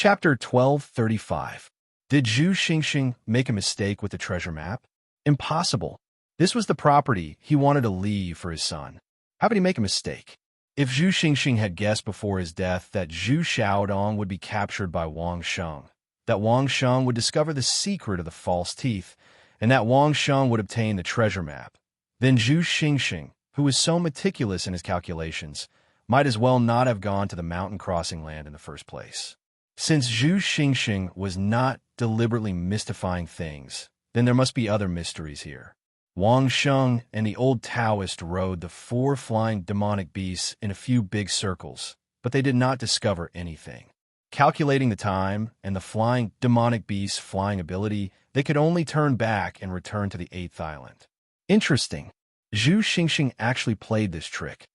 Chapter 1235. Did Zhu Xingxing make a mistake with the treasure map? Impossible. This was the property he wanted to leave for his son. How could he make a mistake? If Zhu Xingxing had guessed before his death that Zhu Xiaodong would be captured by Wang Sheng, that Wang Sheng would discover the secret of the false teeth, and that Wang Sheng would obtain the treasure map, then Zhu Xingxing, who was so meticulous in his calculations, might as well not have gone to the mountain crossing land in the first place. Since Zhu Xingxing was not deliberately mystifying things, then there must be other mysteries here. Wang Sheng and the old Taoist rode the 4 flying demonic beasts in a few big circles, but they did not discover anything. Calculating the time and the flying demonic beast's flying ability, they could only turn back and return to the 8th island. Interesting. Zhu Xingxing actually played this trick.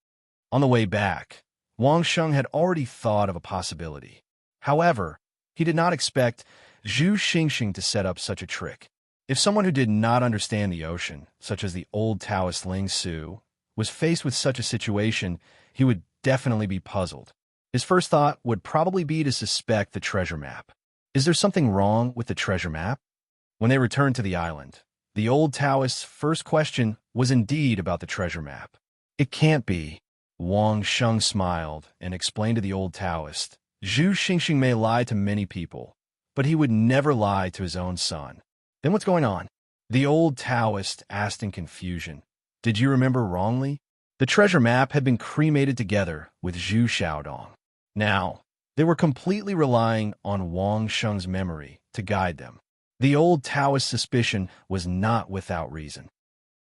On the way back, Wang Sheng had already thought of a possibility. However, he did not expect Zhu Xingxing to set up such a trick. If someone who did not understand the ocean, such as the old Taoist Ling Su, was faced with such a situation, he would definitely be puzzled. His first thought would probably be to suspect the treasure map. Is there something wrong with the treasure map? When they returned to the island, the old Taoist's first question was indeed about the treasure map. It can't be. Wang Sheng smiled and explained to the old Taoist, Zhu Xingxing may lie to many people, but he would never lie to his own son. Then what's going on? The old Taoist asked in confusion. Did you remember wrongly? The treasure map had been cremated together with Zhu Xiaodong. Now, they were completely relying on Wang Sheng's memory to guide them. The old Taoist's suspicion was not without reason.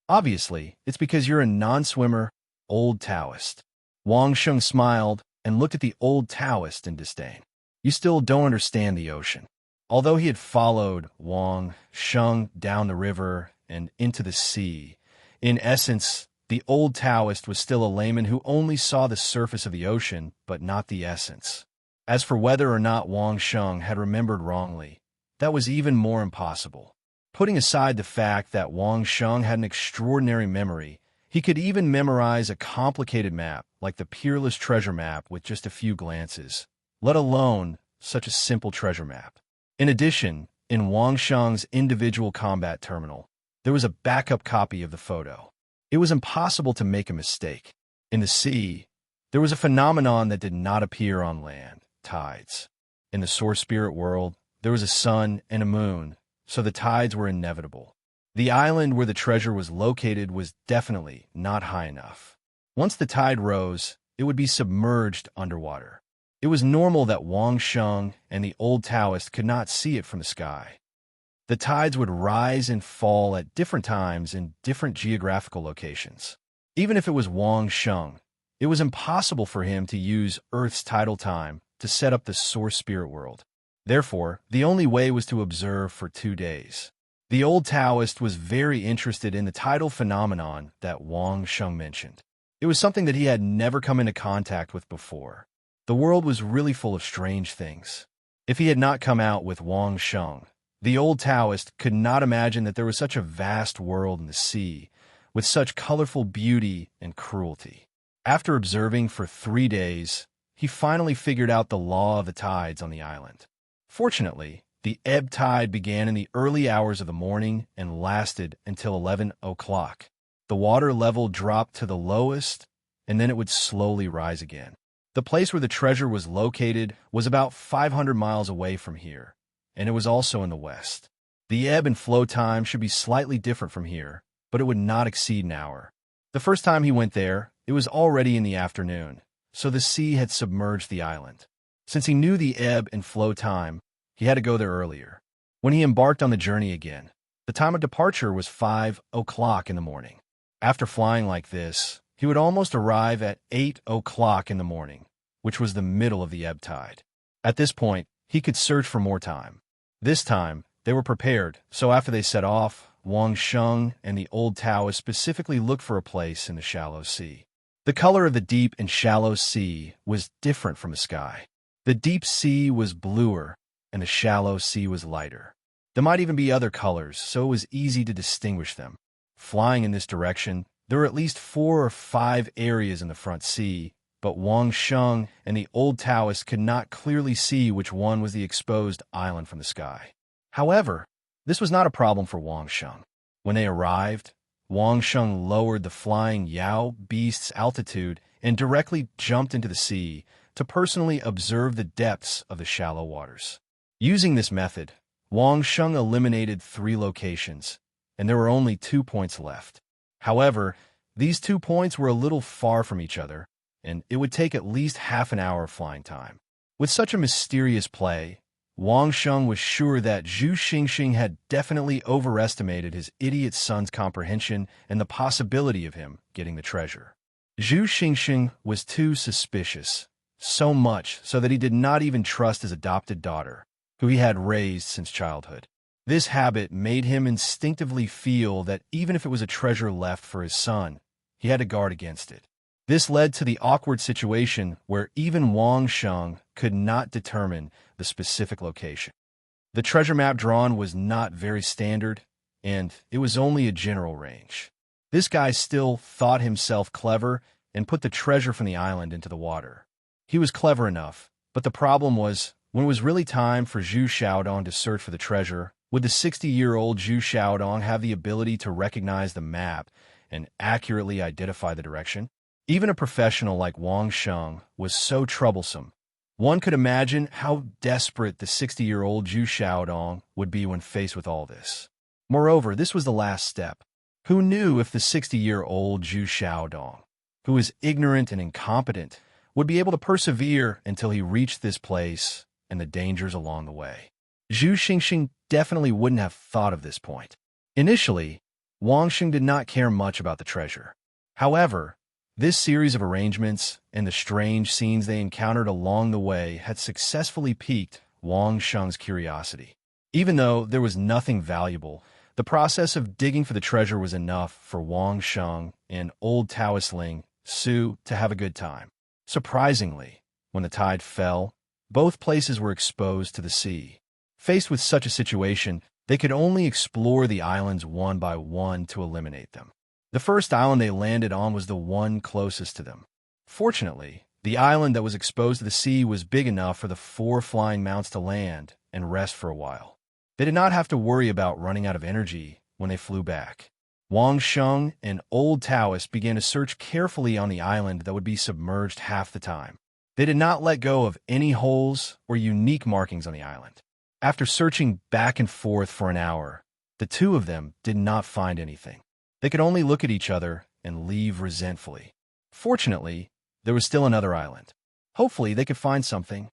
Obviously, it's because you're a non-swimmer, old Taoist. Wang Sheng smiled and looked at the old Taoist in disdain. You still don't understand the ocean. Although he had followed Wang Sheng down the river and into the sea, in essence, the old Taoist was still a layman who only saw the surface of the ocean, but not the essence. As for whether or not Wang Sheng had remembered wrongly, that was even more impossible. Putting aside the fact that Wang Sheng had an extraordinary memory, he could even memorize a complicated map like the Peerless Treasure Map with just a few glances, let alone such a simple treasure map. In addition, in Wang Sheng's individual combat terminal, there was a backup copy of the photo. It was impossible to make a mistake. In the sea, there was a phenomenon that did not appear on land, tides. In the source spirit world, there was a sun and a moon, so the tides were inevitable. The island where the treasure was located was definitely not high enough. Once the tide rose, it would be submerged underwater. It was normal that Wang Sheng and the old Taoist could not see it from the sky. The tides would rise and fall at different times in different geographical locations. Even if it was Wang Sheng, it was impossible for him to use Earth's tidal time to set up the source spirit world. Therefore, the only way was to observe for 2 days. The old Taoist was very interested in the tidal phenomenon that Wang Sheng mentioned. It was something that he had never come into contact with before. The world was really full of strange things. If he had not come out with Wang Sheng, the old Taoist could not imagine that there was such a vast world in the sea, with such colorful beauty and cruelty. After observing for 3 days, he finally figured out the law of the tides on the island. Fortunately, the ebb tide began in the early hours of the morning and lasted until 11 o'clock. The water level dropped to the lowest, and then it would slowly rise again. The place where the treasure was located was about 500 miles away from here, and it was also in the west. The ebb and flow time should be slightly different from here, but it would not exceed an hour. The first time he went there, it was already in the afternoon, so the sea had submerged the island. Since he knew the ebb and flow time, he had to go there earlier. When he embarked on the journey again, the time of departure was 5 o'clock in the morning. After flying like this, he would almost arrive at 8 o'clock in the morning, which was the middle of the ebb tide. At this point, he could search for more time. This time, they were prepared, so after they set off, Wang Sheng and the old Taoist specifically looked for a place in the shallow sea. The color of the deep and shallow sea was different from the sky. The deep sea was bluer, and the shallow sea was lighter. There might even be other colors, so it was easy to distinguish them. Flying in this direction, there were at least 4 or 5 areas in the front sea, but Wang Sheng and the old Taoist could not clearly see which one was the exposed island from the sky. However, this was not a problem for Wang Sheng. When they arrived, Wang Sheng lowered the flying Yao beast's altitude and directly jumped into the sea to personally observe the depths of the shallow waters. Using this method, Wang Sheng eliminated 3 locations, and there were only 2 points left. However, these 2 points were a little far from each other, and it would take at least half an hour of flying time. With such a mysterious play, Wang Sheng was sure that Zhu Xingxing had definitely overestimated his idiot son's comprehension and the possibility of him getting the treasure. Zhu Xingxing was too suspicious, so much so that he did not even trust his adopted daughter, who he had raised since childhood. This habit made him instinctively feel that even if it was a treasure left for his son, he had to guard against it. This led to the awkward situation where even Wang Sheng could not determine the specific location. The treasure map drawn was not very standard, and it was only a general range. This guy still thought himself clever and put the treasure from the island into the water. He was clever enough, but the problem was, when it was really time for Zhu Xiaodong to search for the treasure, would the 60-year-old Zhu Xiaodong have the ability to recognize the map and accurately identify the direction? Even a professional like Wang Sheng was so troublesome. One could imagine how desperate the 60-year-old Zhu Xiaodong would be when faced with all this. Moreover, this was the last step. Who knew if the 60-year-old Zhu Xiaodong, who was ignorant and incompetent, would be able to persevere until he reached this place and the dangers along the way? Zhu Xingxing definitely wouldn't have thought of this point. Initially, Wang Sheng did not care much about the treasure. However, this series of arrangements and the strange scenes they encountered along the way had successfully piqued Wang Sheng's curiosity. Even though there was nothing valuable, the process of digging for the treasure was enough for Wang Sheng and old Taoist Ling Su to have a good time. Surprisingly, when the tide fell, both places were exposed to the sea. Faced with such a situation, they could only explore the islands one by one to eliminate them. The first island they landed on was the one closest to them. Fortunately, the island that was exposed to the sea was big enough for the 4 flying mounts to land and rest for a while. They did not have to worry about running out of energy when they flew back. Wang Sheng and old Taoist began to search carefully on the island that would be submerged half the time. They did not let go of any holes or unique markings on the island. After searching back and forth for an hour, the 2 of them did not find anything. They could only look at each other and leave resentfully. Fortunately, there was still another island. Hopefully, they could find something.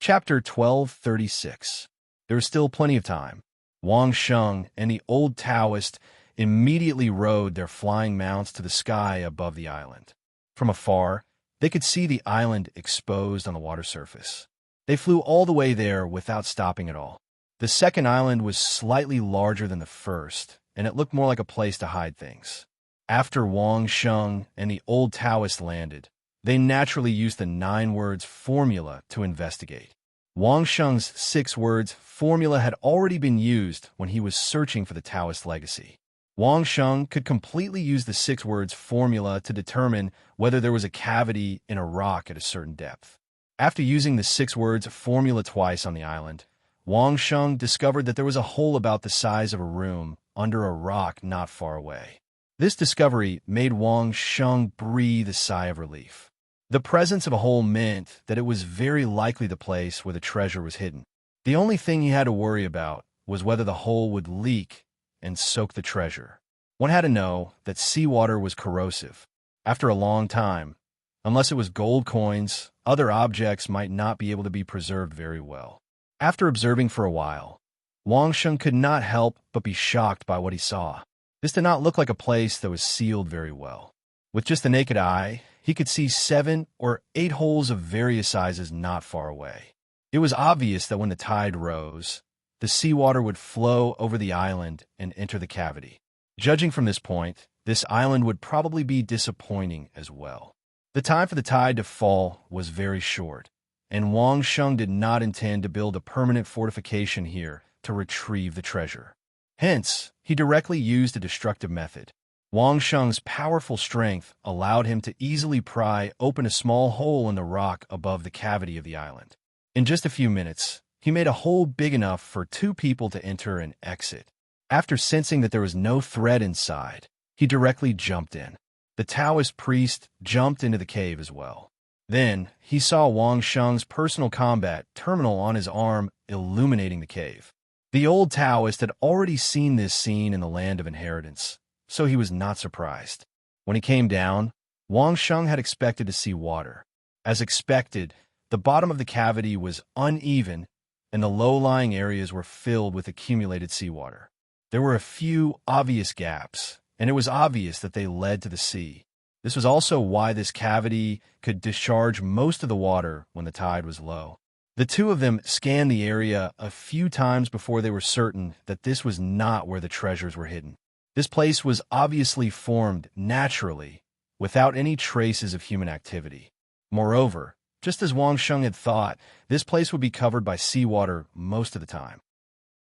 Chapter 1236. There was still plenty of time. Wang Sheng and the old Taoist immediately rode their flying mounts to the sky above the island. From afar, they could see the island exposed on the water surface. They flew all the way there without stopping at all. The second island was slightly larger than the first, and it looked more like a place to hide things. After Wang Sheng and the old Taoist landed, they naturally used the 9 words formula to investigate. Wang Sheng's 6 words formula had already been used when he was searching for the Taoist legacy. Wang Sheng could completely use the 6 words formula to determine whether there was a cavity in a rock at a certain depth. After using the 6 words formula twice on the island, Wang Sheng discovered that there was a hole about the size of a room under a rock not far away. This discovery made Wang Sheng breathe a sigh of relief. The presence of a hole meant that it was very likely the place where the treasure was hidden. The only thing he had to worry about was whether the hole would leak and soak the treasure. One had to know that seawater was corrosive. After a long time, unless it was gold coins, other objects might not be able to be preserved very well. After observing for a while, Wang Sheng could not help but be shocked by what he saw. This did not look like a place that was sealed very well. With just the naked eye, he could see 7 or 8 holes of various sizes not far away. It was obvious that when the tide rose, the seawater would flow over the island and enter the cavity. Judging from this point, this island would probably be disappointing as well. The time for the tide to fall was very short, and Wang Sheng did not intend to build a permanent fortification here to retrieve the treasure. Hence, he directly used a destructive method. Wang Sheng's powerful strength allowed him to easily pry open a small hole in the rock above the cavity of the island. In just a few minutes, he made a hole big enough for two people to enter and exit. After sensing that there was no threat inside, he directly jumped in. The Taoist priest jumped into the cave as well. Then, he saw Wang Sheng's personal combat terminal on his arm illuminating the cave. The old Taoist had already seen this scene in the Land of Inheritance, so he was not surprised. When he came down, Wang Sheng had expected to see water. As expected, the bottom of the cavity was uneven, and the low-lying areas were filled with accumulated seawater. There were a few obvious gaps, and it was obvious that they led to the sea. This was also why this cavity could discharge most of the water when the tide was low. The two of them scanned the area a few times before they were certain that this was not where the treasures were hidden. This place was obviously formed naturally, without any traces of human activity. Moreover, just as Wang Sheng had thought, this place would be covered by seawater most of the time.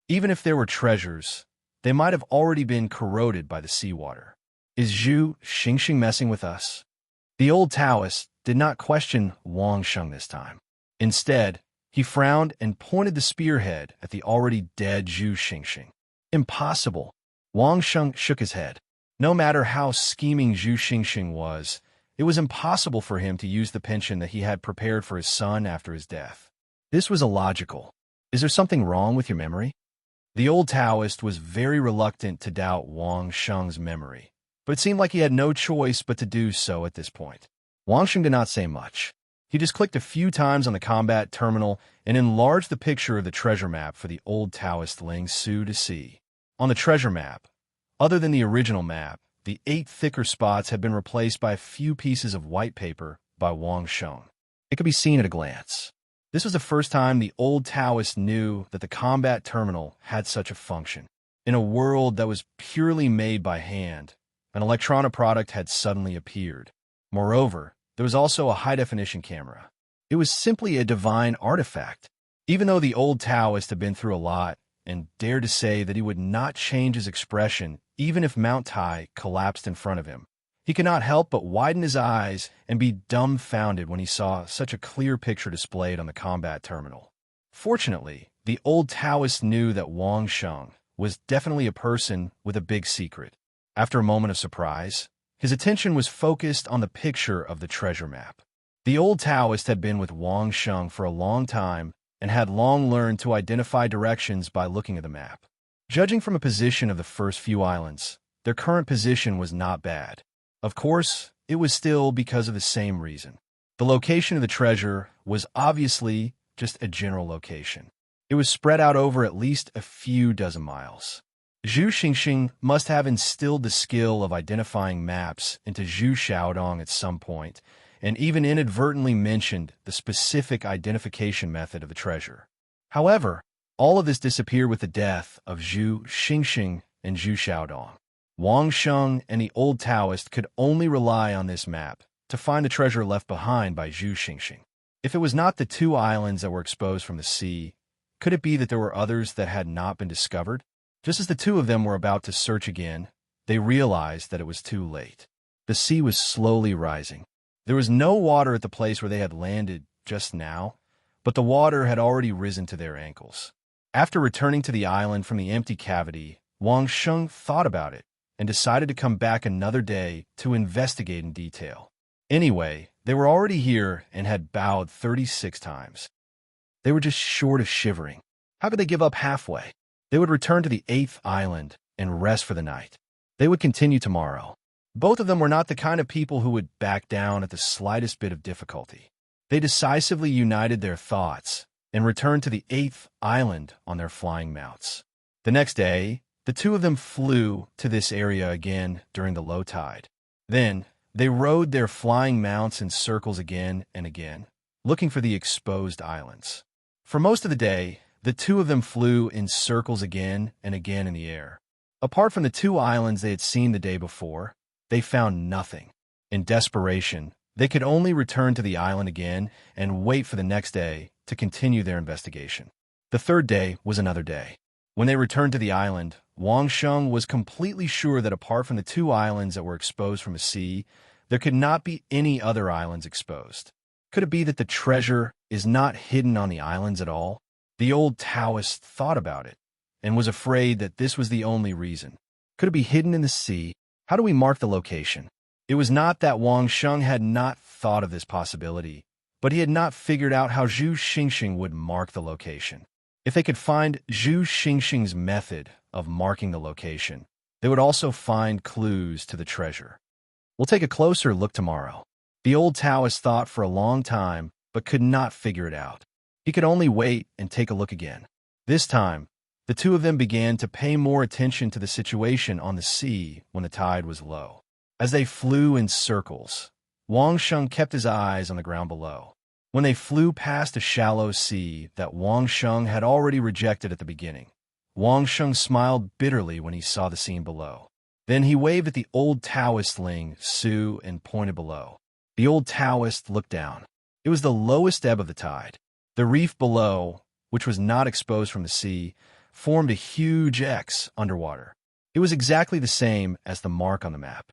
Even if there were treasures, they might have already been corroded by the seawater. Is Zhu Xingxing messing with us? The old Taoist did not question Wang Sheng this time. Instead, he frowned and pointed the spearhead at the already dead Zhu Xingxing. Impossible. Wang Sheng shook his head. No matter how scheming Zhu Xingxing was, it was impossible for him to use the pension that he had prepared for his son after his death. This was illogical. Is there something wrong with your memory? The old Taoist was very reluctant to doubt Wang Sheng's memory, but it seemed like he had no choice but to do so at this point. Wang Sheng did not say much. He just clicked a few times on the combat terminal and enlarged the picture of the treasure map for the old Taoist Ling Su to see. On the treasure map, other than the original map, the 8 thicker spots had been replaced by a few pieces of white paper by Wang Sheng. It could be seen at a glance. This was the first time the old Taoist knew that the combat terminal had such a function. In a world that was purely made by hand, an electronic product had suddenly appeared. Moreover, there was also a high-definition camera. It was simply a divine artifact. Even though the old Taoist had been through a lot and dared to say that he would not change his expression even if Mount Tai collapsed in front of him, he could not help but widen his eyes and be dumbfounded when he saw such a clear picture displayed on the combat terminal. Fortunately, the old Taoist knew that Wang Sheng was definitely a person with a big secret. After a moment of surprise, his attention was focused on the picture of the treasure map. The old Taoist had been with Wang Sheng for a long time and had long learned to identify directions by looking at the map. Judging from a position of the first few islands, their current position was not bad. Of course, it was still because of the same reason. The location of the treasure was obviously just a general location. It was spread out over at least a few dozen miles. Zhu Xingxing must have instilled the skill of identifying maps into Zhu Xiaodong at some point, and even inadvertently mentioned the specific identification method of the treasure. However, all of this disappeared with the death of Zhu Xingxing and Zhu Xiaodong. Wang Sheng and the old Taoist could only rely on this map to find the treasure left behind by Zhu Xingxing. If it was not the 2 islands that were exposed from the sea, could it be that there were others that had not been discovered? Just as the 2 of them were about to search again, they realized that it was too late. The sea was slowly rising. There was no water at the place where they had landed just now, but the water had already risen to their ankles. After returning to the island from the empty cavity, Wang Sheng thought about it and decided to come back another day to investigate in detail. Anyway, they were already here and had bowed 36 times. They were just short of shivering. How could they give up halfway? They would return to the 8th island and rest for the night. They would continue tomorrow. Both of them were not the kind of people who would back down at the slightest bit of difficulty. They decisively united their thoughts and returned to the 8th island on their flying mounts. The next day, the 2 of them flew to this area again during the low tide. Then, they rode their flying mounts in circles again and again, looking for the exposed islands. For most of the day, the 2 of them flew in circles again and again in the air. Apart from the 2 islands they had seen the day before, they found nothing. In desperation, they could only return to the island again and wait for the next day to continue their investigation. The 3rd day was another day. When they returned to the island, Wang Sheng was completely sure that apart from the two islands that were exposed from the sea, there could not be any other islands exposed. Could it be that the treasure is not hidden on the islands at all? The old Taoist thought about it and was afraid that this was the only reason. Could it be hidden in the sea? How do we mark the location? It was not that Wang Sheng had not thought of this possibility, but he had not figured out how Zhu Xingxing would mark the location. If they could find Zhu Xingxing's method of marking the location, they would also find clues to the treasure. We'll take a closer look tomorrow. The old Taoist thought for a long time, but could not figure it out. He could only wait and take a look again. This time, the two of them began to pay more attention to the situation on the sea when the tide was low. As they flew in circles, Wang Sheng kept his eyes on the ground below. When they flew past a shallow sea that Wang Sheng had already rejected at the beginning, Wang Sheng smiled bitterly when he saw the scene below. Then he waved at the old Taoist Ling Su and pointed below. The old Taoist looked down. It was the lowest ebb of the tide. The reef below, which was not exposed from the sea, formed a huge X underwater. It was exactly the same as the mark on the map.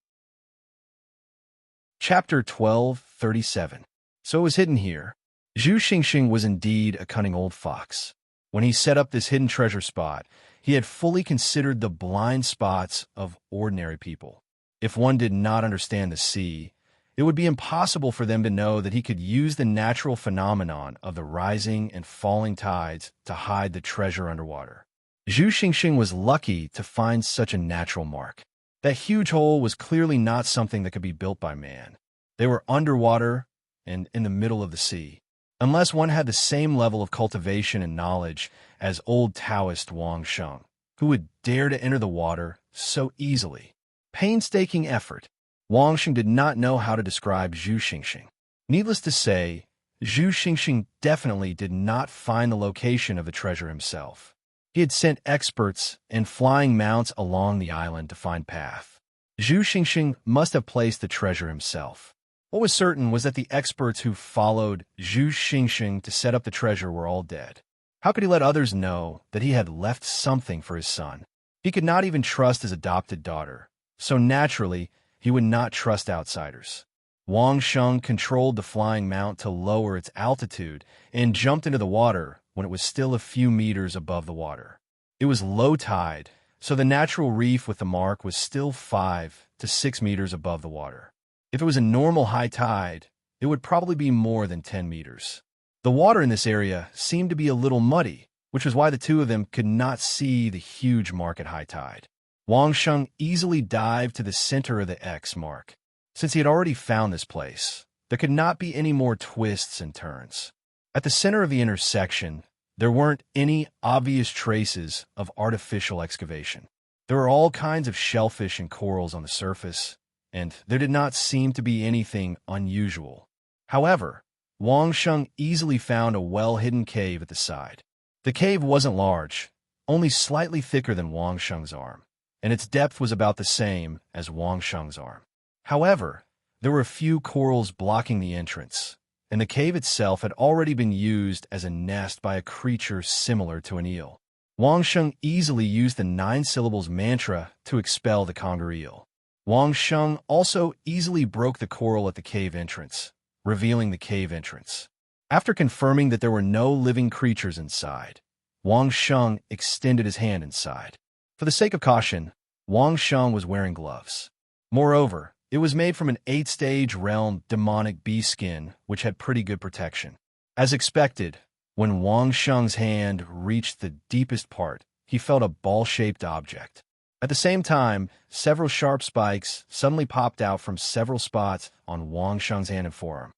Chapter 12:37. So it was hidden here. Zhu Xingxing was indeed a cunning old fox. When he set up this hidden treasure spot, he had fully considered the blind spots of ordinary people. If one did not understand the sea, it would be impossible for them to know that he could use the natural phenomenon of the rising and falling tides to hide the treasure underwater. Zhu Xingxing was lucky to find such a natural mark. That huge hole was clearly not something that could be built by man. They were underwater and in the middle of the sea. Unless one had the same level of cultivation and knowledge as old Taoist Wang Sheng, who would dare to enter the water so easily. Painstaking effort. Wang Sheng did not know how to describe Zhu Xingxing. Needless to say, Zhu Xingxing definitely did not find the location of the treasure himself. He had sent experts and flying mounts along the island to find path. Zhu Xingxing must have placed the treasure himself. What was certain was that the experts who followed Zhu Xingxing to set up the treasure were all dead. How could he let others know that he had left something for his son? He could not even trust his adopted daughter, so naturally, he would not trust outsiders. Wang Sheng controlled the flying mount to lower its altitude and jumped into the water when it was still a few meters above the water. It was low tide, so the natural reef with the mark was still 5 to 6 meters above the water. If it was a normal high tide, it would probably be more than 10 meters. The water in this area seemed to be a little muddy, which was why the two of them could not see the huge mark at high tide. Wang Sheng easily dived to the center of the X mark. Since he had already found this place, there could not be any more twists and turns. At the center of the intersection, there weren't any obvious traces of artificial excavation. There were all kinds of shellfish and corals on the surface, and there did not seem to be anything unusual. However, Wang Sheng easily found a well-hidden cave at the side. The cave wasn't large, only slightly thicker than Wang Sheng's arm, and its depth was about the same as Wang Sheng's arm. However, there were a few corals blocking the entrance, and the cave itself had already been used as a nest by a creature similar to an eel. Wang Sheng easily used the 9 syllables mantra to expel the conger eel. Wang Sheng also easily broke the coral at the cave entrance, revealing the cave entrance. After confirming that there were no living creatures inside, Wang Sheng extended his hand inside. For the sake of caution, Wang Sheng was wearing gloves. Moreover, it was made from an 8-stage realm demonic bee skin, which had pretty good protection. As expected, when Wang Sheng's hand reached the deepest part, he felt a ball-shaped object. At the same time, several sharp spikes suddenly popped out from several spots on Wang Sheng's hand and forearm.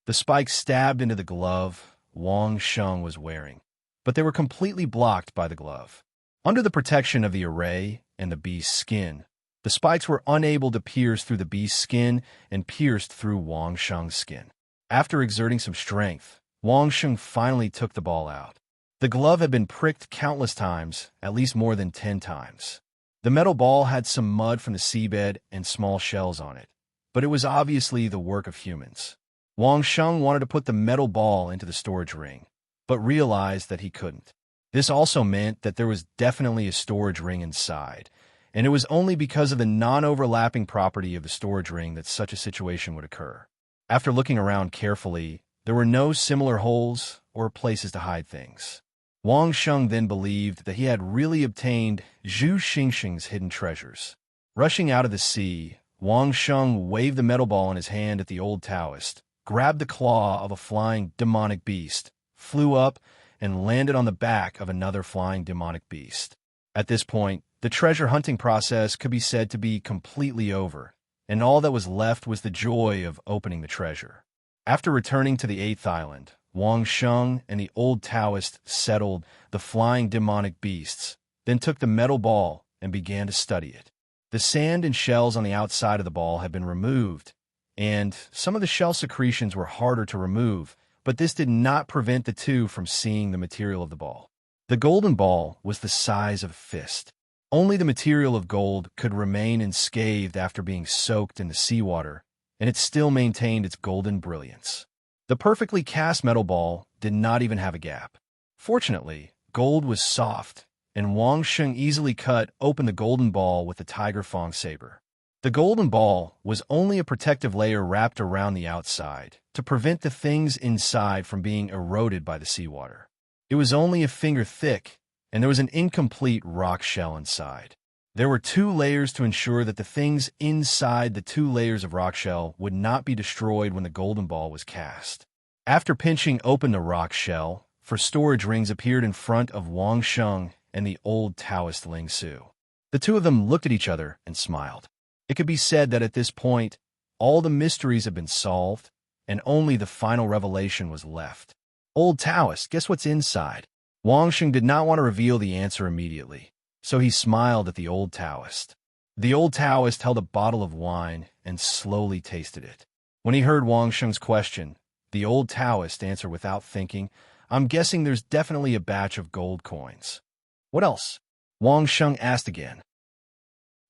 The spikes stabbed into the glove Wang Sheng was wearing, but they were completely blocked by the glove. Under the protection of the array and the beast's skin, the spikes were unable to pierce through the beast's skin and pierced through Wang Sheng's skin. After exerting some strength, Wang Sheng finally took the ball out. The glove had been pricked countless times, at least more than 10 times. The metal ball had some mud from the seabed and small shells on it, but it was obviously the work of humans. Wang Sheng wanted to put the metal ball into the storage ring, but realized that he couldn't. This also meant that there was definitely a storage ring inside, and it was only because of the non-overlapping property of the storage ring that such a situation would occur. After looking around carefully, there were no similar holes or places to hide things. Wang Sheng then believed that he had really obtained Zhu Xingxing's hidden treasures. Rushing out of the sea, Wang Sheng waved the metal ball in his hand at the old Taoist, grabbed the claw of a flying demonic beast, flew up, and landed on the back of another flying demonic beast. At this point, the treasure hunting process could be said to be completely over, and all that was left was the joy of opening the treasure. After returning to the 8th island, Wang Sheng and the old Taoist settled the flying demonic beasts, then took the metal ball and began to study it. The sand and shells on the outside of the ball had been removed, and some of the shell secretions were harder to remove, but this did not prevent the two from seeing the material of the ball. The golden ball was the size of a fist. Only the material of gold could remain unscathed after being soaked in the seawater, and it still maintained its golden brilliance. The perfectly cast metal ball did not even have a gap. Fortunately, gold was soft, and Wang Sheng easily cut open the golden ball with the tiger fang saber. The golden ball was only a protective layer wrapped around the outside to prevent the things inside from being eroded by the seawater. It was only a finger thick, and there was an incomplete rock shell inside. There were 2 layers to ensure that the things inside the 2 layers of rock shell would not be destroyed when the golden ball was cast. After pinching open the rock shell, storage rings appeared in front of Wang Sheng and the old Taoist Ling Su. The two of them looked at each other and smiled. It could be said that at this point, all the mysteries had been solved, and only the final revelation was left. Old Taoist, guess what's inside? Wang Sheng did not want to reveal the answer immediately, so he smiled at the old Taoist. The old Taoist held a bottle of wine and slowly tasted it. When he heard Wang Sheng's question, the old Taoist answered without thinking, "I'm guessing there's definitely a batch of gold coins." "What else?" Wang Sheng asked again.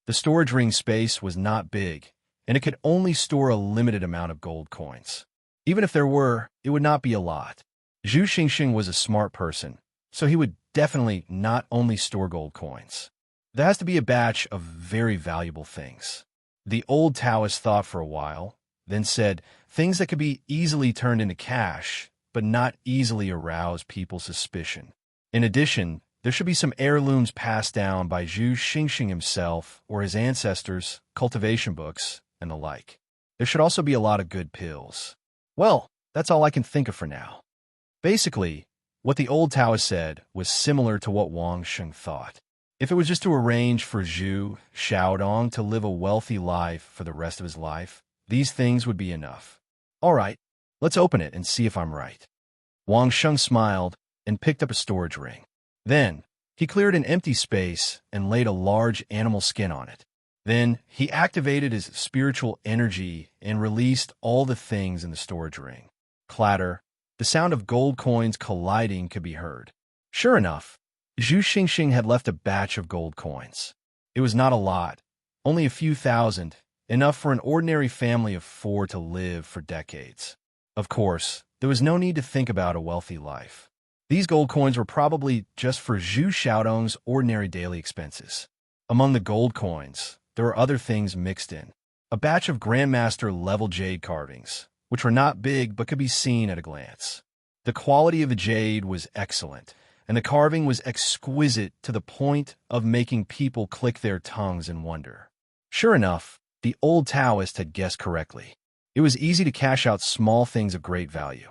The storage ring space was not big, and it could only store a limited amount of gold coins. Even if there were, it would not be a lot. Zhu Xingxing was a smart person, so he would definitely not only store gold coins. There has to be a batch of very valuable things. The old Taoist thought for a while, then said, things that could be easily turned into cash, but not easily arouse people's suspicion. In addition, there should be some heirlooms passed down by Zhu Xingxing himself or his ancestors, cultivation books, and the like. There should also be a lot of good pills. Well, that's all I can think of for now. Basically, what the old Taoist said was similar to what Wang Sheng thought. If it was just to arrange for Zhu Xiaodong to live a wealthy life for the rest of his life, these things would be enough. All right, let's open it and see if I'm right. Wang Sheng smiled and picked up a storage ring. Then, he cleared an empty space and laid a large animal skin on it. Then, he activated his spiritual energy and released all the things in the storage ring. Clatter, the sound of gold coins colliding could be heard. Sure enough, Zhu Xingxing had left a batch of gold coins. It was not a lot, only a few thousand, enough for an ordinary family of 4 to live for decades. Of course, there was no need to think about a wealthy life. These gold coins were probably just for Zhu Xiaodong's ordinary daily expenses. Among the gold coins, there were other things mixed in. A batch of Grandmaster-level jade carvings, which were not big but could be seen at a glance. The quality of the jade was excellent, and the carving was exquisite to the point of making people click their tongues in wonder. Sure enough, the old Taoist had guessed correctly. It was easy to cash out small things of great value.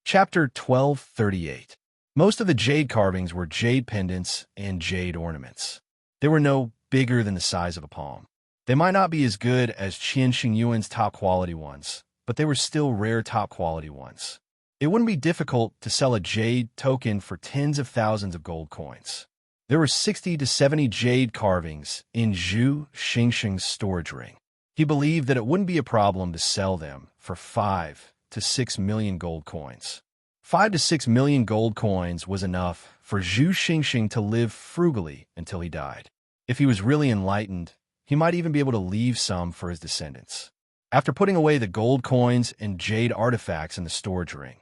Chapter 1238. Most of the jade carvings were jade pendants and jade ornaments. They were no bigger than the size of a palm. They might not be as good as Qian Xingyuan's top-quality ones, but they were still rare top-quality ones. It wouldn't be difficult to sell a jade token for tens of thousands of gold coins. There were 60 to 70 jade carvings in Zhu Xingxing's storage ring. He believed that it wouldn't be a problem to sell them for 5 to 6 million gold coins. 5 to 6 million gold coins was enough for Zhu Xingxing to live frugally until he died. If he was really enlightened, he might even be able to leave some for his descendants. After putting away the gold coins and jade artifacts in the storage ring,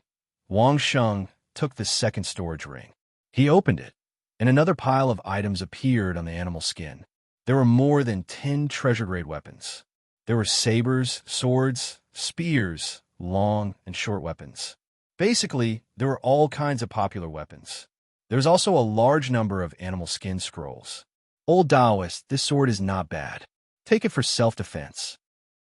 Wang Sheng took the second storage ring. He opened it, and another pile of items appeared on the animal skin. There were more than 10 treasure-grade weapons. There were sabers, swords, spears, long and short weapons. Basically, there were all kinds of popular weapons. There was also a large number of animal skin scrolls. Old Taoist, this sword is not bad. Take it for self-defense.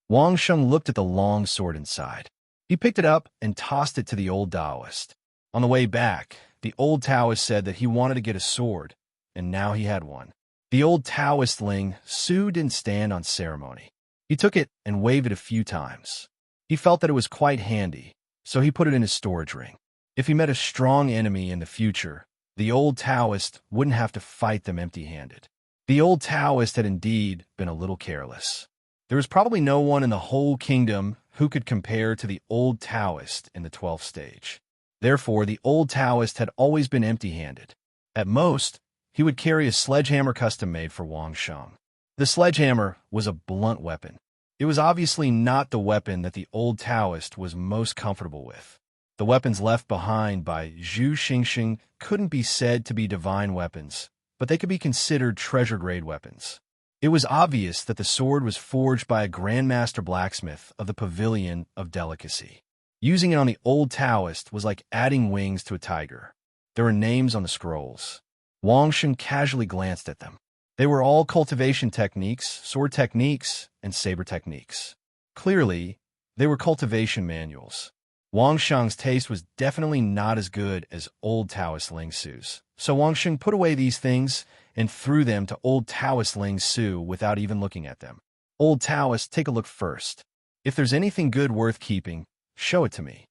Wang Sheng looked at the long sword inside. He picked it up and tossed it to the old Taoist. On the way back, the old Taoist said that he wanted to get a sword, and now he had one. The old Taoist Ling Su didn't stand on ceremony. He took it and waved it a few times. He felt that it was quite handy, so he put it in his storage ring. If he met a strong enemy in the future, the old Taoist wouldn't have to fight them empty-handed. The old Taoist had indeed been a little careless. There was probably no one in the whole kingdom who could compare to the old Taoist in the 12th stage. Therefore, the old Taoist had always been empty-handed. At most, he would carry a sledgehammer custom-made for Wang Sheng. The sledgehammer was a blunt weapon. It was obviously not the weapon that the old Taoist was most comfortable with. The weapons left behind by Zhu Xingxing couldn't be said to be divine weapons, but they could be considered treasure-grade weapons. It was obvious that the sword was forged by a grandmaster blacksmith of the Pavilion of Delicacy. Using it on the old Taoist was like adding wings to a tiger. There were names on the scrolls. Wang Sheng casually glanced at them. They were all cultivation techniques, sword techniques, and saber techniques. Clearly, they were cultivation manuals. Wang Sheng's taste was definitely not as good as old Taoist Ling Su's. So Wang Sheng put away these things and threw them to old Taoist Ling Su without even looking at them. Old Taoist, take a look first. If there's anything good worth keeping, show it to me.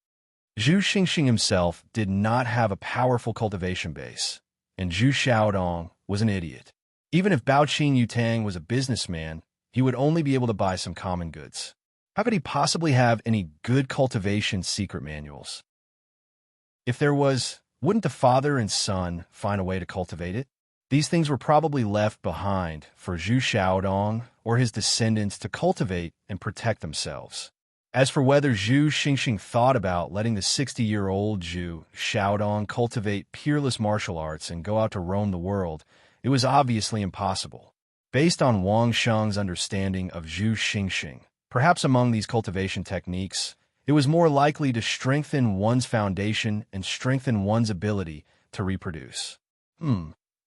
Zhu Xingxing himself did not have a powerful cultivation base, and Zhu Xiaodong was an idiot. Even if Baoqin Yutang was a businessman, he would only be able to buy some common goods. How could he possibly have any good cultivation secret manuals? If there was, wouldn't the father and son find a way to cultivate it? These things were probably left behind for Zhu Xiaodong or his descendants to cultivate and protect themselves. As for whether Zhu Xingxing thought about letting the 60-year-old Zhu Xiaodong cultivate peerless martial arts and go out to roam the world, it was obviously impossible. Based on Wang Sheng's understanding of Zhu Xingxing, perhaps among these cultivation techniques, it was more likely to strengthen one's foundation and strengthen one's ability to reproduce.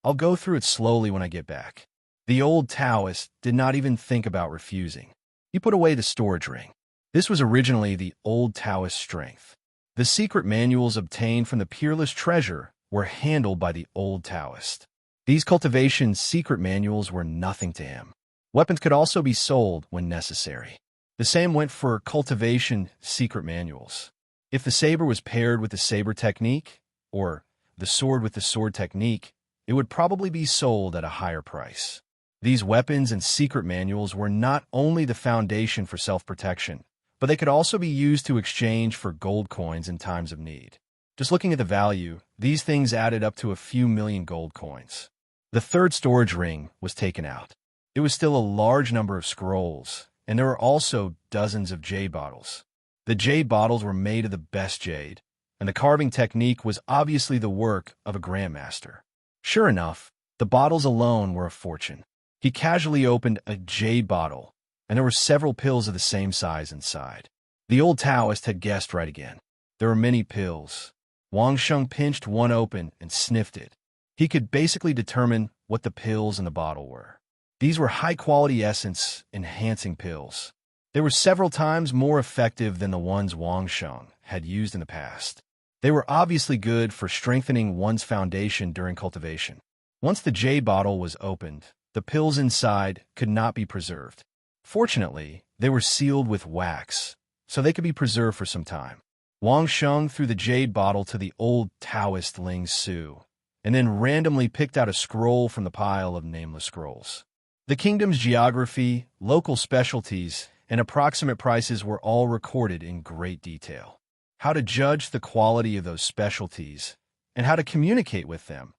I'll go through it slowly when I get back. The old Taoist did not even think about refusing. He put away the storage ring. This was originally the old Taoist strength. The secret manuals obtained from the peerless treasure were handled by the old Taoist. These cultivation secret manuals were nothing to him. Weapons could also be sold when necessary. The same went for cultivation secret manuals. If the saber was paired with the saber technique, or the sword with the sword technique, it would probably be sold at a higher price. These weapons and secret manuals were not only the foundation for self-protection, but they could also be used to exchange for gold coins in times of need. Just looking at the value, these things added up to a few million gold coins. The third storage ring was taken out. It was still a large number of scrolls, and there were also dozens of jade bottles. The jade bottles were made of the best jade, and the carving technique was obviously the work of a grandmaster. Sure enough, the bottles alone were a fortune. He casually opened a jade bottle, and there were several pills of the same size inside. The old Taoist had guessed right again. There were many pills. Wang Sheng pinched one open and sniffed it. He could basically determine what the pills in the bottle were. These were high-quality essence-enhancing pills. They were several times more effective than the ones Wang Sheng had used in the past. They were obviously good for strengthening one's foundation during cultivation. Once the jade bottle was opened, the pills inside could not be preserved. Fortunately, they were sealed with wax, so they could be preserved for some time. Wang Sheng threw the jade bottle to the old Taoist Ling Su, and then randomly picked out a scroll from the pile of nameless scrolls. The kingdom's geography, local specialties, and approximate prices were all recorded in great detail. How to judge the quality of those specialties and how to communicate with them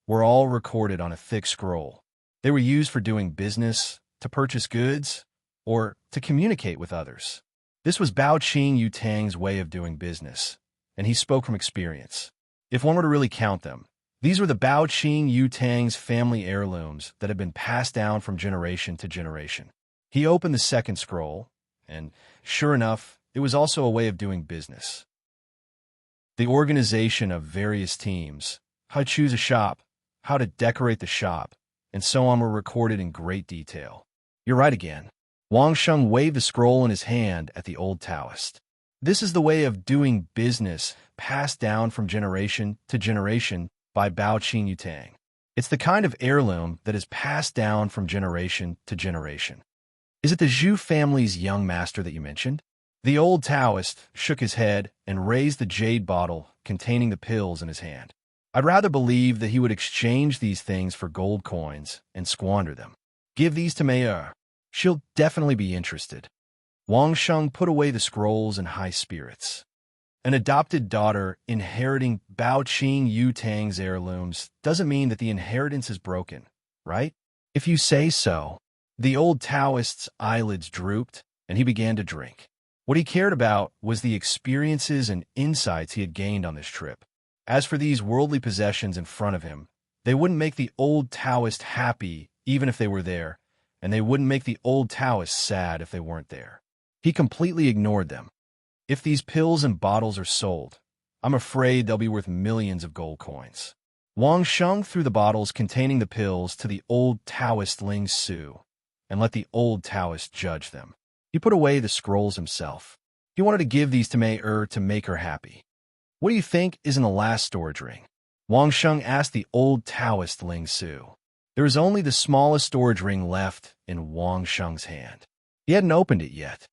were all recorded on a thick scroll. They were used for doing business, to purchase goods, or to communicate with others. This was Baoqin Yutang's way of doing business, and he spoke from experience. If one were to really count them, these were the Bao Qing Yu Tang's family heirlooms that had been passed down from generation to generation. He opened the second scroll, and sure enough, it was also a way of doing business. The organization of various teams, how to choose a shop, how to decorate the shop, and so on were recorded in great detail. You're right again. Wang Sheng waved the scroll in his hand at the old Taoist. This is the way of doing business passed down from generation to generation by Bao Qing Yutang. It's the kind of heirloom that is passed down from generation to generation. Is it the Zhu family's young master that you mentioned? The old Taoist shook his head and raised the jade bottle containing the pills in his hand. I'd rather believe that he would exchange these things for gold coins and squander them. Give these to Mei. She'll definitely be interested. Wang Sheng put away the scrolls in high spirits. An adopted daughter inheriting Bao Qing Yu Tang's heirlooms doesn't mean that the inheritance is broken, right? If you say so. The old Taoist's eyelids drooped, and he began to drink. What he cared about was the experiences and insights he had gained on this trip. As for these worldly possessions in front of him, they wouldn't make the old Taoist happy even if they were there, and they wouldn't make the old Taoist sad if they weren't there. He completely ignored them. If these pills and bottles are sold, I'm afraid they'll be worth millions of gold coins. Wang Sheng threw the bottles containing the pills to the old Taoist Ling Su and let the old Taoist judge them. He put away the scrolls himself. He wanted to give these to Mei to make her happy. What do you think is in the last storage ring? Wang Sheng asked the old Taoist Ling Su. There was only the smallest storage ring left in Wang Sheng's hand. He hadn't opened it yet.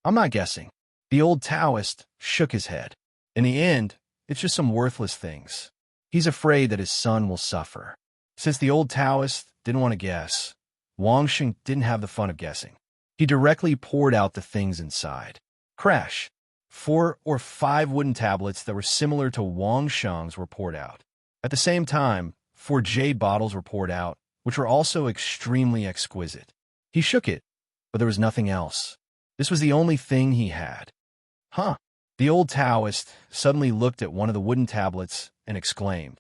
I'm not guessing. The old Taoist shook his head. In the end, it's just some worthless things. He's afraid that his son will suffer. Since the old Taoist didn't want to guess, Wang Sheng didn't have the fun of guessing. He directly poured out the things inside. Crash! 4 or 5 wooden tablets that were similar to Wang Sheng's were poured out. At the same time, 4 jade bottles were poured out, which were also extremely exquisite. He shook it, but there was nothing else. This was the only thing he had. Huh. The old Taoist suddenly looked at one of the wooden tablets and exclaimed.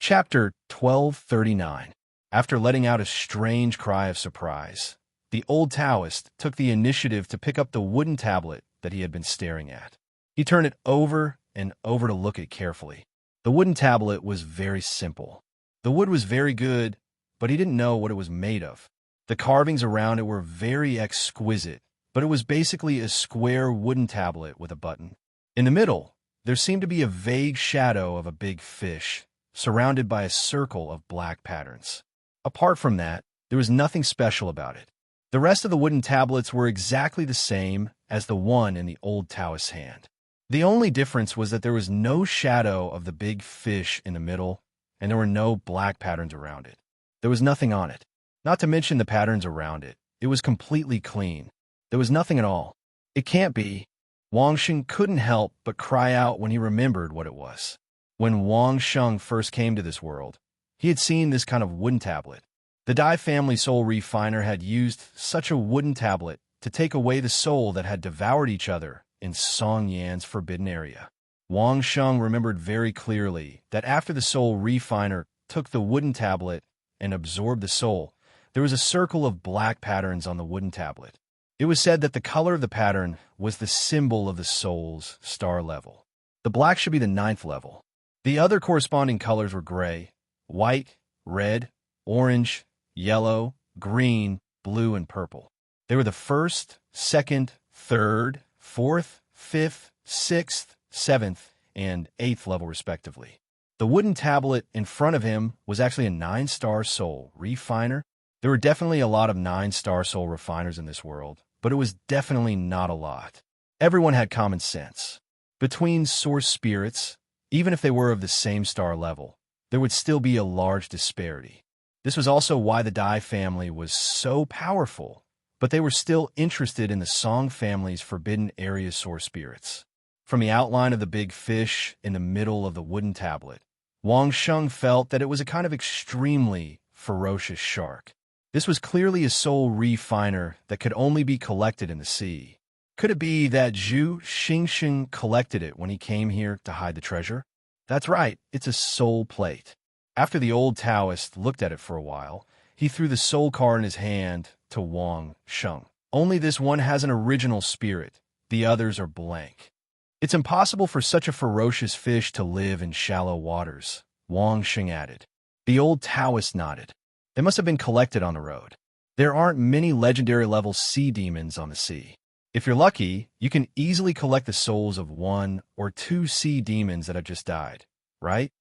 Chapter 1239. After letting out a strange cry of surprise, the old Taoist took the initiative to pick up the wooden tablet that he had been staring at. He turned it over and over to look at carefully. The wooden tablet was very simple. The wood was very good, but he didn't know what it was made of. The carvings around it were very exquisite, but it was basically a square wooden tablet with a button. In the middle, there seemed to be a vague shadow of a big fish, surrounded by a circle of black patterns. Apart from that, there was nothing special about it. The rest of the wooden tablets were exactly the same as the one in the old Taoist's hand. The only difference was that there was no shadow of the big fish in the middle, and there were no black patterns around it. There was nothing on it. Not to mention the patterns around it. It was completely clean. There was nothing at all. It can't be. Wang Sheng couldn't help but cry out when he remembered what it was. When Wang Sheng first came to this world, he had seen this kind of wooden tablet. The Dai family soul refiner had used such a wooden tablet to take away the soul that had devoured each other in Song Yan's forbidden area. Wang Sheng remembered very clearly that after the soul refiner took the wooden tablet and absorbed the soul, there was a circle of black patterns on the wooden tablet. It was said that the color of the pattern was the symbol of the soul's star level. The black should be the 9th level. The other corresponding colors were gray, white, red, orange, yellow, green, blue, and purple. They were the 1st, 2nd, 3rd, 4th, 5th, 6th, 7th, and 8th level respectively. The wooden tablet in front of him was actually a 9-star soul refiner. There were definitely a lot of 9-star soul refiners in this world, but it was definitely not a lot. Everyone had common sense. Between source spirits, even if they were of the same star level, there would still be a large disparity. This was also why the Dai family was so powerful, but they were still interested in the Song family's forbidden area source spirits. From the outline of the big fish in the middle of the wooden tablet, Wang Sheng felt that it was a kind of extremely ferocious shark. This was clearly a soul refiner that could only be collected in the sea. Could it be that Zhu Xingxing collected it when he came here to hide the treasure? That's right, it's a soul plate. After the old Taoist looked at it for a while, he threw the soul card in his hand to Wang Sheng. Only this one has an original spirit, the others are blank. It's impossible for such a ferocious fish to live in shallow waters, Wang Sheng added. The old Taoist nodded. They must have been collected on the road. There aren't many legendary-level sea demons on the sea. If you're lucky, you can easily collect the souls of 1 or 2 sea demons that have just died, right?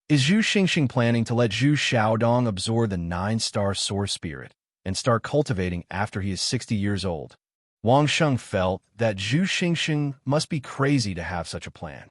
Is Zhu Xingxing planning to let Zhu Xiaodong absorb the 9-star source spirit and start cultivating after he is 60 years old? Wang Sheng felt that Zhu Xingxing must be crazy to have such a plan.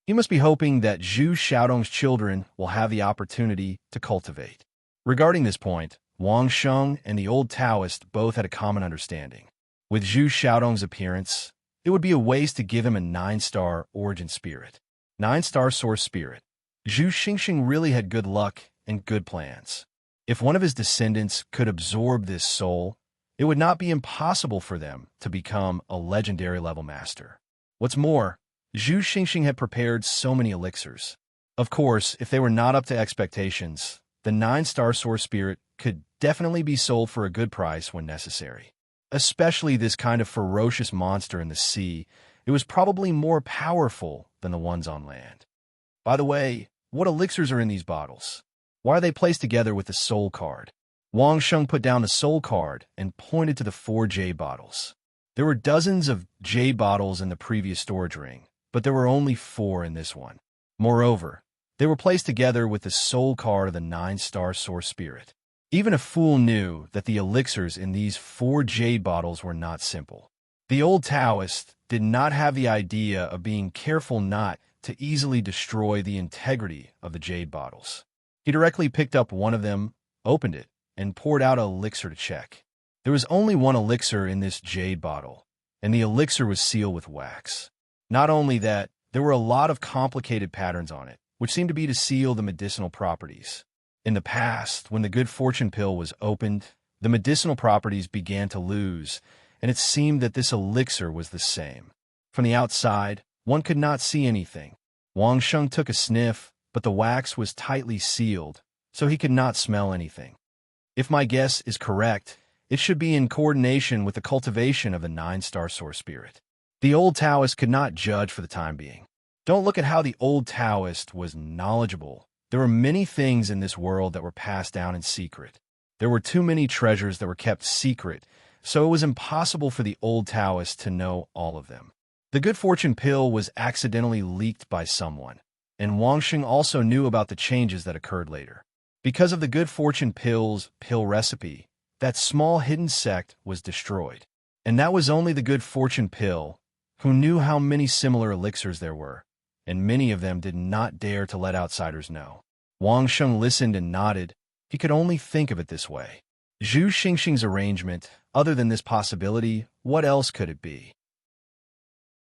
He must be hoping that Zhu Xiaodong's children will have the opportunity to cultivate. Regarding this point, Wang Sheng and the old Taoist both had a common understanding. With Zhu Xiaodong's appearance, it would be a waste to give him a 9-star origin spirit. 9-star source spirit. Zhu Xingxing really had good luck and good plans. If one of his descendants could absorb this soul, it would not be impossible for them to become a legendary level master. What's more, Zhu Xingxing had prepared so many elixirs. Of course, if they were not up to expectations, the 9-star source spirit could definitely be sold for a good price when necessary. Especially this kind of ferocious monster in the sea, it was probably more powerful than the ones on land. By the way, what elixirs are in these bottles? Why are they placed together with the soul card? Wang Sheng put down the soul card and pointed to the 4 jade bottles. There were dozens of jade bottles in the previous storage ring, but there were only 4 in this one. Moreover, they were placed together with the soul card of the 9-star source spirit. Even a fool knew that the elixirs in these 4 jade bottles were not simple. The old Taoist did not have the idea of being careful not to easily destroy the integrity of the jade bottles. He directly picked up one of them, opened it, and poured out an elixir to check. There was only one elixir in this jade bottle, and the elixir was sealed with wax. Not only that, there were a lot of complicated patterns on it, which seemed to be to seal the medicinal properties. In the past, when the good fortune pill was opened, the medicinal properties began to lose, and it seemed that this elixir was the same. From the outside, one could not see anything. Wang Sheng took a sniff, but the wax was tightly sealed, so he could not smell anything. If my guess is correct, it should be in coordination with the cultivation of the 9-star source spirit. The old Taoist could not judge for the time being. Don't look at how the old Taoist was knowledgeable. There were many things in this world that were passed down in secret. There were too many treasures that were kept secret, so it was impossible for the old Taoist to know all of them. The good fortune pill was accidentally leaked by someone, and Wang Sheng also knew about the changes that occurred later. Because of the good fortune pill's pill recipe, that small hidden sect was destroyed. And that was only the good fortune pill, who knew how many similar elixirs there were, and many of them did not dare to let outsiders know. Wang Sheng listened and nodded. He could only think of it this way. Zhu Xingxing's arrangement, other than this possibility, what else could it be?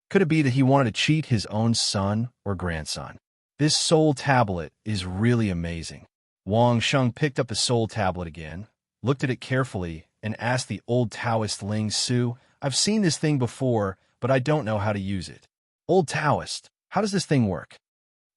Could it be that he wanted to cheat his own son or grandson? This soul tablet is really amazing. Wang Sheng picked up the soul tablet again, looked at it carefully, and asked the old Taoist Ling Su, "I've seen this thing before, but I don't know how to use it. Old Taoist, how does this thing work?"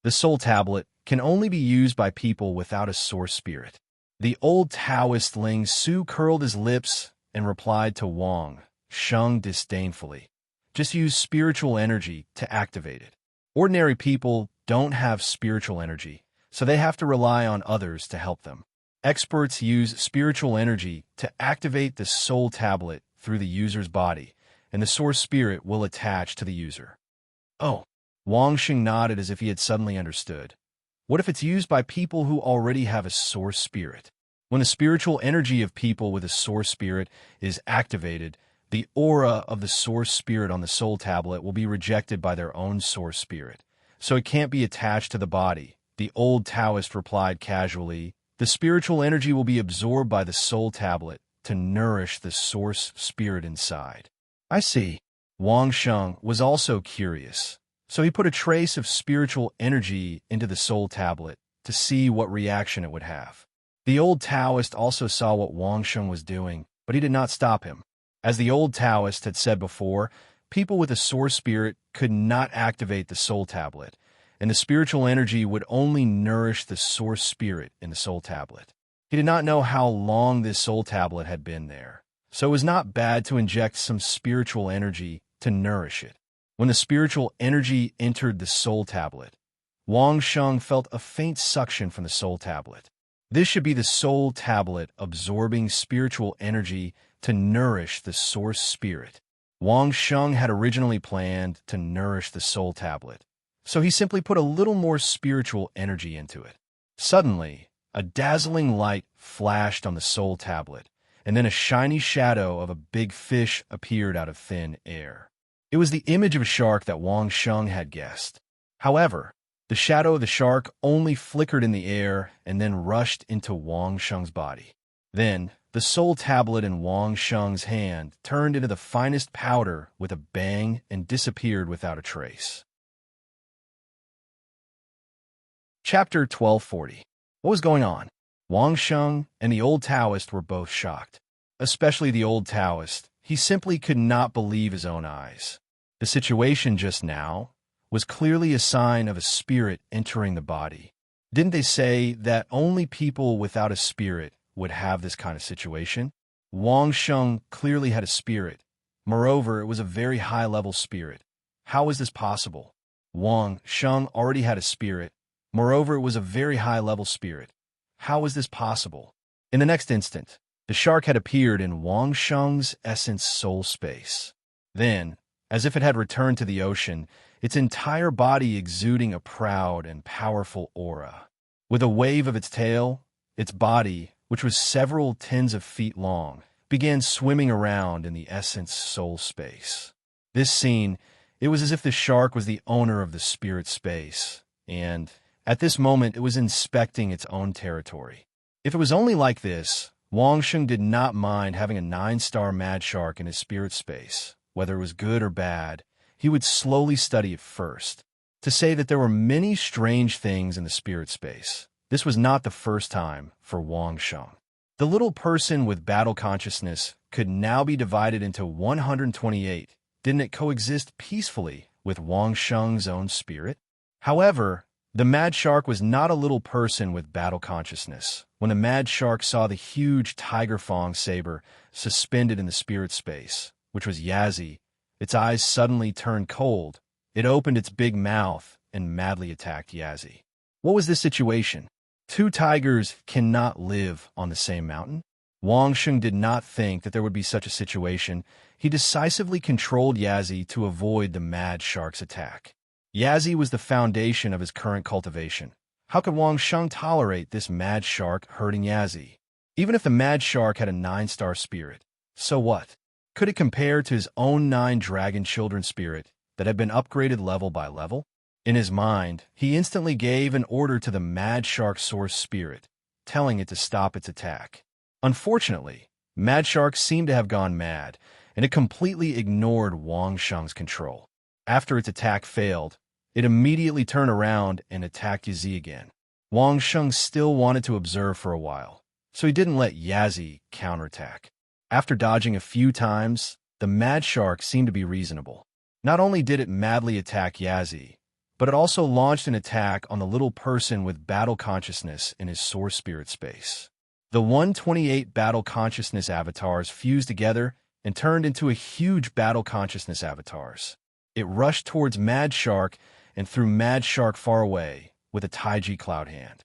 The soul tablet can only be used by people without a source spirit. The old Taoist Ling Su curled his lips and replied to Wang Sheng disdainfully, "Just use spiritual energy to activate it. Ordinary people don't have spiritual energy, so they have to rely on others to help them. Experts use spiritual energy to activate the soul tablet through the user's body, and the source spirit will attach to the user." Oh, Wang Sheng nodded as if he had suddenly understood. What if it's used by people who already have a source spirit? When the spiritual energy of people with a source spirit is activated, the aura of the source spirit on the soul tablet will be rejected by their own source spirit, so it can't be attached to the body. The old Taoist replied casually, "The spiritual energy will be absorbed by the soul tablet to nourish the source spirit inside." I see. Wang Sheng was also curious, so he put a trace of spiritual energy into the soul tablet to see what reaction it would have. The old Taoist also saw what Wang Sheng was doing, but he did not stop him. As the old Taoist had said before, people with a source spirit could not activate the soul tablet, and the spiritual energy would only nourish the source spirit in the soul tablet. He did not know how long this soul tablet had been there, so it was not bad to inject some spiritual energy to nourish it. When the spiritual energy entered the soul tablet, Wang Sheng felt a faint suction from the soul tablet. This should be the soul tablet absorbing spiritual energy to nourish the source spirit. Wang Sheng had originally planned to nourish the soul tablet, so he simply put a little more spiritual energy into it. Suddenly, a dazzling light flashed on the soul tablet, and then a shiny shadow of a big fish appeared out of thin air. It was the image of a shark that Wang Sheng had guessed. However, the shadow of the shark only flickered in the air and then rushed into Wang Sheng's body. Then, the soul tablet in Wang Sheng's hand turned into the finest powder with a bang and disappeared without a trace. Chapter 1240. What was going on? Wang Sheng and the old Taoist were both shocked. Especially the old Taoist. He simply could not believe his own eyes. The situation just now was clearly a sign of a spirit entering the body. Didn't they say that only people without a spirit would have this kind of situation? Wang Sheng clearly had a spirit. Moreover, it was a very high-level spirit. How was this possible? Wang Sheng already had a spirit. Moreover, it was a very high-level spirit. How was this possible? In the next instant, the shark had appeared in Wang Sheng's essence soul space. Then, as if it had returned to the ocean, its entire body exuding a proud and powerful aura. With a wave of its tail, its body, which was several tens of feet long, began swimming around in the essence soul space. This scene, it was as if the shark was the owner of the spirit space, and at this moment it was inspecting its own territory. If it was only like this, Wang Sheng did not mind having a 9-star mad shark in his spirit space. Whether it was good or bad, he would slowly study it first. To say that there were many strange things in the spirit space, this was not the first time for Wang Sheng. The little person with battle consciousness could now be divided into 128. Didn't it coexist peacefully with Wang Sheng's own spirit? However, the mad shark was not a little person with battle consciousness. When the mad shark saw the huge tiger fang saber suspended in the spirit space, which was Yazi, its eyes suddenly turned cold. It opened its big mouth and madly attacked Yazi. What was this situation? 2 tigers cannot live on the same mountain? Wang Sheng did not think that there would be such a situation. He decisively controlled Yazi to avoid the mad shark's attack. Yazi was the foundation of his current cultivation. How could Wang Sheng tolerate this mad shark hurting Yazi? Even if the mad shark had a 9-star spirit, so what? Could it compare to his own 9 dragon children spirit that had been upgraded level by level? In his mind, he instantly gave an order to the mad shark source spirit, telling it to stop its attack. Unfortunately, mad shark seemed to have gone mad, and it completely ignored Wang Sheng's control. After its attack failed, it immediately turned around and attacked Yazi again. Wang Sheng still wanted to observe for a while, so he didn't let Yazi counterattack. After dodging a few times, the mad shark seemed to be reasonable. Not only did it madly attack Yazi, but it also launched an attack on the little person with battle consciousness in his source spirit space. The 128 battle consciousness avatars fused together and turned into a huge battle consciousness avatars. It rushed towards Mad Shark and threw Mad Shark far away with a Taiji Cloud Hand.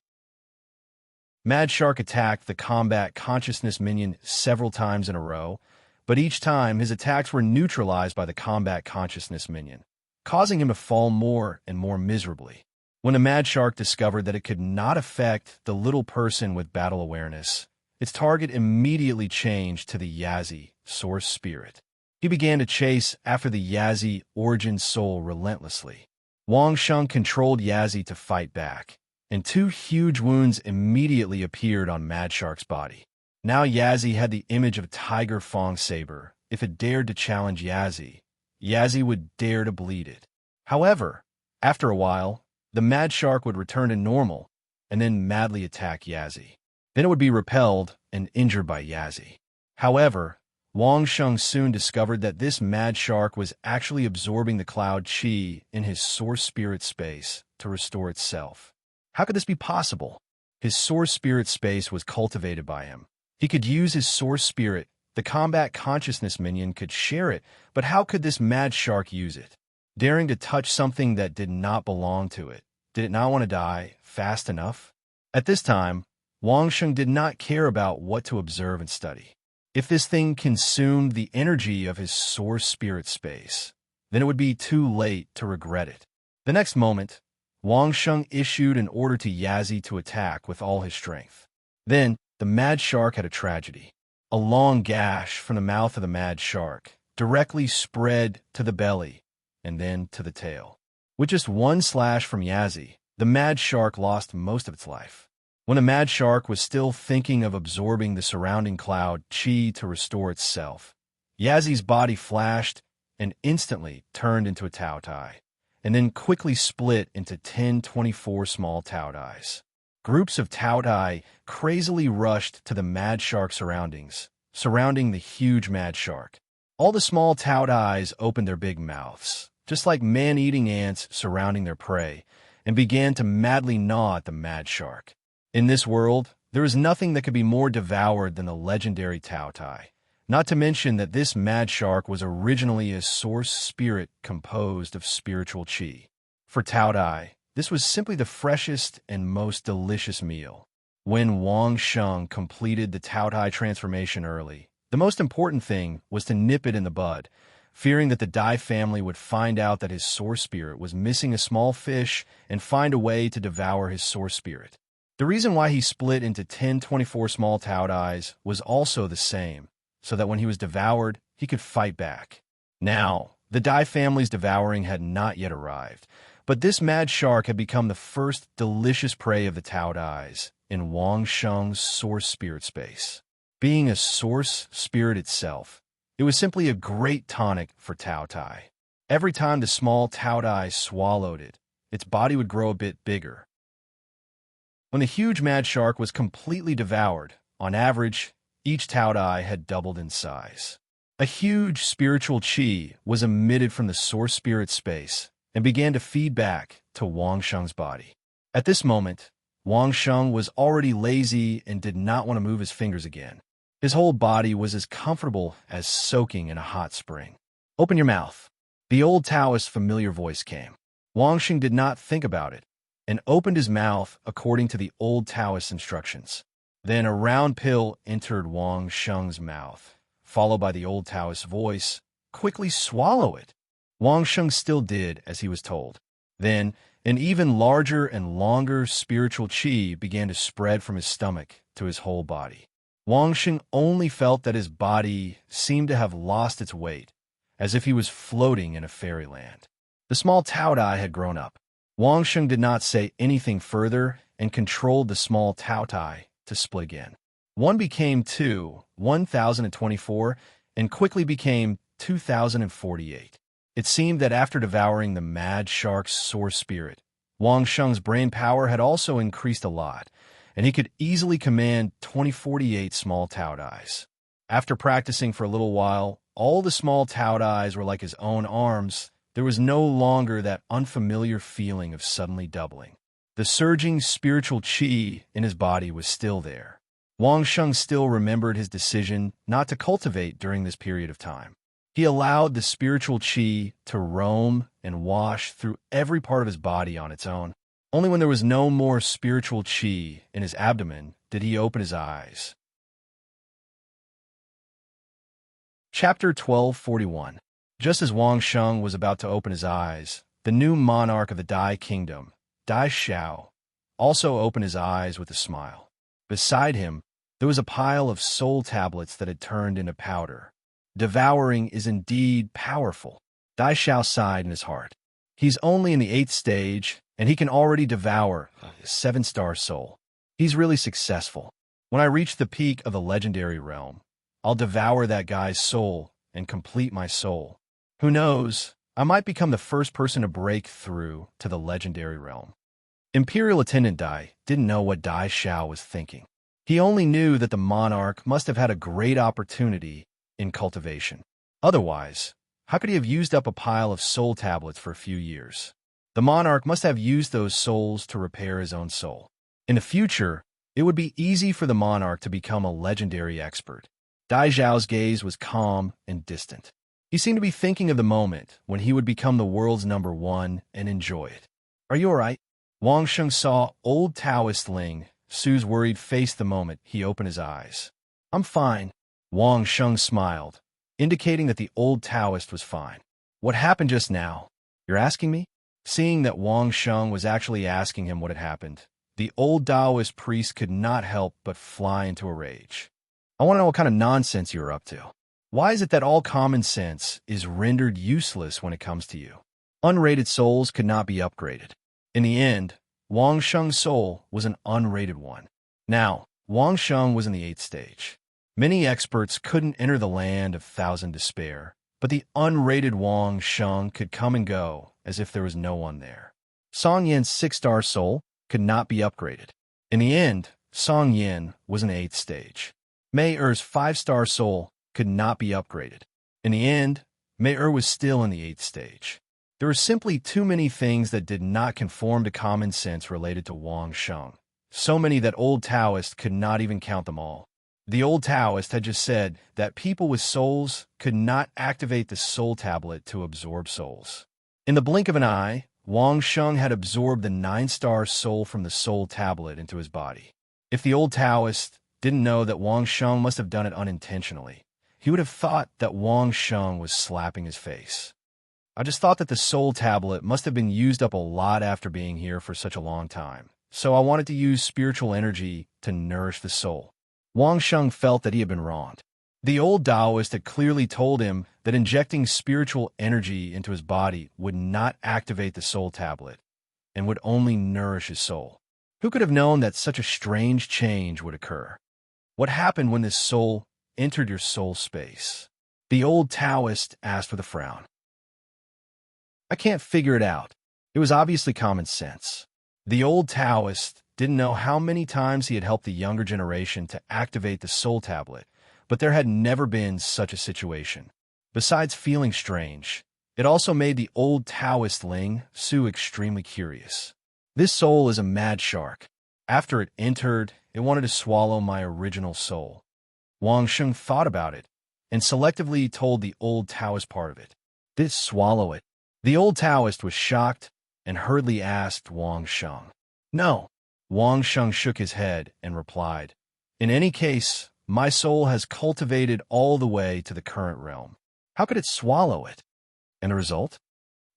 Mad Shark attacked the combat consciousness minion several times in a row, but each time his attacks were neutralized by the combat consciousness minion, causing him to fall more and more miserably. When the Mad Shark discovered that it could not affect the little person with battle awareness, its target immediately changed to the Yazi source spirit. He began to chase after the Yazi origin soul relentlessly. Wang Sheng controlled Yazi to fight back, and 2 huge wounds immediately appeared on Mad Shark's body. Now Yazi had the image of a tiger fang saber. If it dared to challenge Yazi, Yazi would dare to bleed it. However, after a while, the Mad Shark would return to normal and then madly attack Yazi. Then it would be repelled and injured by Yazi. However, Wang Sheng soon discovered that this mad shark was actually absorbing the cloud qi in his source spirit space to restore itself. How could this be possible? His source spirit space was cultivated by him. He could use his source spirit. The combat consciousness minion could share it, but how could this mad shark use it? Daring to touch something that did not belong to it. Did it not want to die fast enough? At this time, Wang Sheng did not care about what to observe and study. If this thing consumed the energy of his source spirit space, then it would be too late to regret it. The next moment, Wang Sheng issued an order to Yazi to attack with all his strength. Then, the mad shark had a tragedy. A long gash from the mouth of the mad shark directly spread to the belly and then to the tail. With just one slash from Yazi, the mad shark lost most of its life. When the mad shark was still thinking of absorbing the surrounding cloud qi to restore itself, Yazi's body flashed and instantly turned into a Tao Tai, and then quickly split into 10-24 small Tao Dais. Groups of Tao Tai crazily rushed to the mad shark surrounding the huge mad shark. All the small Tao Dais opened their big mouths, just like man-eating ants surrounding their prey, and began to madly gnaw at the mad shark. In this world, there is nothing that could be more devoured than the legendary Tao Tai, not to mention that this mad shark was originally a source spirit composed of spiritual qi. For Tao Tai, this was simply the freshest and most delicious meal. When Wang Sheng completed the Tao Tai transformation early, the most important thing was to nip it in the bud, fearing that the Dai family would find out that his source spirit was missing a small fish and find a way to devour his source spirit. The reason why he split into 10-24 small Tao Dais was also the same, so that when he was devoured, he could fight back. Now, the Dai family's devouring had not yet arrived, but this mad shark had become the first delicious prey of the Tao Dais in Wang Sheng's source spirit space. Being a source spirit itself, it was simply a great tonic for Tao Tai. Every time the small Tao Dai swallowed it, its body would grow a bit bigger. When the huge mad shark was completely devoured, on average, each Tao Dai had doubled in size. A huge spiritual qi was emitted from the source spirit space and began to feed back to Wang Sheng's body. At this moment, Wang Sheng was already lazy and did not want to move his fingers again. His whole body was as comfortable as soaking in a hot spring. "Open your mouth." The old Taoist's familiar voice came. Wang Sheng did not think about it, and opened his mouth according to the old Taoist instructions. Then a round pill entered Wang Sheng's mouth, followed by the old Taoist's voice, "Quickly swallow it." Wang Sheng still did as he was told. Then an even larger and longer spiritual qi began to spread from his stomach to his whole body. Wang Sheng only felt that his body seemed to have lost its weight, as if he was floating in a fairyland. The small Tao Dai had grown up. Wang Sheng did not say anything further and controlled the small Tao Tai to split again. One became 1,024, and quickly became 2,048. It seemed that after devouring the mad shark's source spirit, Wang Sheng's brain power had also increased a lot, and he could easily command 2048 small Tao Dais. After practicing for a little while, all the small Tao Dais were like his own arms. There was no longer that unfamiliar feeling of suddenly doubling. The surging spiritual qi in his body was still there. Wang Sheng still remembered his decision not to cultivate during this period of time. He allowed the spiritual qi to roam and wash through every part of his body on its own. Only when there was no more spiritual qi in his abdomen did he open his eyes. Chapter 1241. Just as Wang Sheng was about to open his eyes, the new monarch of the Dai Kingdom, Dai Xiao, also opened his eyes with a smile. Beside him, there was a pile of soul tablets that had turned into powder. Devouring is indeed powerful. Dai Xiao sighed in his heart. He's only in the 8th stage, and he can already devour a 7-star soul. He's really successful. When I reach the peak of the legendary realm, I'll devour that guy's soul and complete my soul. Who knows, I might become the first person to break through to the legendary realm. Imperial Attendant Dai didn't know what Dai Xiao was thinking. He only knew that the monarch must have had a great opportunity in cultivation. Otherwise, how could he have used up a pile of soul tablets for a few years? The monarch must have used those souls to repair his own soul. In the future, it would be easy for the monarch to become a legendary expert. Dai Zhao's gaze was calm and distant. He seemed to be thinking of the moment when he would become the world's #1 and enjoy it. Are you all right? Wang Sheng saw old Taoist Ling Su's worried face the moment he opened his eyes. I'm fine. Wang Sheng smiled, indicating that the old Taoist was fine. What happened just now? You're asking me? Seeing that Wang Sheng was actually asking him what had happened, the old Taoist priest could not help but fly into a rage. I want to know what kind of nonsense you're up to. Why is it that all common sense is rendered useless when it comes to you? Unrated souls could not be upgraded. In the end, Wang Sheng's soul was an unrated one. Now, Wang Sheng was in the 8th stage. Many experts couldn't enter the land of thousand despair, but the unrated Wang Sheng could come and go as if there was no one there. Song Yin's 6-star soul could not be upgraded. In the end, Song Yin was in the 8th stage. Mei Er's 5-star soul could not be upgraded. In the end, Mei Er was still in the 8th stage. There were simply too many things that did not conform to common sense related to Wang Sheng. So many that old Taoist could not even count them all. The old Taoist had just said that people with souls could not activate the soul tablet to absorb souls. In the blink of an eye, Wang Sheng had absorbed the 9-star soul from the soul tablet into his body. If the old Taoist didn't know that Wang Sheng must have done it unintentionally, he would have thought that Wang Sheng was slapping his face. I just thought that the soul tablet must have been used up a lot after being here for such a long time, so I wanted to use spiritual energy to nourish the soul. Wang Sheng felt that he had been wronged. The old Taoist had clearly told him that injecting spiritual energy into his body would not activate the soul tablet and would only nourish his soul. Who could have known that such a strange change would occur? What happened when this soul entered your soul space? The old Taoist asked with a frown. I can't figure it out. It was obviously common sense. The old Taoist didn't know how many times he had helped the younger generation to activate the soul tablet, but there had never been such a situation. Besides feeling strange, it also made the old Taoist Ling Su extremely curious. This soul is a mad shark. After it entered, it wanted to swallow my original soul. Wang Sheng thought about it and selectively told the old Taoist part of it. This swallow it. The old Taoist was shocked and hurriedly asked Wang Sheng. No. Wang Sheng shook his head and replied, in any case, my soul has cultivated all the way to the current realm. How could it swallow it? And the result?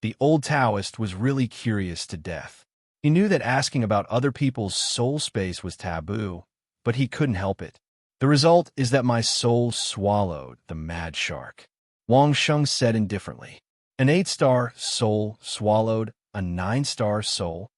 The old Taoist was really curious to death. He knew that asking about other people's soul space was taboo, but he couldn't help it. The result is that my soul swallowed the mad shark. Wang Sheng said indifferently. An 8-star soul swallowed a 9-star soul?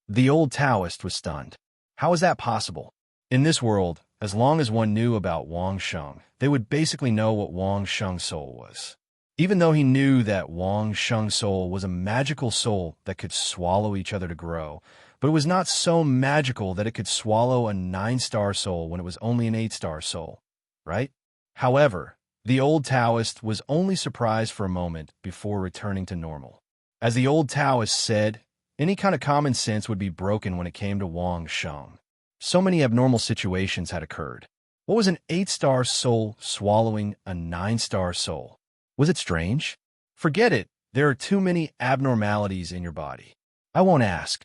The old Taoist was stunned. How is that possible? In this world, as long as one knew about Wang Sheng, they would basically know what Wang Sheng's soul was. Even though he knew that Wang Sheng's soul was a magical soul that could swallow each other to grow, but it was not so magical that it could swallow a 9-star soul when it was only an 8-star soul, right? However, the old Taoist was only surprised for a moment before returning to normal. As the old Taoist said, any kind of common sense would be broken when it came to Wang Sheng. So many abnormal situations had occurred. What was an 8-star soul swallowing a 9-star soul? Was it strange? Forget it. There are too many abnormalities in your body. I won't ask.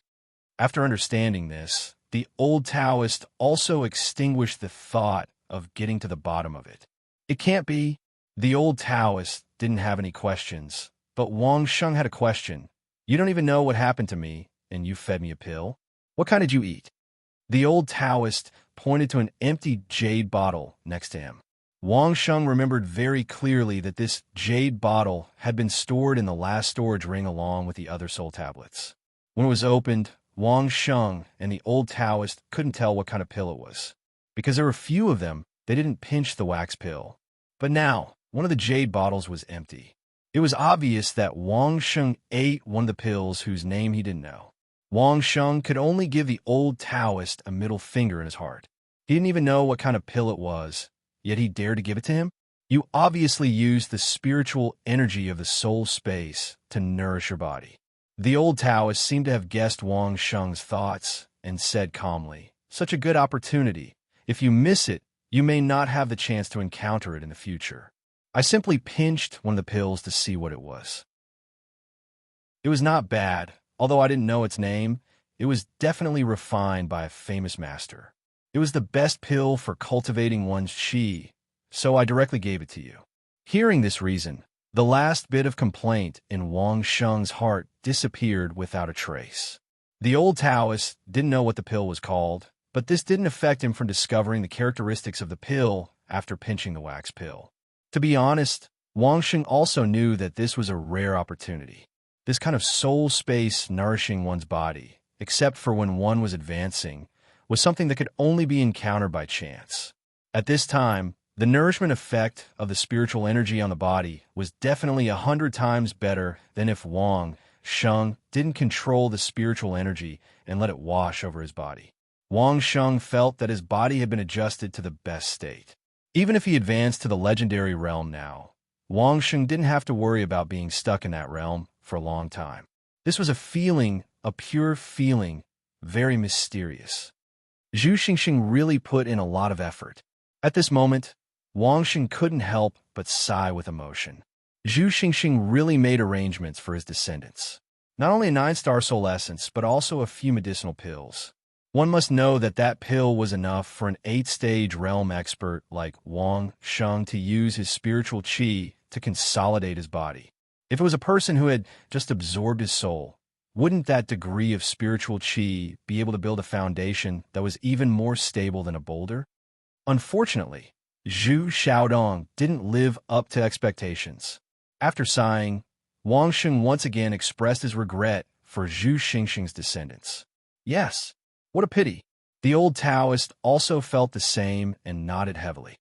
After understanding this, the old Taoist also extinguished the thought of getting to the bottom of it. It can't be. The old Taoist didn't have any questions, but Wang Sheng had a question. You don't even know what happened to me, and you fed me a pill? What kind did you eat? The old Taoist pointed to an empty jade bottle next to him. Wang Sheng remembered very clearly that this jade bottle had been stored in the last storage ring along with the other soul tablets. When it was opened, Wang Sheng and the old Taoist couldn't tell what kind of pill it was. Because there were few of them, they didn't pinch the wax pill. But now, one of the jade bottles was empty. It was obvious that Wang Sheng ate one of the pills whose name he didn't know. Wang Sheng could only give the old Taoist a middle finger in his heart. He didn't even know what kind of pill it was, yet he dared to give it to him? You obviously used the spiritual energy of the soul space to nourish your body. The old Taoist seemed to have guessed Wang Sheng's thoughts and said calmly, "Such a good opportunity. If you miss it, you may not have the chance to encounter it in the future." I simply pinched one of the pills to see what it was. It was not bad, although I didn't know its name. It was definitely refined by a famous master. It was the best pill for cultivating one's qi, so I directly gave it to you. Hearing this reason, the last bit of complaint in Wang Sheng's heart disappeared without a trace. The old Taoist didn't know what the pill was called, but this didn't affect him from discovering the characteristics of the pill after pinching the wax pill. To be honest, Wang Sheng also knew that this was a rare opportunity. This kind of soul space nourishing one's body, except for when one was advancing, was something that could only be encountered by chance. At this time, the nourishment effect of the spiritual energy on the body was definitely 100 times better than if Wang Sheng didn't control the spiritual energy and let it wash over his body. Wang Sheng felt that his body had been adjusted to the best state. Even if he advanced to the legendary realm now, Wang Sheng didn't have to worry about being stuck in that realm for a long time. This was a feeling, a pure feeling, very mysterious. Zhu Xingxing really put in a lot of effort. At this moment, Wang Sheng couldn't help but sigh with emotion. Zhu Xingxing really made arrangements for his descendants. Not only a 9-star soul essence, but also a few medicinal pills. One must know that that pill was enough for an 8-stage realm expert like Wang Sheng to use his spiritual qi to consolidate his body. If it was a person who had just absorbed his soul, wouldn't that degree of spiritual qi be able to build a foundation that was even more stable than a boulder? Unfortunately, Zhu Xiaodong didn't live up to expectations. After sighing, Wang Sheng once again expressed his regret for Zhu Xingxing's descendants. Yes, what a pity. The old Taoist also felt the same and nodded heavily.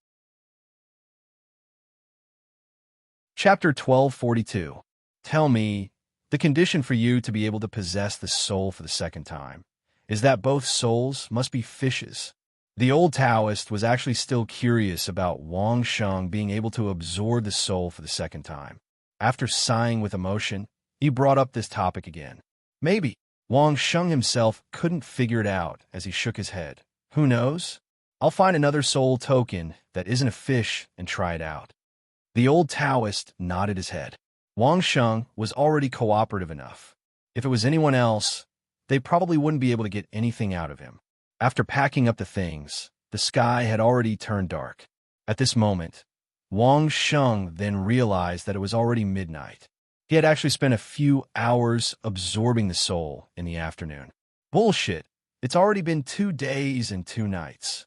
Chapter 1242. Tell me, the condition for you to be able to possess the soul for the second time is that both souls must be fishes. The old Taoist was actually still curious about Wang Sheng being able to absorb the soul for the second time. After sighing with emotion, he brought up this topic again. Maybe Wang Sheng himself couldn't figure it out as he shook his head. Who knows? I'll find another soul token that isn't a fish and try it out. The old Taoist nodded his head. Wang Sheng was already cooperative enough. If it was anyone else, they probably wouldn't be able to get anything out of him. After packing up the things, the sky had already turned dark. At this moment, Wang Sheng then realized that it was already midnight. He had actually spent a few hours absorbing the soul in the afternoon. Bullshit! It's already been 2 days and 2 nights.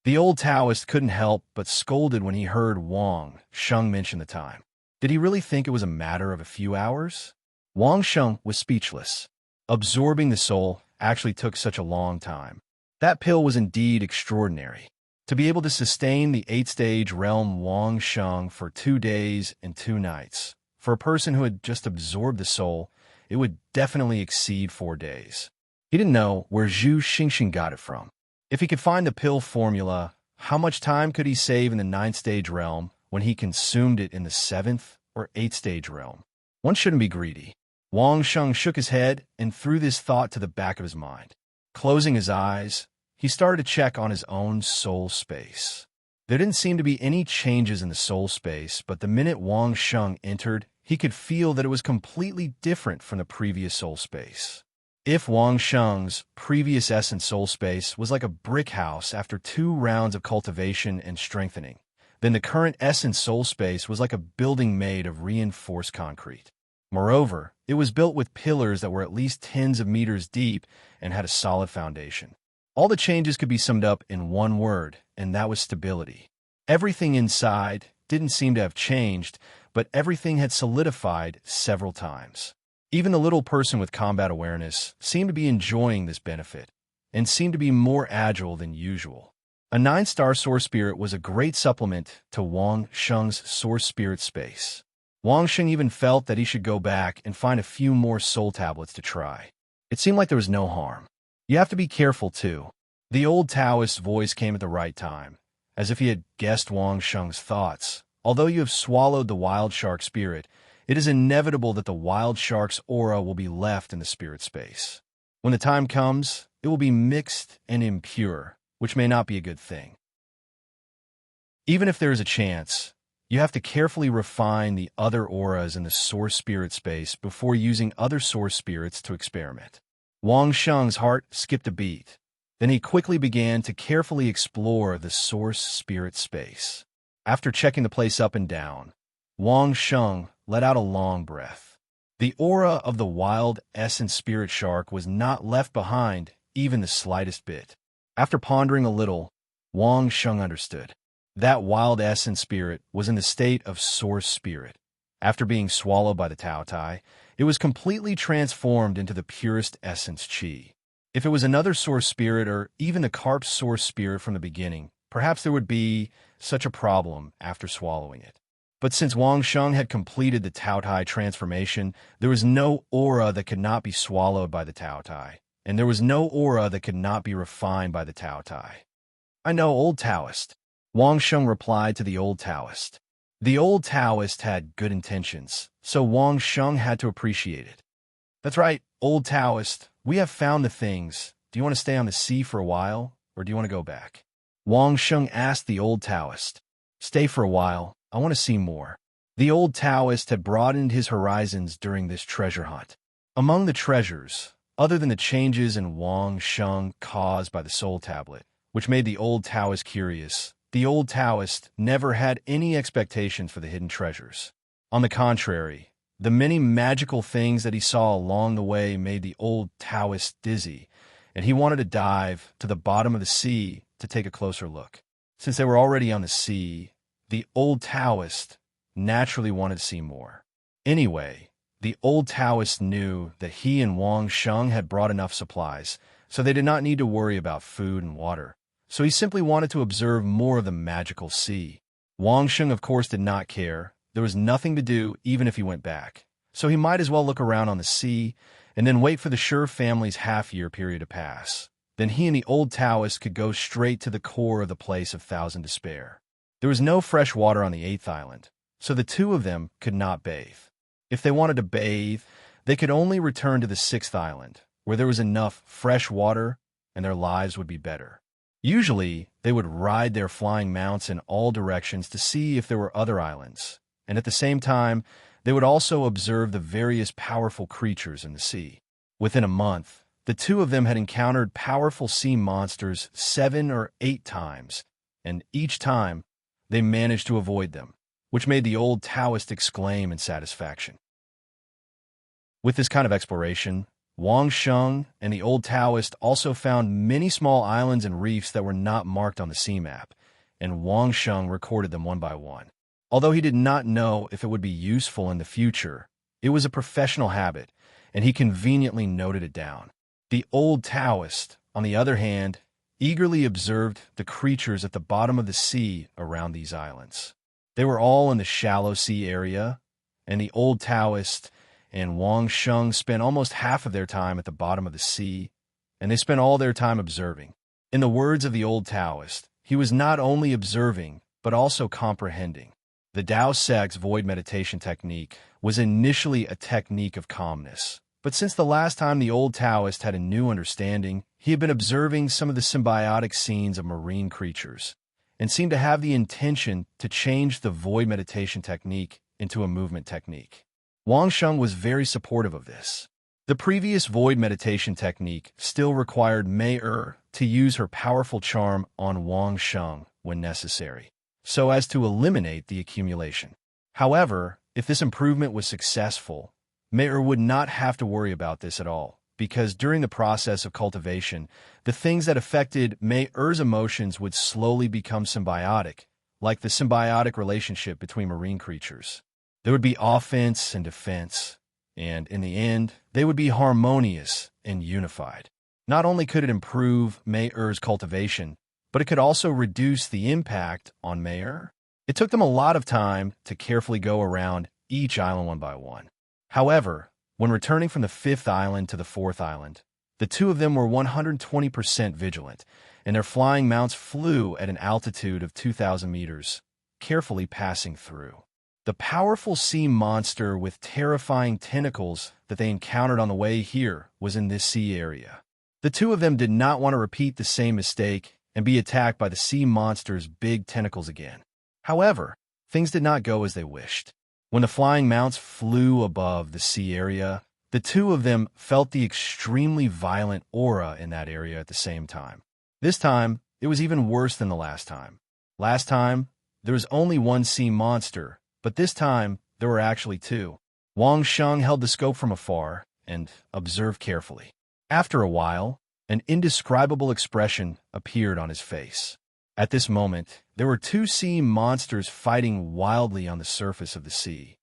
The old Taoist couldn't help but scolded when he heard Wang Sheng mention the time. Did he really think it was a matter of a few hours? Wang Sheng was speechless. Absorbing the soul actually took such a long time. That pill was indeed extraordinary. To be able to sustain the 8-stage realm Wang Sheng for 2 days and 2 nights, for a person who had just absorbed the soul, it would definitely exceed 4 days. He didn't know where Zhu Xingxing got it from. If he could find the pill formula, how much time could he save in the 9th-stage realm when he consumed it in the 7th or 8th-stage realm? One shouldn't be greedy. Wang Sheng shook his head and threw this thought to the back of his mind. Closing his eyes, he started to check on his own soul space. There didn't seem to be any changes in the soul space, but the minute Wang Sheng entered, he could feel that it was completely different from the previous soul space. If Wang Sheng's previous essence soul space was like a brick house after 2 rounds of cultivation and strengthening, then the current essence soul space was like a building made of reinforced concrete. Moreover, it was built with pillars that were at least tens of meters deep and had a solid foundation. All the changes could be summed up in one word, and that was stability. Everything inside didn't seem to have changed, but everything had solidified several times. Even the little person with combat awareness seemed to be enjoying this benefit, and seemed to be more agile than usual. A 9-star source spirit was a great supplement to Wang Sheng's source spirit space. Wang Sheng even felt that he should go back and find a few more soul tablets to try. It seemed like there was no harm. You have to be careful, too. The old Taoist's voice came at the right time, as if he had guessed Wang Sheng's thoughts, Although you have swallowed the wild shark spirit, it is inevitable that the wild shark's aura will be left in the spirit space. When the time comes, it will be mixed and impure, which may not be a good thing. Even if there is a chance, you have to carefully refine the other auras in the source spirit space before using other source spirits to experiment. Wang Sheng's heart skipped a beat. Then he quickly began to carefully explore the source spirit space. After checking the place up and down, Wang Sheng let out a long breath. The aura of the wild essence spirit shark was not left behind even the slightest bit. After pondering a little, Wang Sheng understood. That wild essence spirit was in the state of source spirit. After being swallowed by the Tao Tai, it was completely transformed into the purest essence Qi. If it was another source spirit or even the carp's source spirit from the beginning, perhaps there would be such a problem after swallowing it. But since Wang Sheng had completed the Tao Tai transformation, there was no aura that could not be swallowed by the Tao Tai, and there was no aura that could not be refined by the Tao Tai. I know, old Taoist. Wang Sheng replied to the old Taoist. The old Taoist had good intentions, so Wang Sheng had to appreciate it. That's right, old Taoist, we have found the things. Do you want to stay on the sea for a while, or do you want to go back? Wang Sheng asked the old Taoist. Stay for a while, I want to see more. The old Taoist had broadened his horizons during this treasure hunt. Among the treasures, other than the changes in Wang Sheng caused by the soul tablet, which made the old Taoist curious, the old Taoist never had any expectations for the hidden treasures. On the contrary, the many magical things that he saw along the way made the old Taoist dizzy, and he wanted to dive to the bottom of the sea to take a closer look. Since they were already on the sea, the old Taoist naturally wanted to see more. Anyway, the old Taoist knew that he and Wang Sheng had brought enough supplies, so they did not need to worry about food and water. So he simply wanted to observe more of the magical sea. Wang Sheng, of course, did not care. There was nothing to do even if he went back. So he might as well look around on the sea and then wait for the Sure family's half-year period to pass. Then he and the old Taoist could go straight to the core of the place of Thousand Despair. There was no fresh water on the 8th island, so the two of them could not bathe. If they wanted to bathe, they could only return to the 6th island, where there was enough fresh water and their lives would be better. Usually, they would ride their flying mounts in all directions to see if there were other islands, and at the same time, they would also observe the various powerful creatures in the sea. Within a month, the two of them had encountered powerful sea monsters 7 or 8 times, and each time, they managed to avoid them, which made the old Taoist exclaim in satisfaction. With this kind of exploration, Wang Sheng and the old Taoist also found many small islands and reefs that were not marked on the sea map, and Wang Sheng recorded them one by one. Although he did not know if it would be useful in the future, it was a professional habit, and he conveniently noted it down. The old Taoist, on the other hand, eagerly observed the creatures at the bottom of the sea around these islands. They were all in the shallow sea area, and the old Taoist and Wang Sheng spent almost half of their time at the bottom of the sea, and they spent all their time observing. In the words of the old Taoist, he was not only observing, but also comprehending. The Tao Sect's void meditation technique was initially a technique of calmness, but since the last time the old Taoist had a new understanding, he had been observing some of the symbiotic scenes of marine creatures, and seemed to have the intention to change the void meditation technique into a movement technique. Wang Sheng was very supportive of this. The previous void meditation technique still required Mei to use her powerful charm on Wang Sheng when necessary, so as to eliminate the accumulation. However, if this improvement was successful, Mei would not have to worry about this at all, because during the process of cultivation, the things that affected Mei-er's emotions would slowly become symbiotic, like the symbiotic relationship between marine creatures. There would be offense and defense, and in the end, they would be harmonious and unified. Not only could it improve Mei-er's cultivation, but it could also reduce the impact on Mei-er. It took them a lot of time to carefully go around each island one by one. However, when returning from the 5th island to the 4th island, the two of them were 120% vigilant, and their flying mounts flew at an altitude of 2,000 meters, carefully passing through. The powerful sea monster with terrifying tentacles that they encountered on the way here was in this sea area. The two of them did not want to repeat the same mistake and be attacked by the sea monster's big tentacles again. However, things did not go as they wished. When the flying mounts flew above the sea area, the two of them felt the extremely violent aura in that area at the same time. This time, it was even worse than the last time. Last time, there was only one sea monster, but this time, there were actually two. Wang Sheng held the scope from afar and observed carefully. After a while, an indescribable expression appeared on his face. At this moment, there were two sea monsters fighting wildly on the surface of the sea.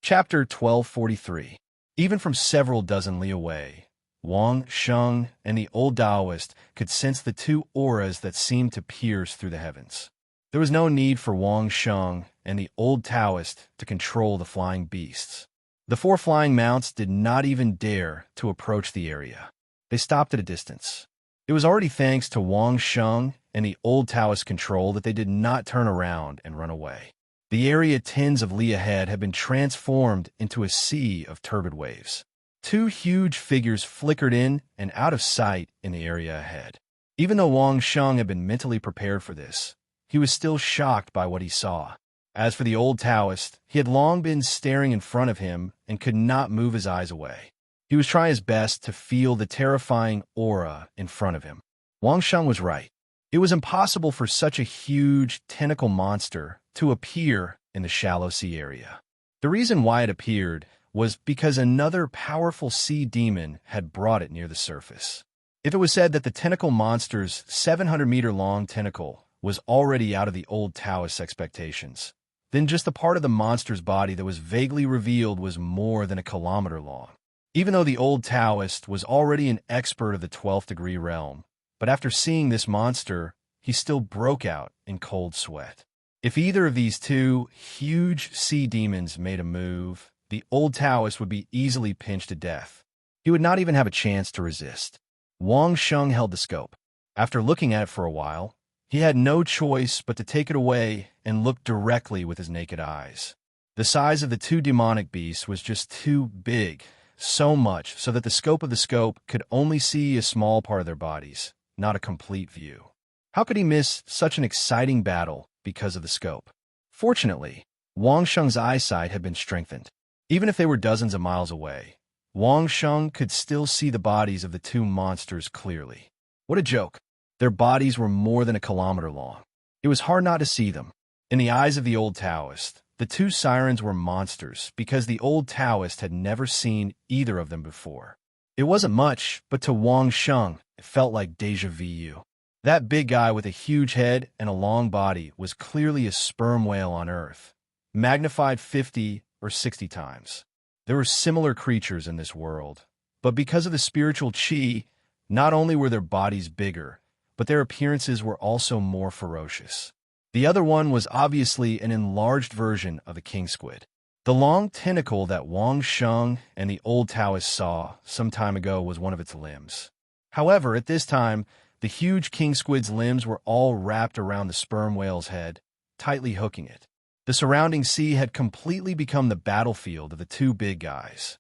Chapter 1243. Even from several dozen li away, Wang Sheng and the old Taoist could sense the two auras that seemed to pierce through the heavens. There was no need for Wang Sheng and the old Taoist to control the flying beasts. The four flying mounts did not even dare to approach the area. They stopped at a distance. It was already thanks to Wang Sheng and the old Taoist control that they did not turn around and run away. The area tens of li ahead had been transformed into a sea of turbid waves. Two huge figures flickered in and out of sight in the area ahead. Even though Wang Sheng had been mentally prepared for this, he was still shocked by what he saw. As for the old Taoist, he had long been staring in front of him and could not move his eyes away. He was trying his best to feel the terrifying aura in front of him. Wang Sheng was right. It was impossible for such a huge tentacle monster to appear in the shallow sea area. The reason why it appeared was because another powerful sea demon had brought it near the surface. If it was said that the tentacle monster's 700-meter-long tentacle was already out of the old Taoist's expectations, then just the part of the monster's body that was vaguely revealed was more than a kilometer long. Even though the old Taoist was already an expert of the 12th degree realm, but after seeing this monster, he still broke out in cold sweat. If either of these two huge sea demons made a move, the old Taoist would be easily pinched to death. He would not even have a chance to resist. Wang Sheng held the scope. After looking at it for a while, he had no choice but to take it away and look directly with his naked eyes. The size of the two demonic beasts was just too big, so much so that the scope of the scope could only see a small part of their bodies, not a complete view. How could he miss such an exciting battle because of the scope? Fortunately, Wang Sheng's eyesight had been strengthened. Even if they were dozens of miles away, Wang Sheng could still see the bodies of the two monsters clearly. What a joke! Their bodies were more than a kilometer long. It was hard not to see them. In the eyes of the old Taoist, the two sirens were monsters because the old Taoist had never seen either of them before. It wasn't much, but to Wang Sheng, it felt like déjà vu. That big guy with a huge head and a long body was clearly a sperm whale on Earth, magnified 50 or 60 times. There were similar creatures in this world, but because of the spiritual qi, not only were their bodies bigger, but their appearances were also more ferocious. The other one was obviously an enlarged version of the king squid. The long tentacle that Wang Sheng and the old Taoist saw some time ago was one of its limbs. However, at this time, the huge king squid's limbs were all wrapped around the sperm whale's head, tightly hooking it. The surrounding sea had completely become the battlefield of the two big guys.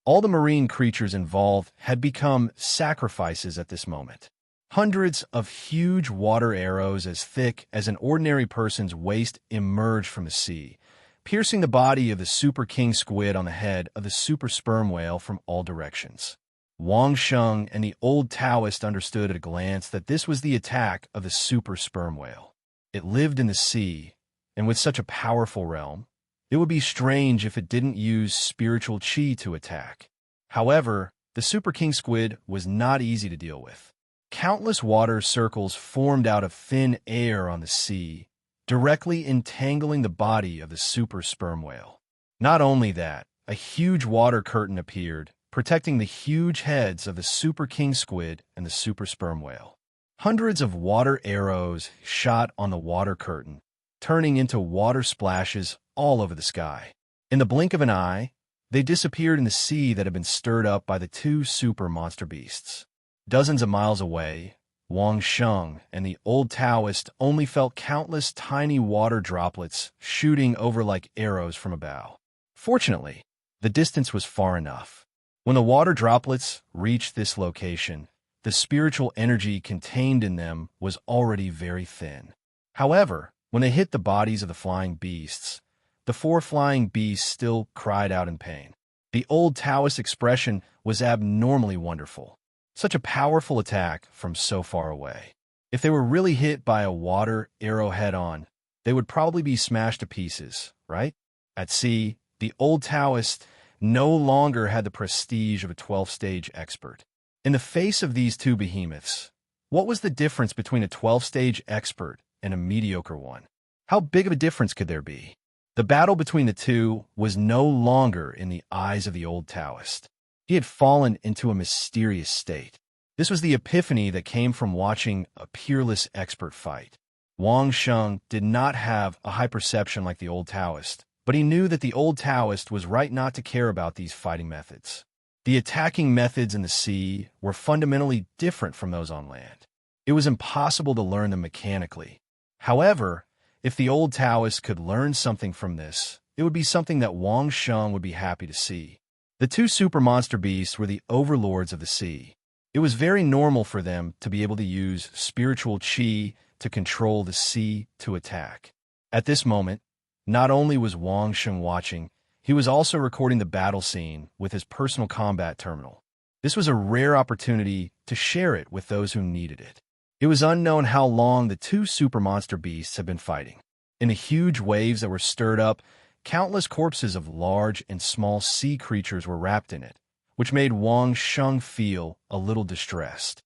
All the marine creatures involved had become sacrifices at this moment. Hundreds of huge water arrows as thick as an ordinary person's waist emerged from the sea, piercing the body of the super king squid on the head of the super sperm whale from all directions. Wang Sheng and the old Taoist understood at a glance that this was the attack of the super sperm whale. It lived in the sea, and with such a powerful realm, it would be strange if it didn't use spiritual qi to attack. However, the super king squid was not easy to deal with. Countless water circles formed out of thin air on the sea, directly entangling the body of the super sperm whale. Not only that, a huge water curtain appeared, protecting the huge heads of the super king squid and the super sperm whale. Hundreds of water arrows shot on the water curtain, turning into water splashes all over the sky. In the blink of an eye, they disappeared in the sea that had been stirred up by the two super monster beasts. Dozens of miles away, Wang Sheng and the old Taoist only felt countless tiny water droplets shooting over like arrows from a bow. Fortunately, the distance was far enough. When the water droplets reached this location, the spiritual energy contained in them was already very thin. However, when they hit the bodies of the flying beasts, the four flying beasts still cried out in pain. The old Taoist expression was abnormally wonderful. Such a powerful attack from so far away. If they were really hit by a water arrow head-on, they would probably be smashed to pieces, right? At sea, the old Taoist no longer had the prestige of a 12-stage expert. In the face of these two behemoths, what was the difference between a 12-stage expert and a mediocre one? How big of a difference could there be? The battle between the two was no longer in the eyes of the old Taoist. He had fallen into a mysterious state. This was the epiphany that came from watching a peerless expert fight. Wang Sheng did not have a high perception like the old Taoist, but he knew that the old Taoist was right not to care about these fighting methods. The attacking methods in the sea were fundamentally different from those on land. It was impossible to learn them mechanically. However, if the old Taoist could learn something from this, it would be something that Wang Sheng would be happy to see. The two super monster beasts were the overlords of the sea. It was very normal for them to be able to use spiritual qi to control the sea to attack. At this moment, not only was Wang Sheng watching, he was also recording the battle scene with his personal combat terminal. This was a rare opportunity to share it with those who needed it. It was unknown how long the two super monster beasts had been fighting. In the huge waves that were stirred up, countless corpses of large and small sea creatures were wrapped in it, which made Wang Sheng feel a little distressed.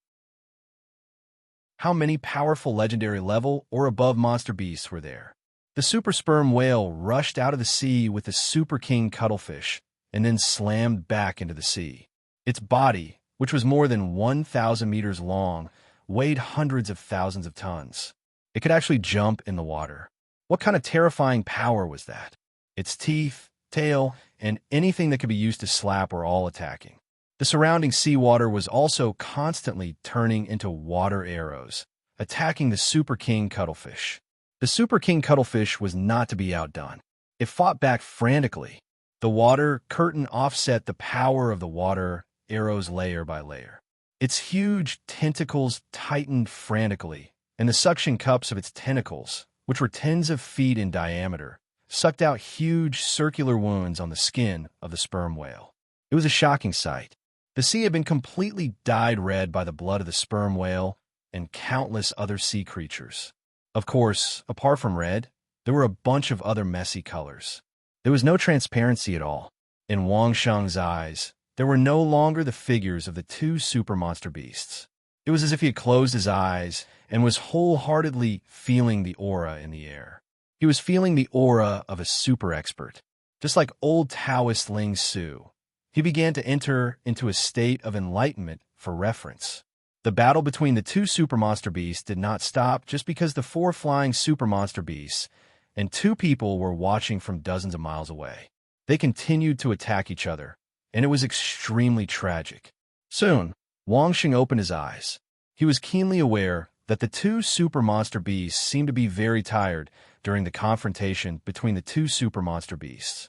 How many powerful legendary level or above monster beasts were there? The super sperm whale rushed out of the sea with the super king cuttlefish and then slammed back into the sea. Its body, which was more than 1,000 meters long, weighed hundreds of thousands of tons. It could actually jump in the water. What kind of terrifying power was that? Its teeth, tail, and anything that could be used to slap were all attacking. The surrounding seawater was also constantly turning into water arrows, attacking the Super King cuttlefish. The Super King cuttlefish was not to be outdone. It fought back frantically. The water curtain offset the power of the water arrows layer by layer. Its huge tentacles tightened frantically, and the suction cups of its tentacles, which were tens of feet in diameter, sucked out huge circular wounds on the skin of the sperm whale. It was a shocking sight. The sea had been completely dyed red by the blood of the sperm whale and countless other sea creatures. Of course, apart from red, there were a bunch of other messy colors. There was no transparency at all. In Wang Sheng's eyes, there were no longer the figures of the two super monster beasts. It was as if he had closed his eyes and was wholeheartedly feeling the aura in the air. He was feeling the aura of a super expert. Just like old Taoist Ling Su, he began to enter into a state of enlightenment for reference. The battle between the two super monster beasts did not stop just because the four flying super monster beasts and two people were watching from dozens of miles away. They continued to attack each other, and it was extremely tragic. Soon, Wang Sheng opened his eyes. He was keenly aware that the two super monster beasts seemed to be very tired during the confrontation between the two super monster beasts.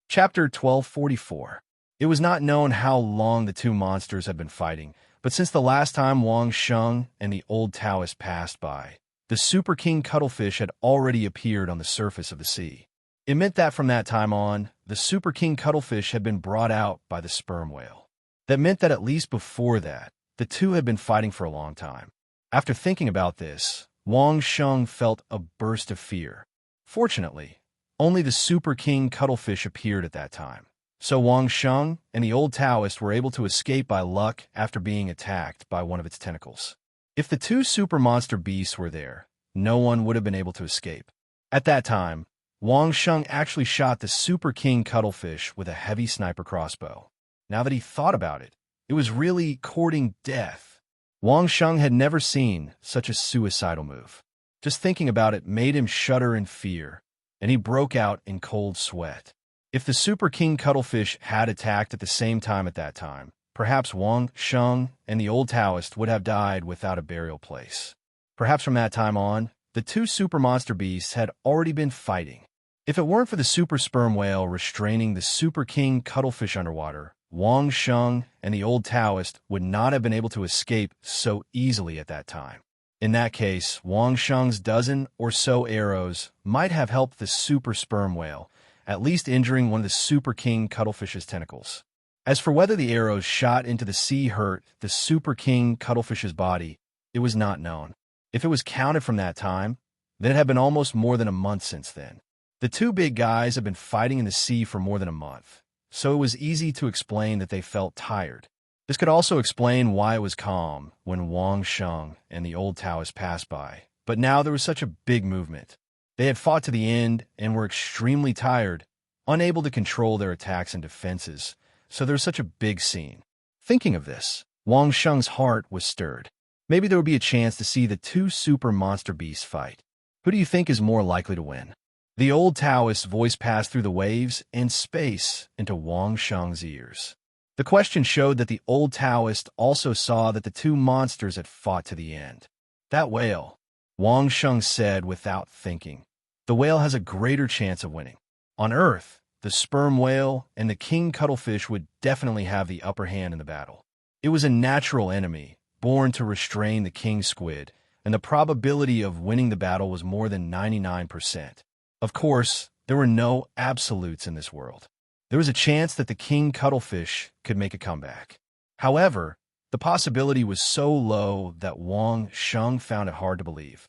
Chapter 1244. It was not known how long the two monsters had been fighting, but since the last time Wang Sheng and the old Taoist passed by, the Super King cuttlefish had already appeared on the surface of the sea. It meant that from that time on, the Super King cuttlefish had been brought out by the sperm whale. That meant that at least before that, the two had been fighting for a long time. After thinking about this, Wang Sheng felt a burst of fear. Fortunately, only the Super King cuttlefish appeared at that time. So Wang Sheng and the old Taoist were able to escape by luck after being attacked by one of its tentacles. If the two super monster beasts were there, no one would have been able to escape. At that time, Wang Sheng actually shot the Super King cuttlefish with a heavy sniper crossbow. Now that he thought about it, it was really courting death. Wang Sheng had never seen such a suicidal move. Just thinking about it made him shudder in fear, and he broke out in cold sweat. If the Super King cuttlefish had attacked at the same time at that time, perhaps Wang Sheng and the old Taoist would have died without a burial place. Perhaps from that time on, the two super monster beasts had already been fighting. If it weren't for the super sperm whale restraining the super king cuttlefish underwater, Wang Sheng and the old Taoist would not have been able to escape so easily at that time. In that case, Wang Sheng's dozen or so arrows might have helped the super sperm whale, at least injuring one of the super king cuttlefish's tentacles. As for whether the arrows shot into the sea hurt the super king cuttlefish's body, it was not known. If it was counted from that time, then it had been almost more than a month since then. The two big guys had been fighting in the sea for more than a month, so it was easy to explain that they felt tired. This could also explain why it was calm when Wang Sheng and the old Taoist passed by, but now there was such a big movement. They had fought to the end and were extremely tired, unable to control their attacks and defenses, so there was such a big scene. Thinking of this, Wang Sheng's heart was stirred. Maybe there would be a chance to see the two super monster beasts fight. Who do you think is more likely to win? The old Taoist's voice passed through the waves and space into Wang Sheng's ears. The question showed that the old Taoist also saw that the two monsters had fought to the end. That whale, Wang Sheng said without thinking. The whale has a greater chance of winning. On Earth, the sperm whale and the king cuttlefish would definitely have the upper hand in the battle. It was a natural enemy, born to restrain the king squid, and the probability of winning the battle was more than 99%. Of course, there were no absolutes in this world. There was a chance that the king cuttlefish could make a comeback. However, the possibility was so low that Wang Sheng found it hard to believe.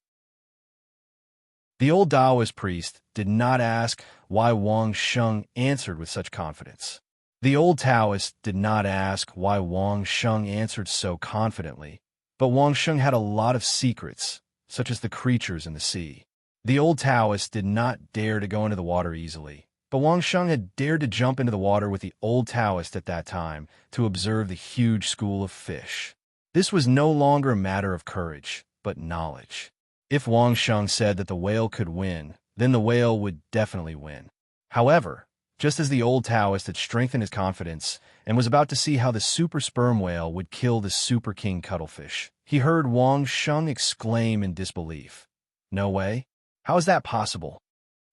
The old Taoist priest did not ask why Wang Sheng answered with such confidence. The old Taoist did not ask why Wang Sheng answered so confidently, but Wang Sheng had a lot of secrets, such as the creatures in the sea. The old Taoist did not dare to go into the water easily, but Wang Sheng had dared to jump into the water with the old Taoist at that time to observe the huge school of fish. This was no longer a matter of courage, but knowledge. If Wang Sheng said that the whale could win, then the whale would definitely win. However, just as the old Taoist had strengthened his confidence and was about to see how the super sperm whale would kill the super king cuttlefish, he heard Wang Sheng exclaim in disbelief. "No way? How is that possible?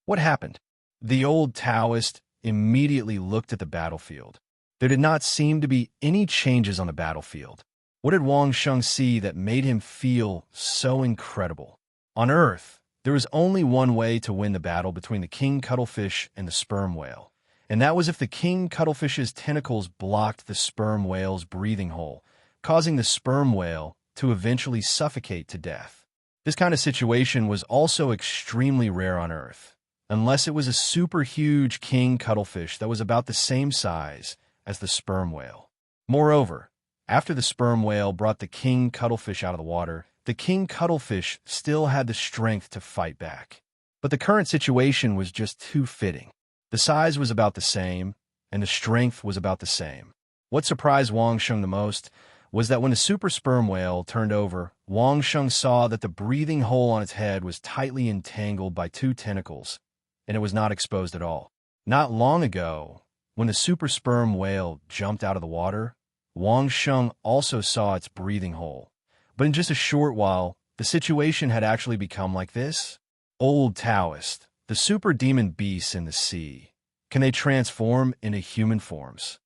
What happened?" The old Taoist immediately looked at the battlefield. There did not seem to be any changes on the battlefield. What did Wang Sheng see that made him feel so incredible? On Earth, there was only one way to win the battle between the king cuttlefish and the sperm whale, and that was if the king cuttlefish's tentacles blocked the sperm whale's breathing hole, causing the sperm whale to eventually suffocate to death. This kind of situation was also extremely rare on Earth, unless it was a super huge king cuttlefish that was about the same size as the sperm whale. Moreover, after the sperm whale brought the king cuttlefish out of the water, the king cuttlefish still had the strength to fight back. But the current situation was just too fitting. The size was about the same, and the strength was about the same. What surprised Wang Sheng the most was that when the super sperm whale turned over, Wang Sheng saw that the breathing hole on its head was tightly entangled by two tentacles, and it was not exposed at all. Not long ago, when the super sperm whale jumped out of the water, Wang Sheng also saw its breathing hole. But in just a short while, the situation had actually become like this. Old Taoist, the super demon beasts in the sea, can they transform into human forms?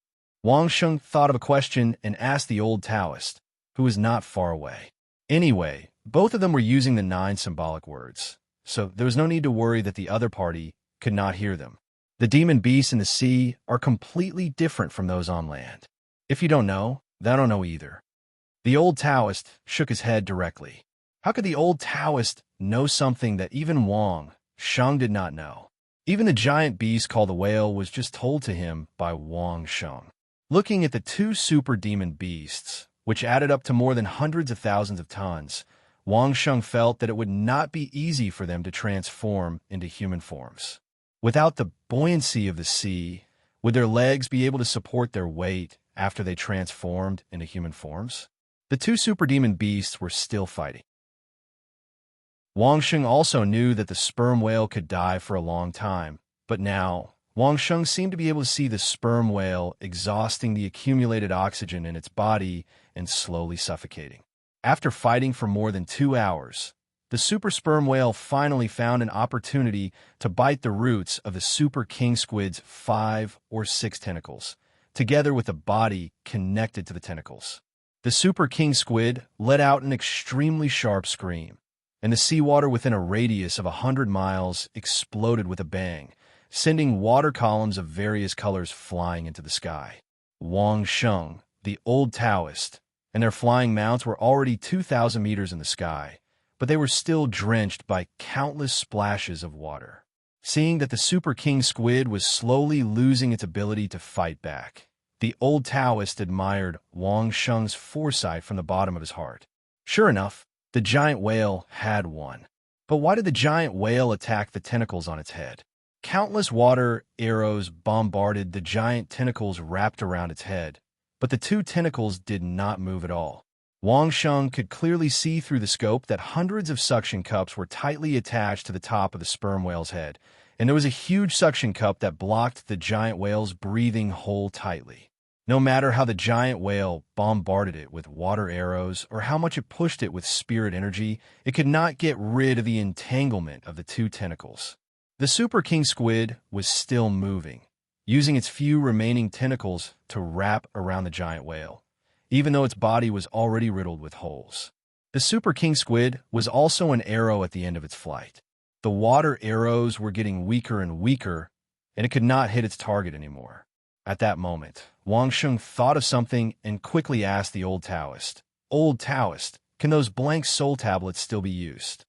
Wang Sheng thought of a question and asked the old Taoist, who was not far away. Anyway, both of them were using the 9 symbolic words, so there was no need to worry that the other party could not hear them. The demon beasts in the sea are completely different from those on land. If you don't know, then I don't know either. The old Taoist shook his head directly. How could the old Taoist know something that even Wang Sheng did not know? Even the giant beast called the whale was just told to him by Wang Sheng. Looking at the two super demon beasts, which added up to more than hundreds of thousands of tons, Wang Sheng felt that it would not be easy for them to transform into human forms. Without the buoyancy of the sea, would their legs be able to support their weight after they transformed into human forms? The two super demon beasts were still fighting. Wang Sheng also knew that the sperm whale could die for a long time, but now, Wang Sheng seemed to be able to see the sperm whale exhausting the accumulated oxygen in its body and slowly suffocating. After fighting for more than 2 hours, the super sperm whale finally found an opportunity to bite the roots of the super king squid's 5 or 6 tentacles, together with a body connected to the tentacles. The super king squid let out an extremely sharp scream, and the seawater within a radius of 100 miles exploded with a bang, sending water columns of various colors flying into the sky. Wang Sheng, the old Taoist, and their flying mounts were already 2,000 meters in the sky, but they were still drenched by countless splashes of water. Seeing that the Super King Squid was slowly losing its ability to fight back, the old Taoist admired Wang Sheng's foresight from the bottom of his heart. Sure enough, the giant whale had won. But why did the giant whale attack the tentacles on its head? Countless water arrows bombarded the giant tentacles wrapped around its head, but the 2 tentacles did not move at all. Wang Sheng could clearly see through the scope that hundreds of suction cups were tightly attached to the top of the sperm whale's head, and there was a huge suction cup that blocked the giant whale's breathing hole tightly. No matter how the giant whale bombarded it with water arrows or how much it pushed it with spirit energy, it could not get rid of the entanglement of the 2 tentacles. The Super King Squid was still moving, using its few remaining tentacles to wrap around the giant whale, even though its body was already riddled with holes. The Super King Squid was also an arrow at the end of its flight. The water arrows were getting weaker and weaker, and it could not hit its target anymore. At that moment, Wang Sheng thought of something and quickly asked the old Taoist, "Old Taoist, can those blank soul tablets still be used?"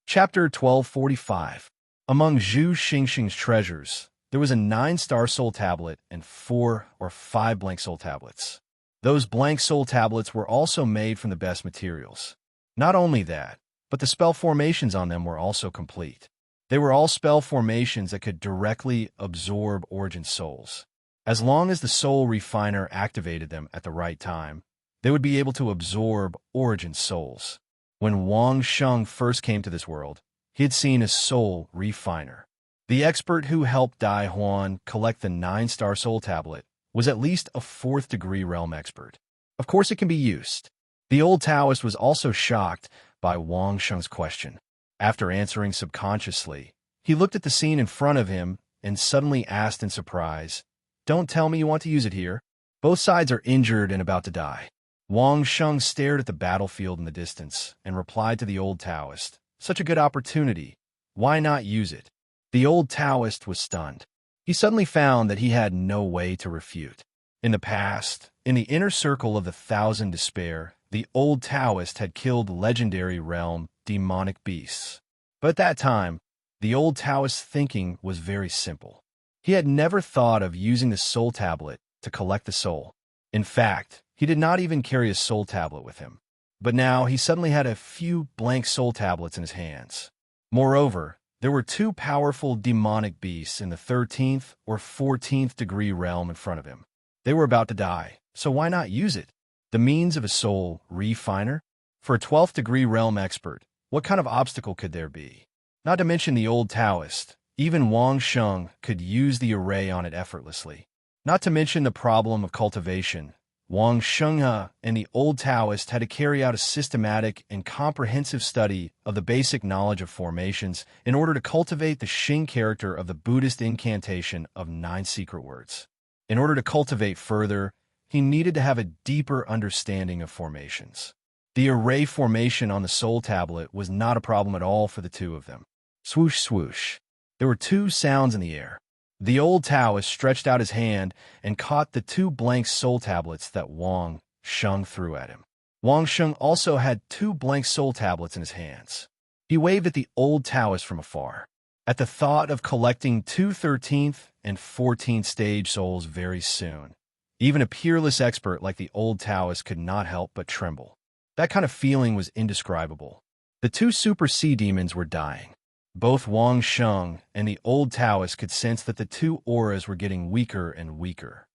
Chapter 1245. Among Zhu Xingxing's treasures, there was a 9-star soul tablet and 4 or 5 blank soul tablets. Those blank soul tablets were also made from the best materials. Not only that, but the spell formations on them were also complete. They were all spell formations that could directly absorb origin souls. As long as the soul refiner activated them at the right time, they would be able to absorb origin souls. When Wang Sheng first came to this world, he had seen a soul refiner. The expert who helped Dai Huan collect the 9-star soul tablet was at least a 4th-degree realm expert. Of course it can be used. The old Taoist was also shocked by Wang Sheng's question. After answering subconsciously, he looked at the scene in front of him and suddenly asked in surprise, "Don't tell me you want to use it here? Both sides are injured and about to die." Wang Sheng stared at the battlefield in the distance and replied to the old Taoist, "Such a good opportunity. Why not use it?" The old Taoist was stunned. He suddenly found that he had no way to refute. In the past, in the inner circle of the Thousand Despair, the old Taoist had killed legendary realm demonic beasts. But at that time, the old Taoist's thinking was very simple. He had never thought of using the soul tablet to collect the soul. In fact, he did not even carry a soul tablet with him. But now he suddenly had a few blank soul tablets in his hands. Moreover, there were 2 powerful demonic beasts in the 13th or 14th degree realm in front of him. They were about to die, so why not use it? The means of a soul refiner? For a 12th degree realm expert, what kind of obstacle could there be? Not to mention the old Taoist, even Wang Sheng could use the array on it effortlessly. Not to mention the problem of cultivation. Wang Sheng and the old Taoist had to carry out a systematic and comprehensive study of the basic knowledge of formations in order to cultivate the Xing character of the Buddhist incantation of 9 secret words. In order to cultivate further, he needed to have a deeper understanding of formations. The array formation on the soul tablet was not a problem at all for the 2 of them. Swoosh, swoosh. There were 2 sounds in the air. The old Taoist stretched out his hand and caught the 2 blank soul tablets that Wang Sheng threw at him. Wang Sheng also had 2 blank soul tablets in his hands. He waved at the old Taoist from afar. At the thought of collecting 2 13th and 14th stage souls very soon, even a peerless expert like the old Taoist could not help but tremble. That kind of feeling was indescribable. The 2 super sea demons were dying. Both Wang Sheng and the old Taoist could sense that the 2 auras were getting weaker and weaker.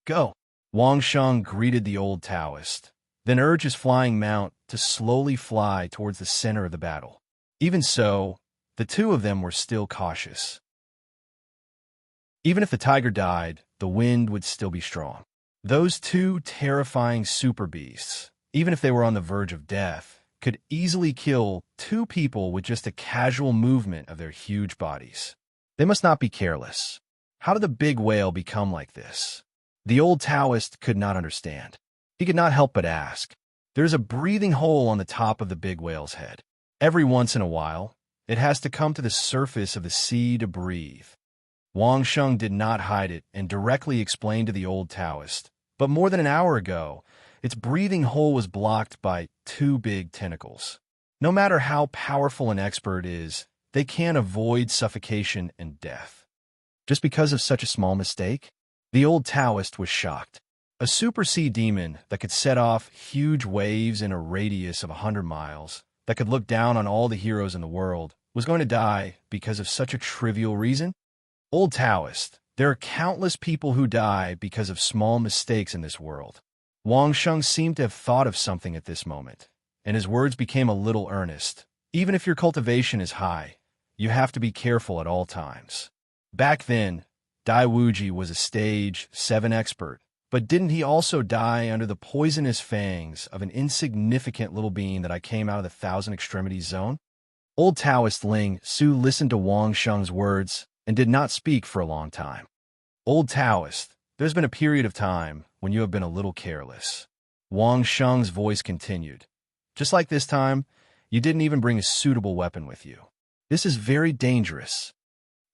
"Go!" Wang Sheng greeted the old Taoist, then urged his flying mount to slowly fly towards the center of the battle. Even so, the two of them were still cautious. Even if the tiger died, the wind would still be strong. Those two terrifying super beasts, even if they were on the verge of death, could easily kill two people with just a casual movement of their huge bodies. They must not be careless. How did the big whale become like this? The old Taoist could not understand. He could not help but ask. There's a breathing hole on the top of the big whale's head. Every once in a while, it has to come to the surface of the sea to breathe. Wang Sheng did not hide it and directly explained to the old Taoist. But more than an hour ago, its breathing hole was blocked by two big tentacles. No matter how powerful an expert is, they can't avoid suffocation and death. Just because of such a small mistake? The old Taoist was shocked. A super sea demon that could set off huge waves in a radius of 100 miles, that could look down on all the heroes in the world, was going to die because of such a trivial reason? Old Taoist, there are countless people who die because of small mistakes in this world. Wang Sheng seemed to have thought of something at this moment, and his words became a little earnest. Even if your cultivation is high, you have to be careful at all times. Back then, Dai Wuji was a stage 7 expert, but didn't he also die under the poisonous fangs of an insignificant little being that I came out of the Thousand Extremities zone? Old Taoist Ling Su listened to Wang Sheng's words and did not speak for a long time. Old Taoist, there's been a period of time when you have been a little careless. Wang Sheng's voice continued. Just like this time, you didn't even bring a suitable weapon with you. This is very dangerous.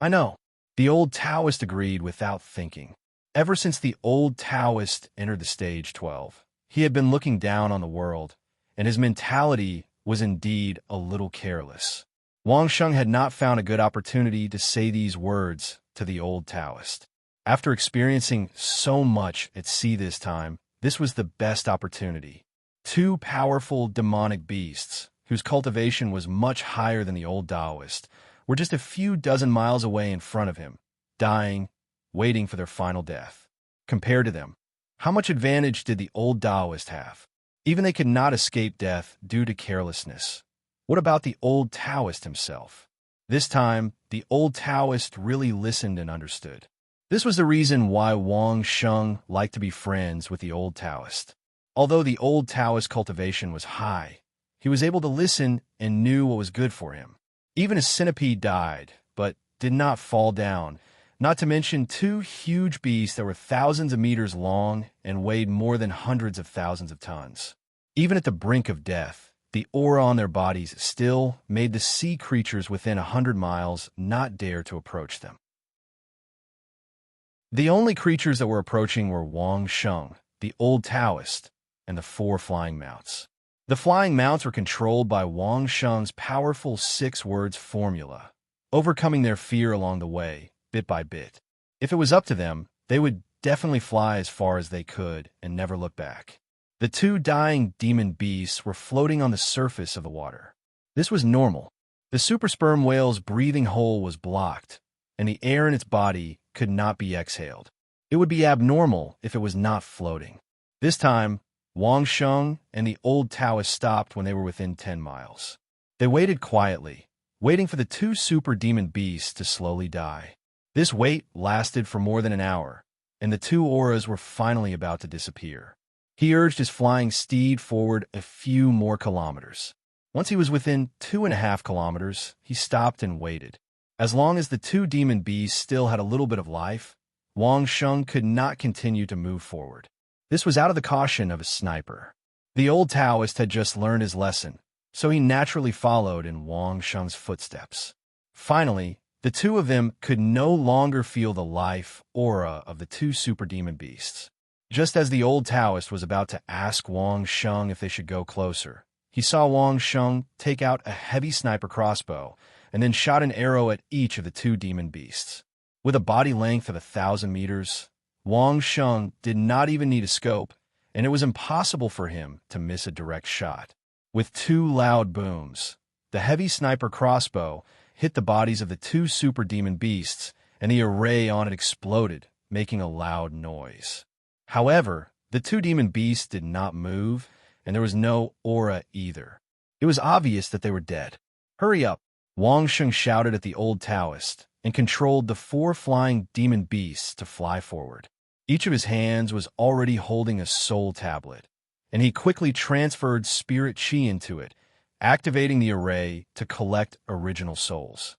I know. The old Taoist agreed without thinking. Ever since the old Taoist entered the stage 12, he had been looking down on the world, and his mentality was indeed a little careless. Wang Sheng had not found a good opportunity to say these words to the old Taoist. After experiencing so much at sea this time, this was the best opportunity. Two powerful demonic beasts, whose cultivation was much higher than the old Taoist, were just a few dozen miles away in front of him, dying, waiting for their final death. Compared to them, how much advantage did the old Taoist have? Even they could not escape death due to carelessness. What about the old Taoist himself? This time, the old Taoist really listened and understood. This was the reason why Wang Sheng liked to be friends with the old Taoist. Although the old Taoist cultivation was high, he was able to listen and knew what was good for him. Even a centipede died, but did not fall down, not to mention two huge beasts that were thousands of meters long and weighed more than hundreds of thousands of tons. Even at the brink of death, the aura on their bodies still made the sea creatures within 100 miles not dare to approach them. The only creatures that were approaching were Wang Sheng, the old Taoist, and the 4 flying mounts. The flying mounts were controlled by Wang Sheng's powerful 6-words formula, overcoming their fear along the way, bit by bit. If it was up to them, they would definitely fly as far as they could and never look back. The 2 dying demon beasts were floating on the surface of the water. This was normal. The super sperm whale's breathing hole was blocked, and the air in its body could not be exhaled. It would be abnormal if it was not floating. This time, Wang Sheng and the old Taoist stopped when they were within 10 miles. They waited quietly, waiting for the 2 super demon beasts to slowly die. This wait lasted for more than an hour, and the 2 auras were finally about to disappear. He urged his flying steed forward a few more kilometers. Once he was within 2.5 kilometers, he stopped and waited. As long as the 2 demon beasts still had a little bit of life, Wang Sheng could not continue to move forward. This was out of the caution of a sniper. The old Taoist had just learned his lesson, so he naturally followed in Wang Sheng's footsteps. Finally, the 2 of them could no longer feel the life aura of the 2 super demon beasts. Just as the old Taoist was about to ask Wang Sheng if they should go closer, he saw Wang Sheng take out a heavy sniper crossbow and then shot an arrow at each of the 2 demon beasts. With a body length of 1,000 meters, Wang Sheng did not even need a scope, and it was impossible for him to miss a direct shot. With 2 loud booms, the heavy sniper crossbow hit the bodies of the 2 super demon beasts, and the array on it exploded, making a loud noise. However, the 2 demon beasts did not move, and there was no aura either. It was obvious that they were dead. "Hurry up!" Wang Sheng shouted at the old Taoist and controlled the 4 flying demon beasts to fly forward. Each of his hands was already holding a soul tablet, and he quickly transferred spirit chi into it, activating the array to collect original souls.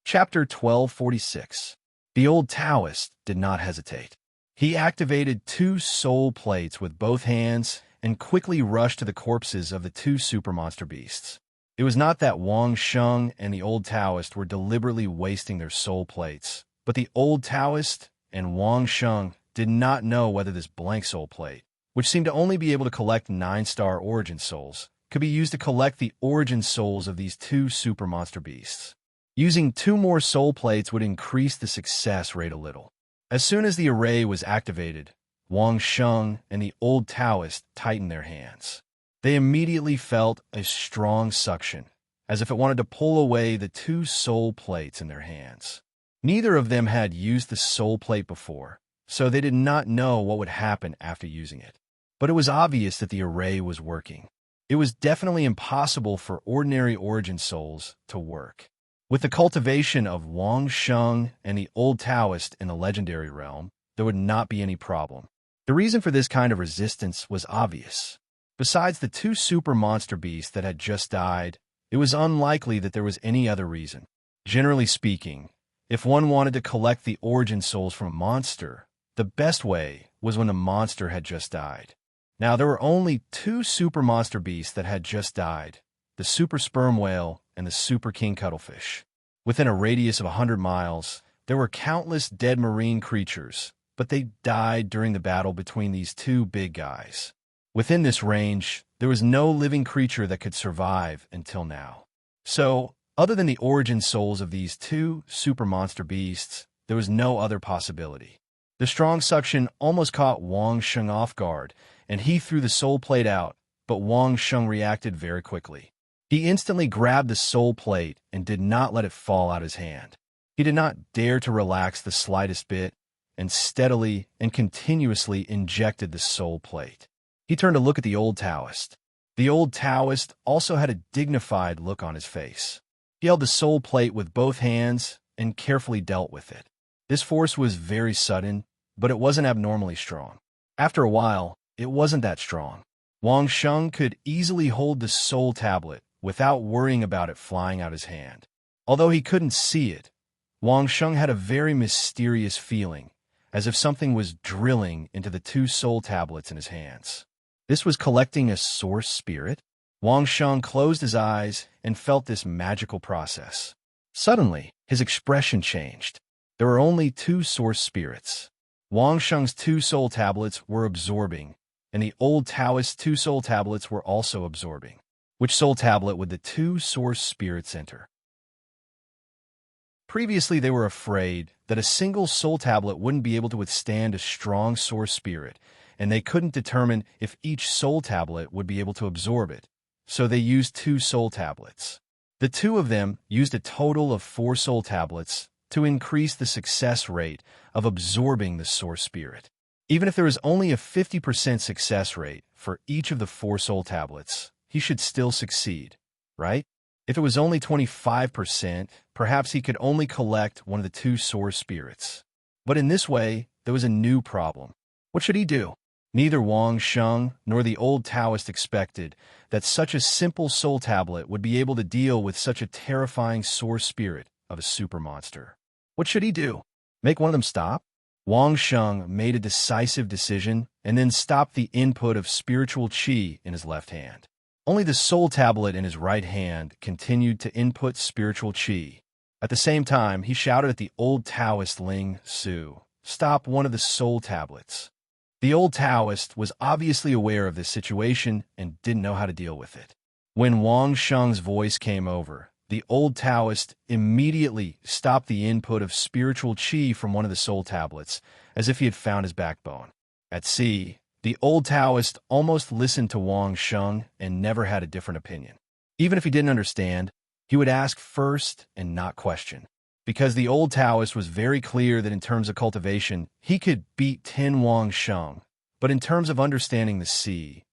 Chapter 1246. The old Taoist did not hesitate. He activated 2 soul plates with both hands and quickly rushed to the corpses of the 2 super monster beasts. It was not that Wang Sheng and the old Taoist were deliberately wasting their soul plates, but the old Taoist and Wang Sheng did not know whether this blank soul plate, which seemed to only be able to collect 9-star origin souls, could be used to collect the origin souls of these 2 super monster beasts. Using 2 more soul plates would increase the success rate a little. As soon as the array was activated, Wang Sheng and the old Taoist tightened their hands. They immediately felt a strong suction, as if it wanted to pull away the 2 soul plates in their hands. Neither of them had used the soul plate before, so they did not know what would happen after using it. But it was obvious that the array was working. It was definitely impossible for ordinary origin souls to work. With the cultivation of Wang Sheng and the old Taoist in the legendary realm, there would not be any problem. The reason for this kind of resistance was obvious. Besides the 2 super monster beasts that had just died, it was unlikely that there was any other reason. Generally speaking, if one wanted to collect the origin souls from a monster, the best way was when the monster had just died. Now, there were only 2 super monster beasts that had just died, the super sperm whale and the super king cuttlefish. Within a radius of 100 miles, there were countless dead marine creatures, but they died during the battle between these 2 big guys. Within this range, there was no living creature that could survive until now. So, other than the origin souls of these 2 super monster beasts, there was no other possibility. The strong suction almost caught Wang Sheng off guard, and he threw the soul plate out, but Wang Sheng reacted very quickly. He instantly grabbed the soul plate and did not let it fall out his hand. He did not dare to relax the slightest bit, and steadily and continuously injected the soul plate. He turned to look at the old Taoist. The old Taoist also had a dignified look on his face. He held the soul plate with both hands and carefully dealt with it. This force was very sudden, but it wasn't abnormally strong. After a while, it wasn't that strong. Wang Sheng could easily hold the soul tablet without worrying about it flying out his hand. Although he couldn't see it, Wang Sheng had a very mysterious feeling, as if something was drilling into the 2 soul tablets in his hands. This was collecting a source spirit? Wang Sheng closed his eyes and felt this magical process. Suddenly, his expression changed. There were only 2 source spirits. Wang Sheng's 2 soul tablets were absorbing, and the old Taoist's 2 soul tablets were also absorbing. Which soul tablet would the 2 source spirits enter? Previously, they were afraid that a single soul tablet wouldn't be able to withstand a strong source spirit, and they couldn't determine if each soul tablet would be able to absorb it, so they used 2 soul tablets. The 2 of them used a total of 4 soul tablets to increase the success rate of absorbing the source spirit. Even if there was only a 50% success rate for each of the 4 soul tablets, he should still succeed, right? If it was only 25%, perhaps he could only collect one of the 2 source spirits. But in this way, there was a new problem. What should he do? Neither Wang Sheng nor the old Taoist expected that such a simple soul tablet would be able to deal with such a terrifying source spirit of a super monster. What should he do? Make one of them stop? Wang Sheng made a decisive decision and then stopped the input of spiritual qi in his left hand. Only the soul tablet in his right hand continued to input spiritual qi. At the same time, he shouted at the old Taoist Ling Su, "Stop one of the soul tablets." The old Taoist was obviously aware of this situation and didn't know how to deal with it. When Wang Sheng's voice came over, the old Taoist immediately stopped the input of spiritual qi from one of the soul tablets, as if he had found his backbone. At sea, the old Taoist almost listened to Wang Sheng and never had a different opinion. Even if he didn't understand, he would ask first and not question. Because the old Taoist was very clear that in terms of cultivation, he could beat 10 Wang Sheng, but in terms of understanding the sea,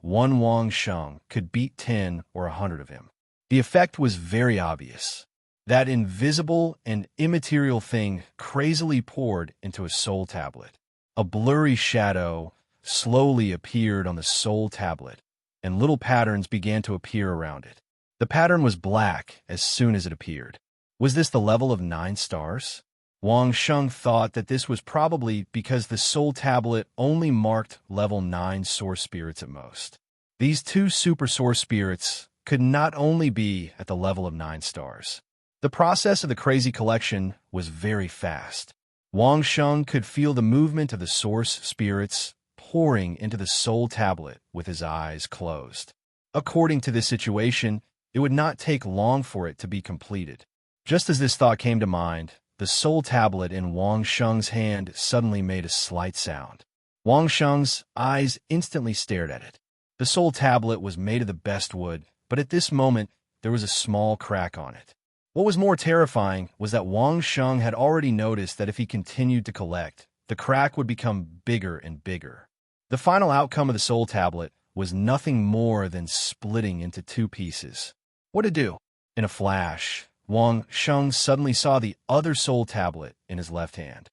one Wang Sheng could beat 10 or 100 of him. The effect was very obvious. That invisible and immaterial thing crazily poured into a soul tablet. A blurry shadow slowly appeared on the soul tablet, and little patterns began to appear around it. The pattern was black as soon as it appeared. Was this the level of 9 stars? Wang Sheng thought that this was probably because the soul tablet only marked level 9 source spirits at most. These 2 super source spirits could not only be at the level of 9 stars. The process of the crazy collection was very fast. Wang Sheng could feel the movement of the source spirits pouring into the soul tablet with his eyes closed. According to this situation, it would not take long for it to be completed. Just as this thought came to mind, the soul tablet in Wang Sheng's hand suddenly made a slight sound. Wang Sheng's eyes instantly stared at it. The soul tablet was made of the best wood, but at this moment, there was a small crack on it. What was more terrifying was that Wang Sheng had already noticed that if he continued to collect, the crack would become bigger and bigger. The final outcome of the soul tablet was nothing more than splitting into 2 pieces. What to do? In a flash, Wang Sheng suddenly saw the other soul tablet in his left hand.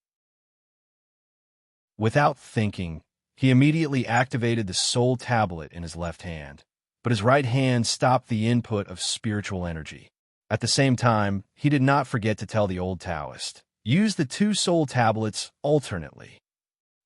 Without thinking, he immediately activated the soul tablet in his left hand, but his right hand stopped the input of spiritual energy. At the same time, he did not forget to tell the old Taoist, use the 2 soul tablets alternately.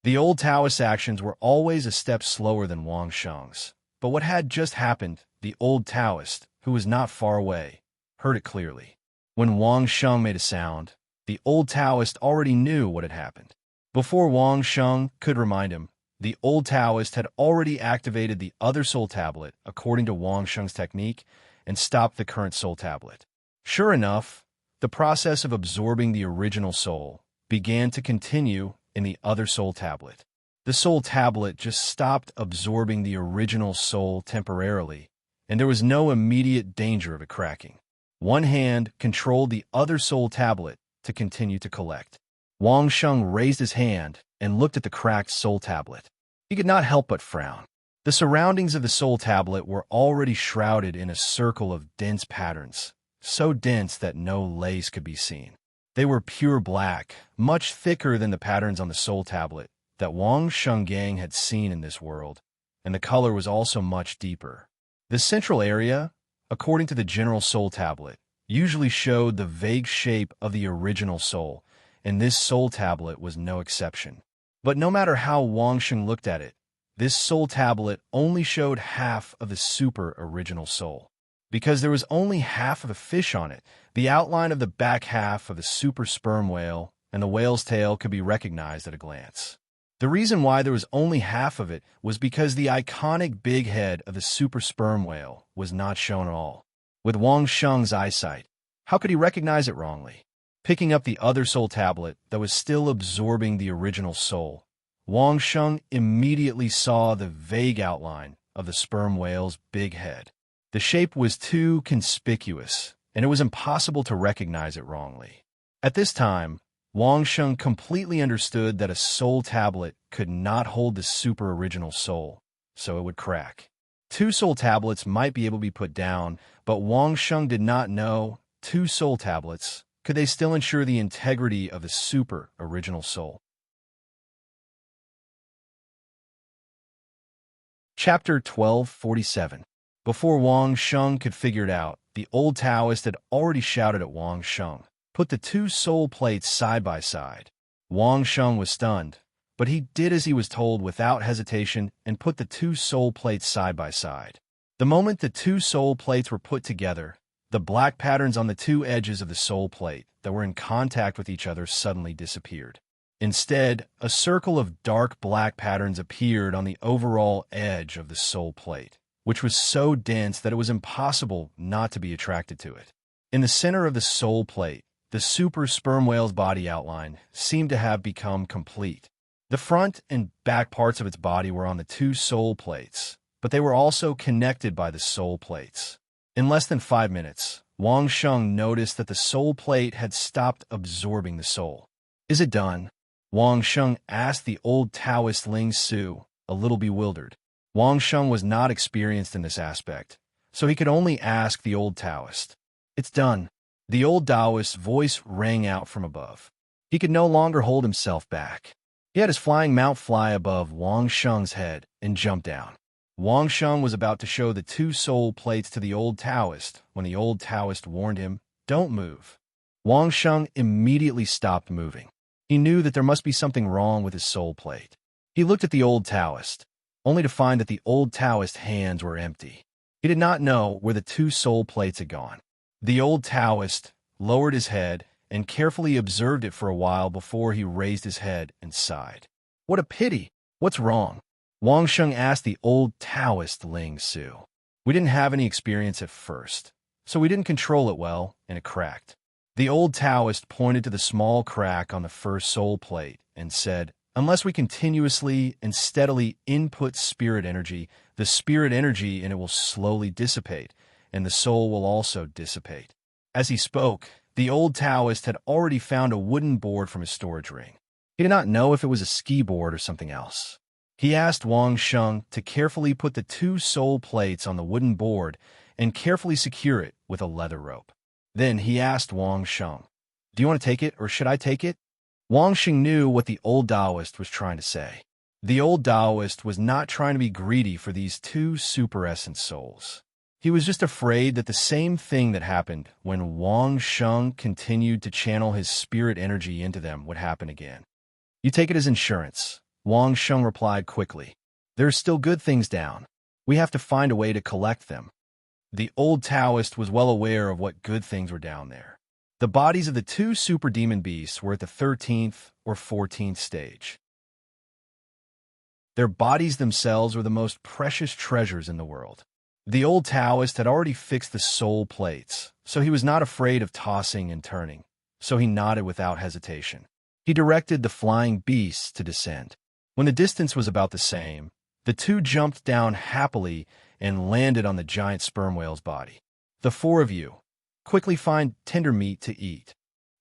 The old Taoist's actions were always a step slower than Wang Sheng's, but what had just happened, the old Taoist, who was not far away, heard it clearly. When Wang Sheng made a sound, the old Taoist already knew what had happened. Before Wang Sheng could remind him, the old Taoist had already activated the other soul tablet according to Wang Sheng's technique and stopped the current soul tablet. Sure enough, the process of absorbing the original soul began to continue in the other soul tablet. The soul tablet just stopped absorbing the original soul temporarily, and there was no immediate danger of it cracking. One hand controlled the other soul tablet to continue to collect. Wang Sheng raised his hand and looked at the cracked soul tablet. He could not help but frown. The surroundings of the soul tablet were already shrouded in a circle of dense patterns, so dense that no lace could be seen. They were pure black, much thicker than the patterns on the soul tablet that Wang Shenggang had seen in this world, and the color was also much deeper. The central area, according to the general soul tablet, usually showed the vague shape of the original soul, and this soul tablet was no exception. But no matter how Wang Sheng looked at it, this soul tablet only showed half of the super original soul. Because there was only half of a fish on it, the outline of the back half of the super sperm whale and the whale's tail could be recognized at a glance. The reason why there was only half of it was because the iconic big head of the super sperm whale was not shown at all. With Wang Sheng's eyesight, how could he recognize it wrongly? Picking up the other soul tablet that was still absorbing the original soul, Wang Sheng immediately saw the vague outline of the sperm whale's big head. The shape was too conspicuous, and it was impossible to recognize it wrongly. At this time, Wang Sheng completely understood that a soul tablet could not hold the super original soul, so it would crack. 2 soul tablets might be able to be put down, but Wang Sheng did not know 2 soul tablets. Could they still ensure the integrity of the super original soul? Chapter 1247. Before Wang Sheng could figure it out, the old Taoist had already shouted at Wang Sheng, "Put the 2 soul plates side by side." Wang Sheng was stunned, but he did as he was told without hesitation and put the 2 soul plates side by side. The moment the 2 soul plates were put together, the black patterns on the 2 edges of the soul plate that were in contact with each other suddenly disappeared. Instead, a circle of dark black patterns appeared on the overall edge of the soul plate, which was so dense that it was impossible not to be attracted to it. In the center of the soul plate, the super sperm whale's body outline seemed to have become complete. The front and back parts of its body were on the 2 soul plates, but they were also connected by the soul plates. In less than 5 minutes, Wang Sheng noticed that the soul plate had stopped absorbing the soul. "Is it done?" Wang Sheng asked the old Taoist Ling Su, a little bewildered. Wang Sheng was not experienced in this aspect, so he could only ask the old Taoist. "It's done." The old Taoist's voice rang out from above. He could no longer hold himself back. He had his flying mount fly above Wang Sheng's head and jump down. Wang Sheng was about to show the 2 soul plates to the old Taoist when the old Taoist warned him, "Don't move." Wang Sheng immediately stopped moving. He knew that there must be something wrong with his soul plate. He looked at the old Taoist, only to find that the old Taoist's hands were empty. He did not know where the 2 soul plates had gone. The old Taoist lowered his head and carefully observed it for a while before he raised his head and sighed. "What a pity! What's wrong?" Wang Sheng asked the old Taoist Ling Su. "We didn't have any experience at first, so we didn't control it well, and it cracked." The old Taoist pointed to the small crack on the first soul plate and said, "Unless we continuously and steadily input spirit energy, the spirit energy in it will slowly dissipate, and the soul will also dissipate." As he spoke, the old Taoist had already found a wooden board from his storage ring. He did not know if it was a ski board or something else. He asked Wang Sheng to carefully put the 2 soul plates on the wooden board and carefully secure it with a leather rope. Then he asked Wang Sheng, "Do you want to take it, or should I take it?" Wang Sheng knew what the old Taoist was trying to say. The old Taoist was not trying to be greedy for these 2 super essence souls. He was just afraid that the same thing that happened when Wang Sheng continued to channel his spirit energy into them would happen again. "You take it as insurance," Wang Sheng replied quickly. "There are still good things down. We have to find a way to collect them." The old Taoist was well aware of what good things were down there. The bodies of the 2 super demon beasts were at the 13th or 14th stage. Their bodies themselves were the most precious treasures in the world. The old Taoist had already fixed the soul plates, so he was not afraid of tossing and turning, so he nodded without hesitation. He directed the flying beasts to descend. When the distance was about the same, the 2 jumped down happily and landed on the giant sperm whale's body. "The 4 of you, quickly find tender meat to eat."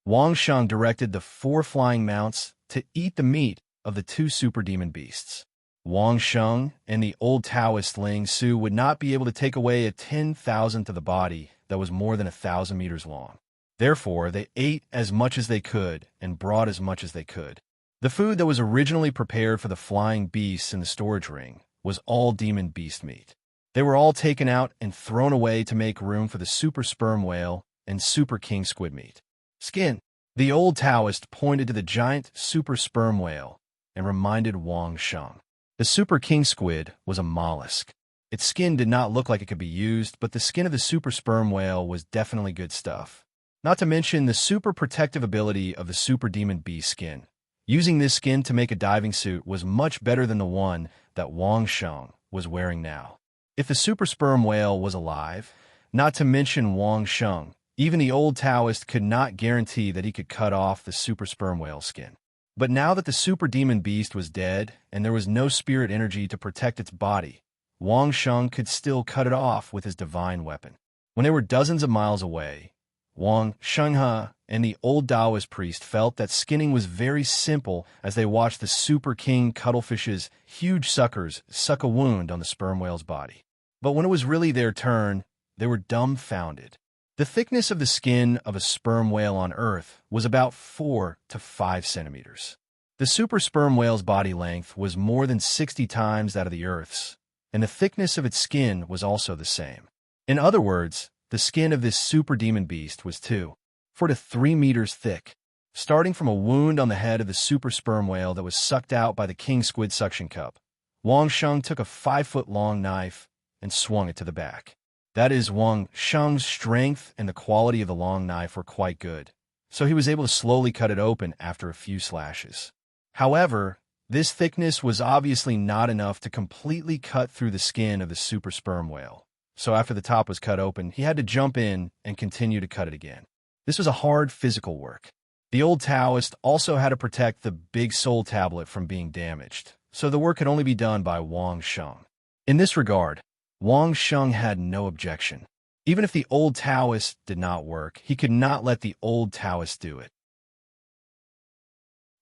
Wang Sheng directed the 4 flying mounts to eat the meat of the 2 super demon beasts. Wang Sheng and the old Taoist Ling Su would not be able to take away a 10,000th of the body that was more than 1,000 meters long. Therefore, they ate as much as they could and brought as much as they could. The food that was originally prepared for the flying beasts in the storage ring was all demon beast meat. They were all taken out and thrown away to make room for the super sperm whale and super king squid meat. "Skin." The old Taoist pointed to the giant super sperm whale and reminded Wang Sheng. The super king squid was a mollusk. Its skin did not look like it could be used, but the skin of the super sperm whale was definitely good stuff. Not to mention the super protective ability of the super demon beast skin. Using this skin to make a diving suit was much better than the one that Wang Sheng was wearing now. If the super sperm whale was alive, not to mention Wang Sheng, even the old Taoist could not guarantee that he could cut off the super sperm whale skin. But now that the super demon beast was dead and there was no spirit energy to protect its body, Wang Sheng could still cut it off with his divine weapon. When they were dozens of miles away, Wang Shenghe and the old Taoist priest felt that skinning was very simple as they watched the super king cuttlefish's huge suckers suck a wound on the sperm whale's body. But when it was really their turn, they were dumbfounded. The thickness of the skin of a sperm whale on Earth was about 4 to 5 centimeters. The super sperm whale's body length was more than 60 times that of the Earth's, and the thickness of its skin was also the same. In other words, the skin of this super demon beast was 4 to 3 meters thick, starting from a wound on the head of the super sperm whale that was sucked out by the king squid suction cup. Wang Sheng took a 5-foot-long knife and swung it to the back. That is, Wang Sheng's strength and the quality of the long knife were quite good, so he was able to slowly cut it open after a few slashes. However, this thickness was obviously not enough to completely cut through the skin of the super sperm whale, so after the top was cut open, he had to jump in and continue to cut it again. This was a hard physical work. The old Taoist also had to protect the big soul tablet from being damaged, so the work could only be done by Wang Sheng. In this regard, Wang Sheng had no objection. Even if the old Taoist did not work, he could not let the old Taoist do it.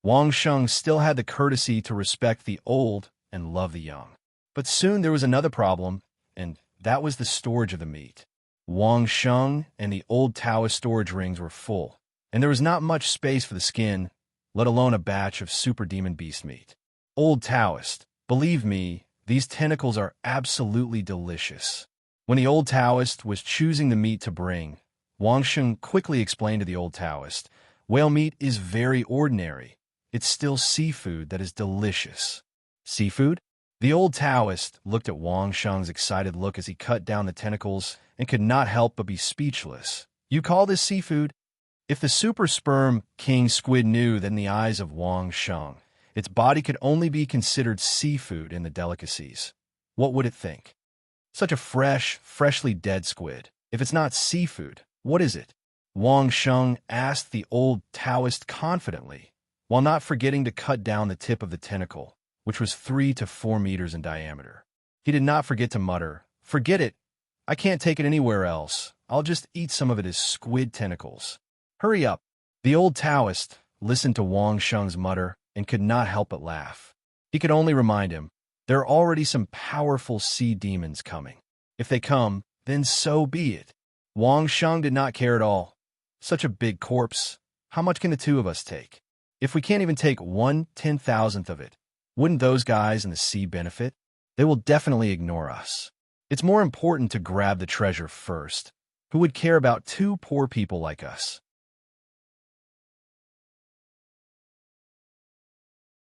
Wang Sheng still had the courtesy to respect the old and love the young. But soon there was another problem, and that was the storage of the meat. Wang Sheng and the old Taoist storage rings were full, and there was not much space for the skin, let alone a batch of super demon beast meat. Old Taoist, believe me, these tentacles are absolutely delicious. When the old Taoist was choosing the meat to bring, Wang Sheng quickly explained to the old Taoist, whale meat is very ordinary. It's still seafood that is delicious. Seafood? The old Taoist looked at Wang Sheng's excited look as he cut down the tentacles and could not help but be speechless. You call this seafood? If the super sperm king squid knew that in the eyes of Wang Sheng, its body could only be considered seafood in the delicacies, what would it think? Such a freshly dead squid. If it's not seafood, what is it? Wang Sheng asked the old Taoist confidently, while not forgetting to cut down the tip of the tentacle, which was 3 to 4 meters in diameter. He did not forget to mutter, "Forget it. I can't take it anywhere else. I'll just eat some of it as squid tentacles. Hurry up." The old Taoist listened to Wang Sheng's mutter and could not help but laugh. He could only remind him, there are already some powerful sea demons coming. If they come, then so be it. Wang Sheng did not care at all. Such a big corpse. How much can the two of us take? If we can't even take 1/10,000th of it, wouldn't those guys in the sea benefit? They will definitely ignore us. It's more important to grab the treasure first. Who would care about two poor people like us?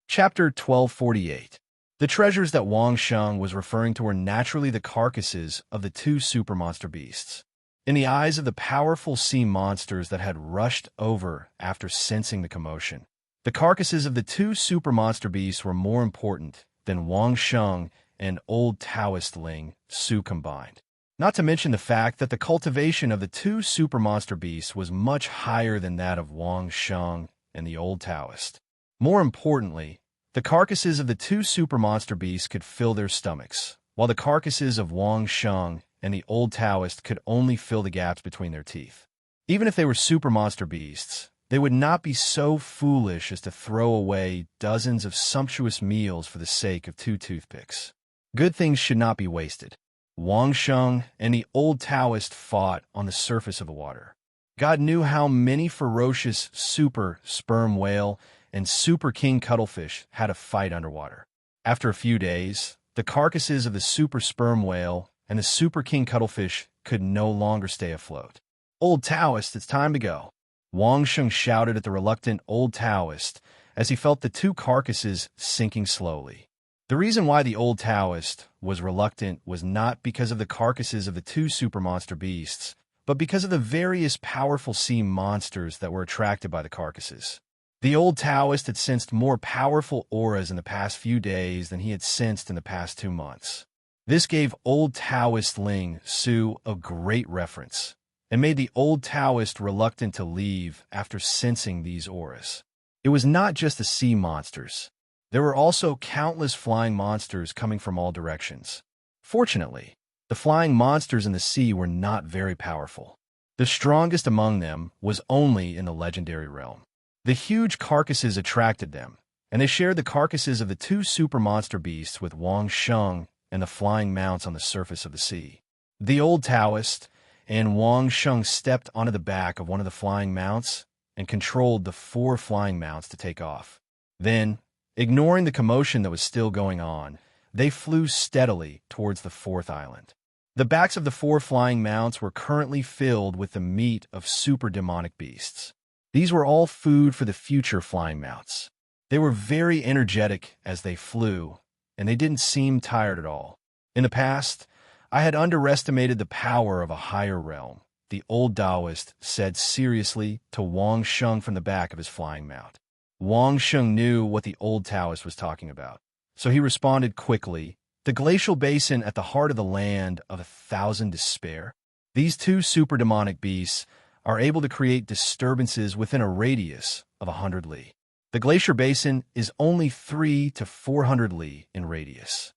Chapter 1248. The treasures that Wang Sheng was referring to were naturally the carcasses of the two super monster beasts. In the eyes of the powerful sea monsters that had rushed over after sensing the commotion, the carcasses of the two super monster beasts were more important than Wang Sheng and old Taoist Ling Su combined. Not to mention the fact that the cultivation of the two super monster beasts was much higher than that of Wang Sheng and the old Taoist. More importantly, the carcasses of the two super monster beasts could fill their stomachs, while the carcasses of Wang Sheng and the old Taoist could only fill the gaps between their teeth. Even if they were super monster beasts, they would not be so foolish as to throw away dozens of sumptuous meals for the sake of 2 toothpicks. Good things should not be wasted. Wang Sheng and the old Taoist fought on the surface of the water. God knew how many ferocious super sperm whale and super king cuttlefish had to fight underwater. After a few days, the carcasses of the super sperm whale and the super king cuttlefish could no longer stay afloat. Old Taoist, it's time to go. Wang Sheng shouted at the reluctant old Taoist as he felt the two carcasses sinking slowly. The reason why the old Taoist was reluctant was not because of the carcasses of the two super monster beasts, but because of the various powerful sea monsters that were attracted by the carcasses. The old Taoist had sensed more powerful auras in the past few days than he had sensed in the past 2 months. This gave old Taoist Ling Su a great reference, and made the old Taoist reluctant to leave after sensing these auras. It was not just the sea monsters. There were also countless flying monsters coming from all directions. Fortunately, the flying monsters in the sea were not very powerful. The strongest among them was only in the legendary realm. The huge carcasses attracted them, and they shared the carcasses of the two super monster beasts with Wang Sheng and the flying mounts on the surface of the sea. The old Taoist and Wang Sheng stepped onto the back of one of the flying mounts and controlled the 4 flying mounts to take off. Then, ignoring the commotion that was still going on, they flew steadily towards the 4th island. The backs of the 4 flying mounts were currently filled with the meat of super demonic beasts. These were all food for the future flying mounts. They were very energetic as they flew, and they didn't seem tired at all. In the past, I had underestimated the power of a higher realm, the old Taoist said seriously to Wang Sheng from the back of his flying mount. Wang Sheng knew what the old Taoist was talking about, so he responded quickly, "The glacial basin at the heart of the land of 1,000 despair. These two super demonic beasts are able to create disturbances within a radius of 100 li. The glacier basin is only 3 to 400 li in radius."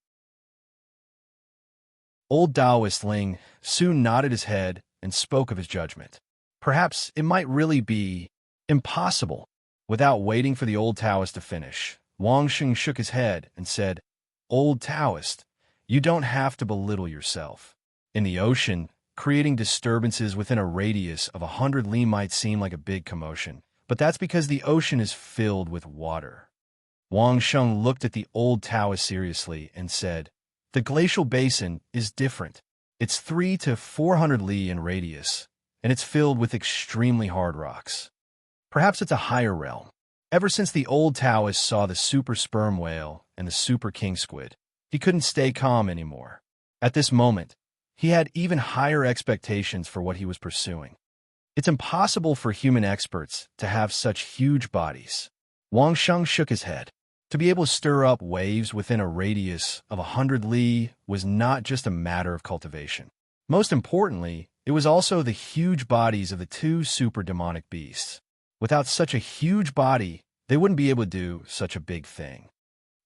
Old Taoist Ling soon nodded his head and spoke of his judgment. Perhaps it might really be impossible. Without waiting for the old Taoist to finish, Wang Sheng shook his head and said, "Old Taoist, You don't have to belittle yourself. In the ocean, creating disturbances within a radius of 100 li might seem like a big commotion, but that's because the ocean is filled with water. Wang Sheng looked at the old Taoist seriously and said, "The glacial basin is different. It's 300 to 400 li in radius, and it's filled with extremely hard rocks. Perhaps it's a higher realm." Ever since the old Taoist saw the super sperm whale and the super king squid, he couldn't stay calm anymore. At this moment, he had even higher expectations for what he was pursuing. It's impossible for human experts to have such huge bodies. Wang Sheng shook his head. To be able to stir up waves within a radius of 100 li was not just a matter of cultivation. Most importantly, it was also the huge bodies of the two super demonic beasts. Without such a huge body, they wouldn't be able to do such a big thing.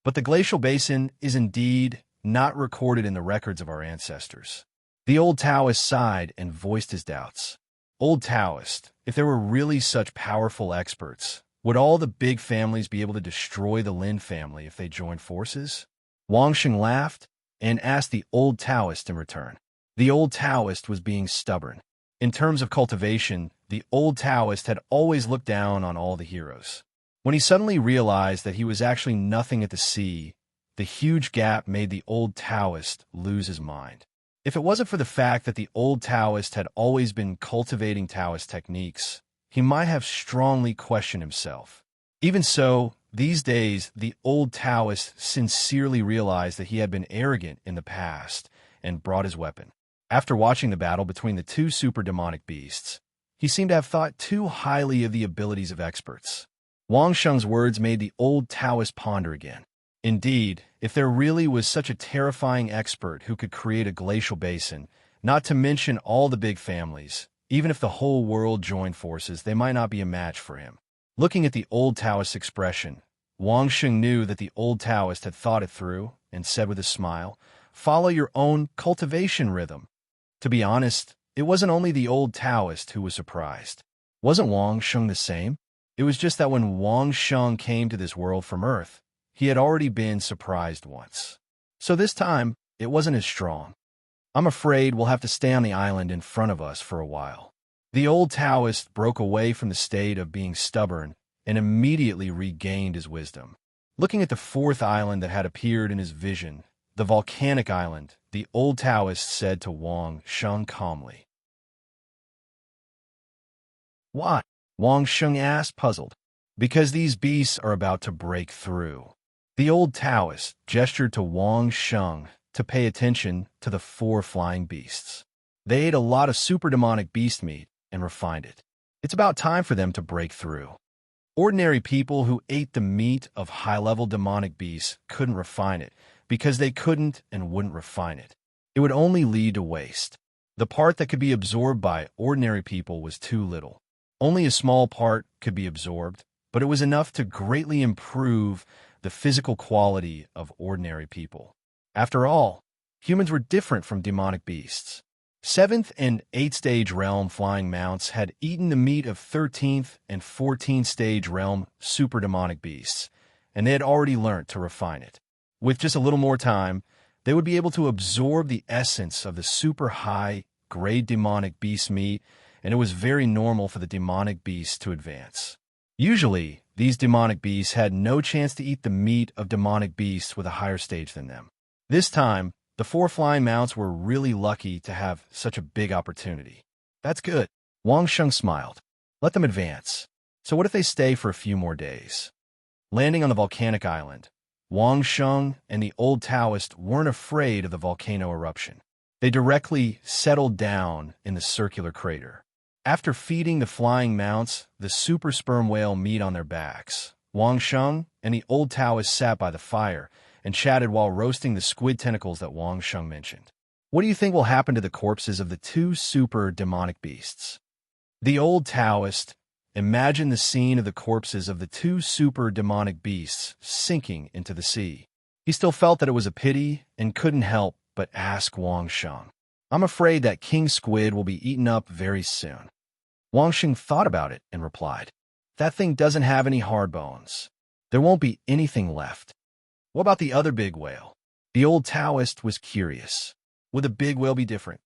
But the glacial basin is indeed not recorded in the records of our ancestors. The old Taoist sighed and voiced his doubts. Old Taoist, if there were really such powerful experts, would all the big families be able to destroy the Lin family if they joined forces? Wang Sheng laughed and asked the old Taoist in return. The old Taoist was being stubborn. In terms of cultivation, the old Taoist had always looked down on all the heroes. When he suddenly realized that he was actually nothing at the sea, the huge gap made the old Taoist lose his mind. If it wasn't for the fact that the old Taoist had always been cultivating Taoist techniques, he might have strongly questioned himself. Even so, these days, the old Taoist sincerely realized that he had been arrogant in the past and brought his weapon. After watching the battle between the two super demonic beasts, he seemed to have thought too highly of the abilities of experts. Wang Sheng's words made the old Taoist ponder again. Indeed, if there really was such a terrifying expert who could create a glacial basin, not to mention all the big families, even if the whole world joined forces, they might not be a match for him. Looking at the old Taoist's expression, Wang Sheng knew that the old Taoist had thought it through and said with a smile, "Follow your own cultivation rhythm." To be honest, it wasn't only the old Taoist who was surprised. Wasn't Wang Sheng the same? It was just that when Wang Sheng came to this world from Earth, he had already been surprised once. So this time, it wasn't as strong. "I'm afraid we'll have to stay on the island in front of us for a while." The old Taoist broke away from the state of being stubborn and immediately regained his wisdom. Looking at the fourth island that had appeared in his vision, the volcanic island, the old Taoist said to Wang Sheng calmly. "Why?" Wang Sheng asked, puzzled. "Because these beasts are about to break through." The old Taoist gestured to Wang Sheng to pay attention to the four flying beasts. They ate a lot of super demonic beast meat and refined it. It's about time for them to break through. Ordinary people who ate the meat of high-level demonic beasts couldn't refine it because they couldn't and wouldn't refine it. It would only lead to waste. The part that could be absorbed by ordinary people was too little. Only a small part could be absorbed, but it was enough to greatly improve the physical quality of ordinary people. After all, humans were different from demonic beasts. 7th and 8th stage realm flying mounts had eaten the meat of 13th and 14th stage realm super demonic beasts, and they had already learnt to refine it. With just a little more time, they would be able to absorb the essence of the super high grade demonic beast meat, and it was very normal for the demonic beasts to advance. Usually, these demonic beasts had no chance to eat the meat of demonic beasts with a higher stage than them. This time, the four flying mounts were really lucky to have such a big opportunity. "That's good." Wang Sheng smiled. "Let them advance. So what if they stay for a few more days?" Landing on the volcanic island, Wang Sheng and the old Taoist weren't afraid of the volcano eruption. They directly settled down in the circular crater. After feeding the flying mounts the super sperm whale meat on their backs, Wang Sheng and the old Taoist sat by the fire and chatted while roasting the squid tentacles that Wang Sheng mentioned. "What do you think will happen to the corpses of the two super demonic beasts?" The old Taoist imagined the scene of the corpses of the two super demonic beasts sinking into the sea. He still felt that it was a pity and couldn't help but ask Wang Sheng, "I'm afraid that King Squid will be eaten up very soon." Wang Sheng thought about it and replied, "That thing doesn't have any hard bones. There won't be anything left." "What about the other big whale?" The old Taoist was curious. Would the big whale be different?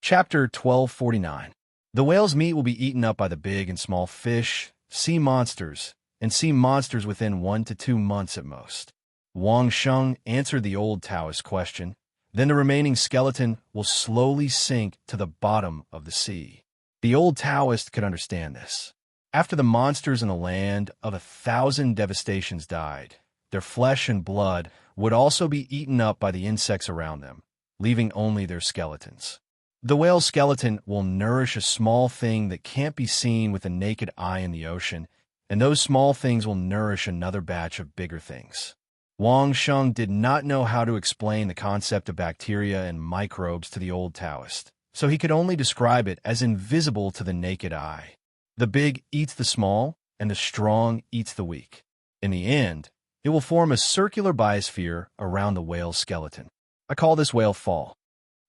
Chapter 1249. The whale's meat will be eaten up by the big and small fish, sea monsters, and sea monsters within 1 to 2 months at most. Wang Sheng answered the old Taoist question. Then the remaining skeleton will slowly sink to the bottom of the sea. The old Taoist could understand this. After the monsters in the land of 1,000 devastations died, their flesh and blood would also be eaten up by the insects around them, leaving only their skeletons. The whale's skeleton will nourish a small thing that can't be seen with the naked eye in the ocean, and those small things will nourish another batch of bigger things. Wang Sheng did not know how to explain the concept of bacteria and microbes to the old Taoist, so he could only describe it as invisible to the naked eye. The big eats the small, and the strong eats the weak. In the end, it will form a circular biosphere around the whale's skeleton. I call this whale fall.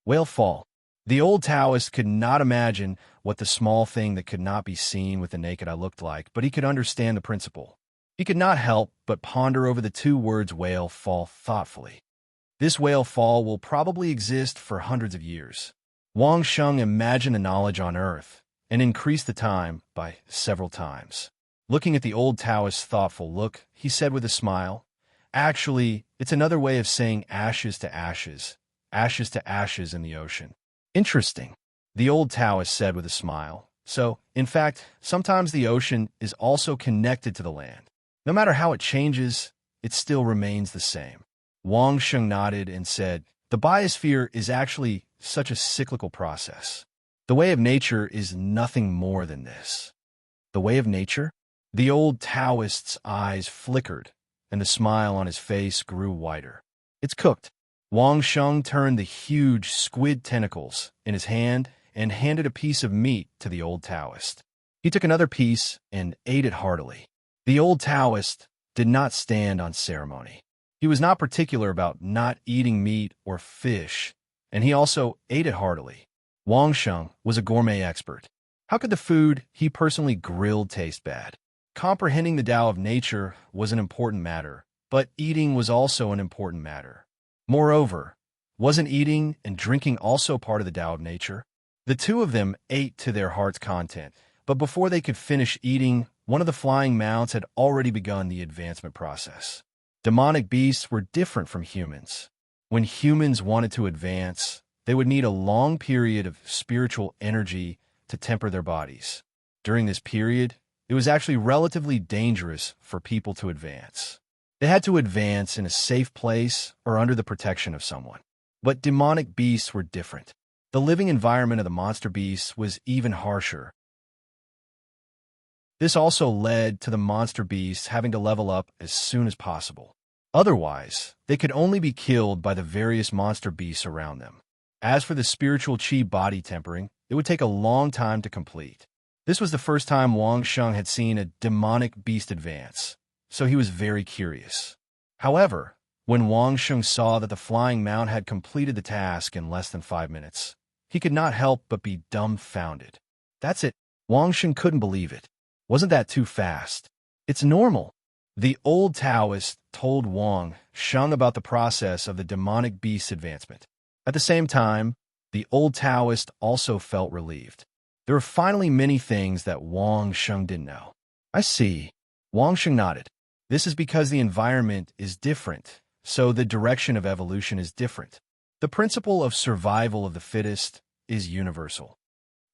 Whale fall. The old Taoist could not imagine what the small thing that could not be seen with the naked eye looked like, but he could understand the principle. He could not help but ponder over the 2 words whale fall thoughtfully. This whale fall will probably exist for hundreds of years. Wang Sheng imagined the knowledge on Earth and increased the time by several times. Looking at the old Taoist's thoughtful look, he said with a smile, "Actually, it's another way of saying ashes to ashes in the ocean." Interesting, the old Taoist said with a smile. So, in fact, sometimes the ocean is also connected to the land. No matter how it changes, it still remains the same. Wang Sheng nodded and said, "The biosphere is actually such a cyclical process. The way of nature is nothing more than this." The way of nature? The old Taoist's eyes flickered, and the smile on his face grew wider. "It's cooked." Wang Sheng turned the huge squid tentacles in his hand and handed a piece of meat to the old Taoist. He took another piece and ate it heartily. The old Taoist did not stand on ceremony. He was not particular about not eating meat or fish, and he also ate it heartily. Wang Sheng was a gourmet expert. How could the food he personally grilled taste bad? Comprehending the Tao of nature was an important matter, but eating was also an important matter. Moreover, wasn't eating and drinking also part of the Tao of nature? The 2 of them ate to their heart's content, but before they could finish eating, one of the flying mounts had already begun the advancement process. Demonic beasts were different from humans. When humans wanted to advance, they would need a long period of spiritual energy to temper their bodies. During this period, it was actually relatively dangerous for people to advance. They had to advance in a safe place or under the protection of someone. But demonic beasts were different. The living environment of the monster beasts was even harsher. This also led to the monster beasts having to level up as soon as possible. Otherwise, they could only be killed by the various monster beasts around them. As for the spiritual chi body tempering, it would take a long time to complete. This was the first time Wang Sheng had seen a demonic beast advance, so he was very curious. However, when Wang Sheng saw that the flying mount had completed the task in less than 5 minutes, he could not help but be dumbfounded. That's it. Wang Sheng couldn't believe it. Wasn't that too fast? It's normal. The old Taoist told Wang Sheng about the process of the demonic beast's advancement. At the same time, the old Taoist also felt relieved. There were finally many things that Wang Sheng didn't know. I see. Wang Sheng nodded. This is because the environment is different, so the direction of evolution is different. The principle of survival of the fittest is universal.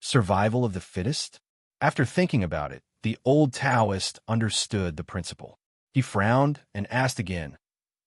Survival of the fittest? After thinking about it, the old Taoist understood the principle. He frowned and asked again,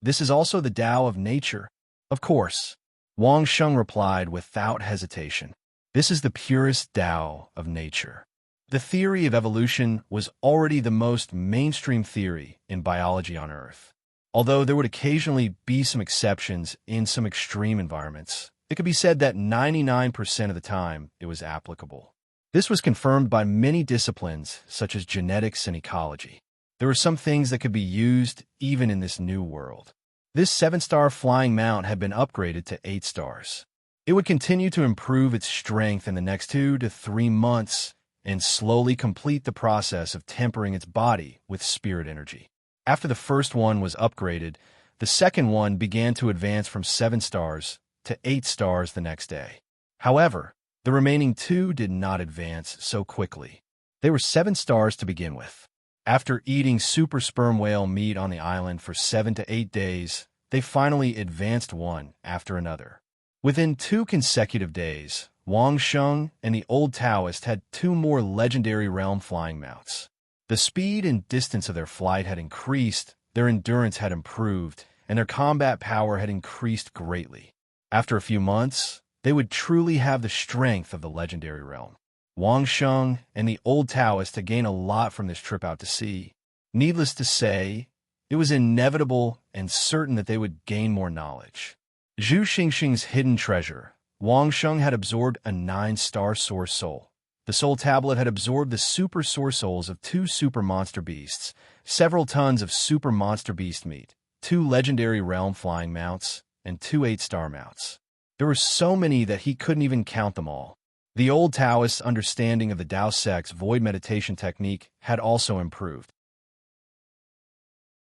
"This is also the Tao of nature?" "Of course," Wang Sheng replied without hesitation. "This is the purest Tao of nature." The theory of evolution was already the most mainstream theory in biology on Earth. Although there would occasionally be some exceptions in some extreme environments, it could be said that 99% of the time it was applicable. This was confirmed by many disciplines such as genetics and ecology. There were some things that could be used even in this new world. This 7-star flying mount had been upgraded to 8 stars. It would continue to improve its strength in the next 2 to 3 months and slowly complete the process of tempering its body with spirit energy. After the first one was upgraded, the second one began to advance from 7 stars to 8 stars the next day. However, the remaining 2 did not advance so quickly. They were 7 stars to begin with. After eating super sperm whale meat on the island for 7 to 8 days, they finally advanced one after another. Within 2 consecutive days, Wang Sheng and the Old Taoist had 2 more legendary realm flying mounts. The speed and distance of their flight had increased, their endurance had improved, and their combat power had increased greatly. After a few months, they would truly have the strength of the legendary realm. Wang Sheng and the Old Taoist had gained a lot from this trip out to sea. Needless to say, it was inevitable and certain that they would gain more knowledge. Zhu Xingxing's hidden treasure. Wang Sheng had absorbed a 9-star source soul. The soul tablet had absorbed the super source souls of 2 super monster beasts, several tons of super monster beast meat, 2 legendary realm flying mounts, and 2 8-star mounts. There were so many that he couldn't even count them all. The Old Taoist's understanding of the Tao Sect's void meditation technique had also improved.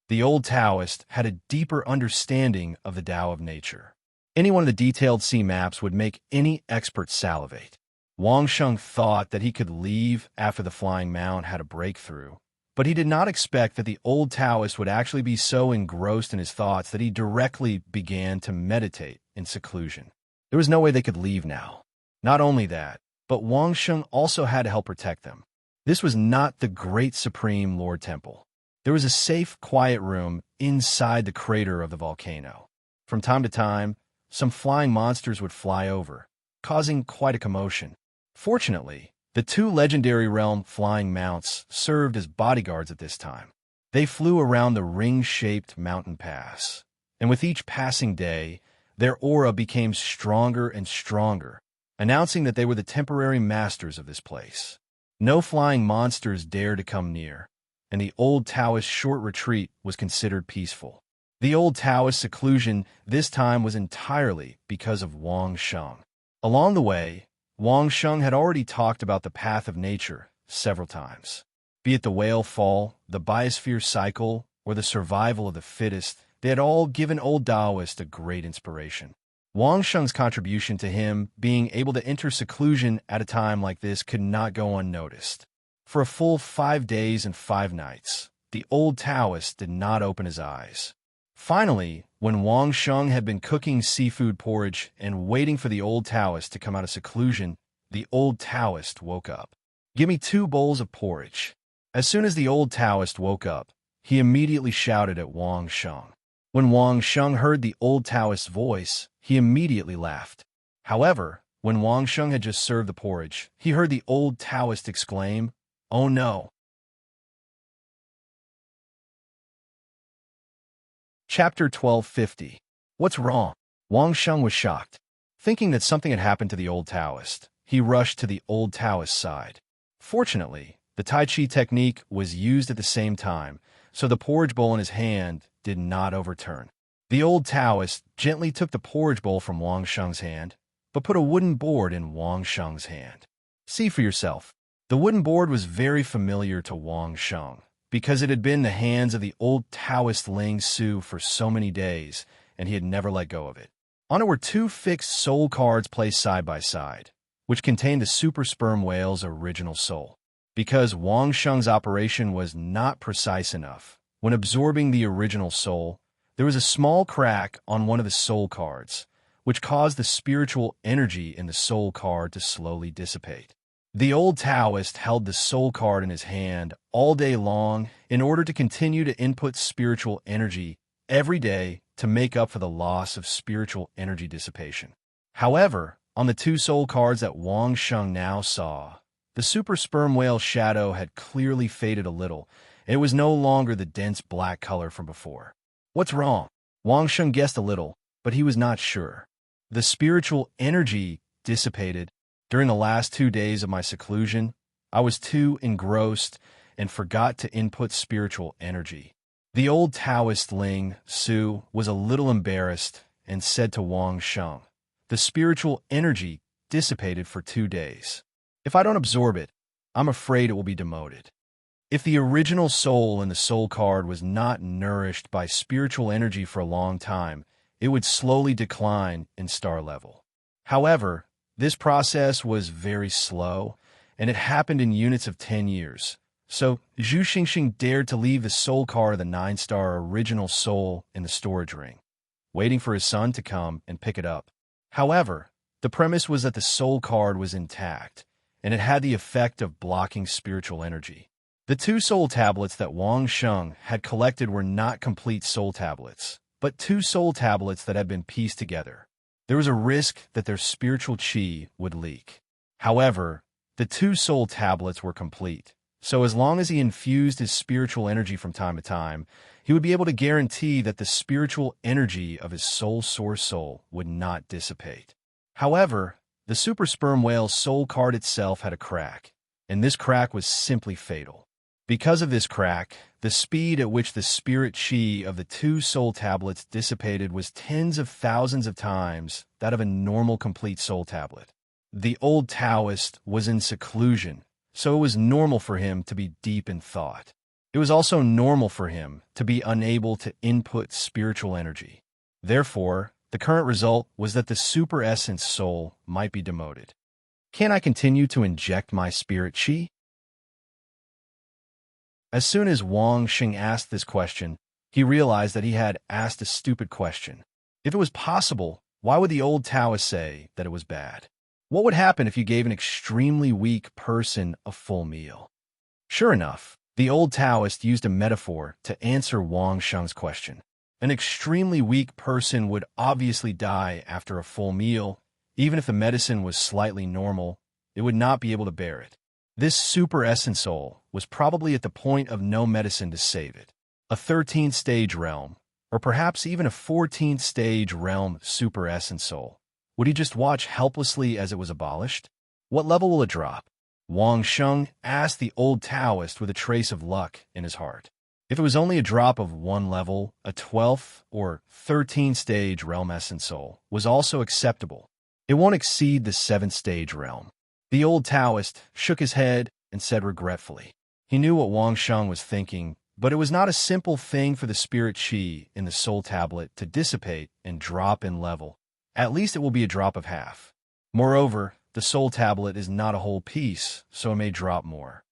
The Old Taoist had a deeper understanding of the Tao of nature. Any one of the detailed sea maps would make any expert salivate. Wang Sheng thought that he could leave after the flying mount had a breakthrough, but he did not expect that the Old Taoist would actually be so engrossed in his thoughts that he directly began to meditate in seclusion. There was no way they could leave now. Not only that, but Wang Sheng also had to help protect them. This was not the Great Supreme Lord Temple. There was a safe, quiet room inside the crater of the volcano. From time to time, some flying monsters would fly over, causing quite a commotion. Fortunately, the 2 legendary realm flying mounts served as bodyguards at this time. They flew around the ring-shaped mountain pass, and with each passing day, their aura became stronger and stronger, announcing that they were the temporary masters of this place. No flying monsters dared to come near, and the Old Taoist short retreat was considered peaceful. The Old Taoist seclusion this time was entirely because of Wang Sheng. Along the way, Wang Sheng had already talked about the path of nature several times. Be it the whale fall, the biosphere cycle, or the survival of the fittest, they had all given Old Taoist a great inspiration. Wang Sheng's contribution to him being able to enter seclusion at a time like this could not go unnoticed. For a full 5 days and 5 nights, the Old Taoist did not open his eyes. Finally, when Wang Sheng had been cooking seafood porridge and waiting for the Old Taoist to come out of seclusion, the Old Taoist woke up. "Give me 2 bowls of porridge." As soon as the Old Taoist woke up, he immediately shouted at Wang Sheng. When Wang Sheng heard the Old Taoist's voice, he immediately laughed. However, when Wang Sheng had just served the porridge, he heard the Old Taoist exclaim, "Oh no!" Chapter 1250. What's wrong? Wang Sheng was shocked. Thinking that something had happened to the Old Taoist, he rushed to the Old Taoist's side. Fortunately, the Tai Chi technique was used at the same time, so the porridge bowl in his hand did not overturn. The Old Taoist gently took the porridge bowl from Wang Sheng's hand, but put a wooden board in Wang Sheng's hand. See for yourself. The wooden board was very familiar to Wang Sheng, because it had been in the hands of the Old Taoist Ling Su for so many days, and he had never let go of it. On it were 2 fixed soul cards placed side by side, which contained the super sperm whale's original soul. Because Wang Sheng's operation was not precise enough, when absorbing the original soul, there was a small crack on one of the soul cards, which caused the spiritual energy in the soul card to slowly dissipate. The Old Taoist held the soul card in his hand all day long in order to continue to input spiritual energy every day to make up for the loss of spiritual energy dissipation. However, on the 2 soul cards that Wang Sheng now saw, the super sperm whale shadow had clearly faded a little, and it was no longer the dense black color from before. What's wrong? Wang Sheng guessed a little, but he was not sure. The spiritual energy dissipated. During the last 2 days of my seclusion, I was too engrossed and forgot to input spiritual energy. The Old Taoist Ling Su was a little embarrassed and said to Wang Sheng, "The spiritual energy dissipated for 2 days. If I don't absorb it, I'm afraid it will be demoted." If the original soul in the soul card was not nourished by spiritual energy for a long time, it would slowly decline in star level. However, this process was very slow, and it happened in units of 10 years. So, Zhu Xingxing dared to leave the soul card of the 9-star original soul in the storage ring, waiting for his son to come and pick it up. However, the premise was that the soul card was intact, and it had the effect of blocking spiritual energy. The 2 soul tablets that Wang Sheng had collected were not complete soul tablets, but 2 soul tablets that had been pieced together. There was a risk that their spiritual qi would leak. However, the 2 soul tablets were complete, so as long as he infused his spiritual energy from time to time, he would be able to guarantee that the spiritual energy of his soul source soul would not dissipate. However, the super sperm whale's soul card itself had a crack, and this crack was simply fatal. Because of this crack, the speed at which the spirit qi of the 2 soul tablets dissipated was tens of thousands of times that of a normal complete soul tablet. The old Taoist was in seclusion, so it was normal for him to be deep in thought. It was also normal for him to be unable to input spiritual energy. Therefore, the current result was that the super essence soul might be demoted. Can I continue to inject my spirit qi? As soon as Wang Xing asked this question, he realized that he had asked a stupid question. If it was possible, why would the old Taoist say that it was bad? What would happen if you gave an extremely weak person a full meal? Sure enough, the old Taoist used a metaphor to answer Wang Sheng's question. An extremely weak person would obviously die after a full meal. Even if the medicine was slightly normal, it would not be able to bear it. This super essence soul was probably at the point of no medicine to save it. A 13th stage realm, or perhaps even a 14th stage realm super essence soul. Would he just watch helplessly as it was abolished? What level will it drop? Wang Sheng asked the old Taoist with a trace of luck in his heart. If it was only a drop of 1 level, a 12th or 13th stage realm essence soul was also acceptable. It won't exceed the 7th stage realm. The old Taoist shook his head and said regretfully. He knew what Wang Sheng was thinking, but it was not a simple thing for the spirit qi in the soul tablet to dissipate and drop in level. At least it will be a drop of half. Moreover, the soul tablet is not a whole piece, so it may drop more.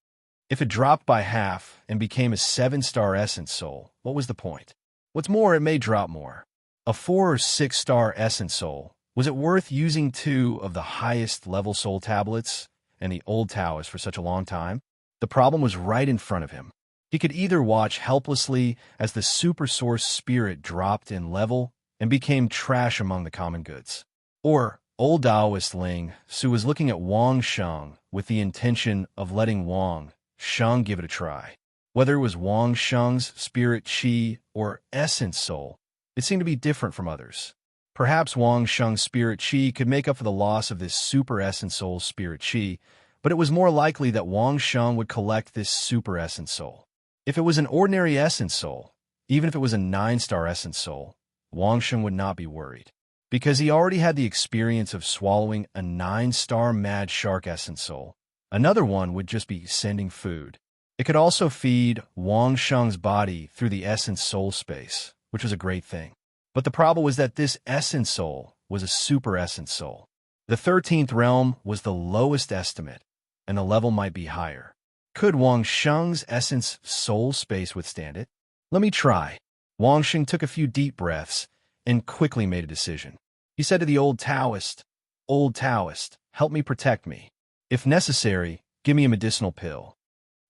If it dropped by half and became a 7-star essence soul, what was the point? What's more, it may drop more. A 4 or 6-star essence soul. Was it worth using 2 of the highest level soul tablets and the old Taoist for such a long time? The problem was right in front of him. He could either watch helplessly as the super source spirit dropped in level and became trash among the common goods, or old Taoist Ling Su was looking at Wang Sheng with the intention of letting Wang Sheng give it a try. Whether it was Wang Sheng's spirit qi or essence soul, it seemed to be different from others. Perhaps Wang Sheng's spirit qi could make up for the loss of this super essence soul's spirit qi, but it was more likely that Wang Sheng would collect this super essence soul. If it was an ordinary essence soul, even if it was a 9-star essence soul, Wang Sheng would not be worried, because he already had the experience of swallowing a 9-star mad shark essence soul. Another one would just be sending food. It could also feed Wang Sheng's body through the essence soul space, which was a great thing. But the problem was that this essence soul was a super essence soul. The 13th realm was the lowest estimate, and the level might be higher. Could Wang Sheng's essence soul space withstand it? Let me try. Wang Sheng took a few deep breaths and quickly made a decision. He said to the old Taoist, "Old Taoist, help me protect me. If necessary, give me a medicinal pill."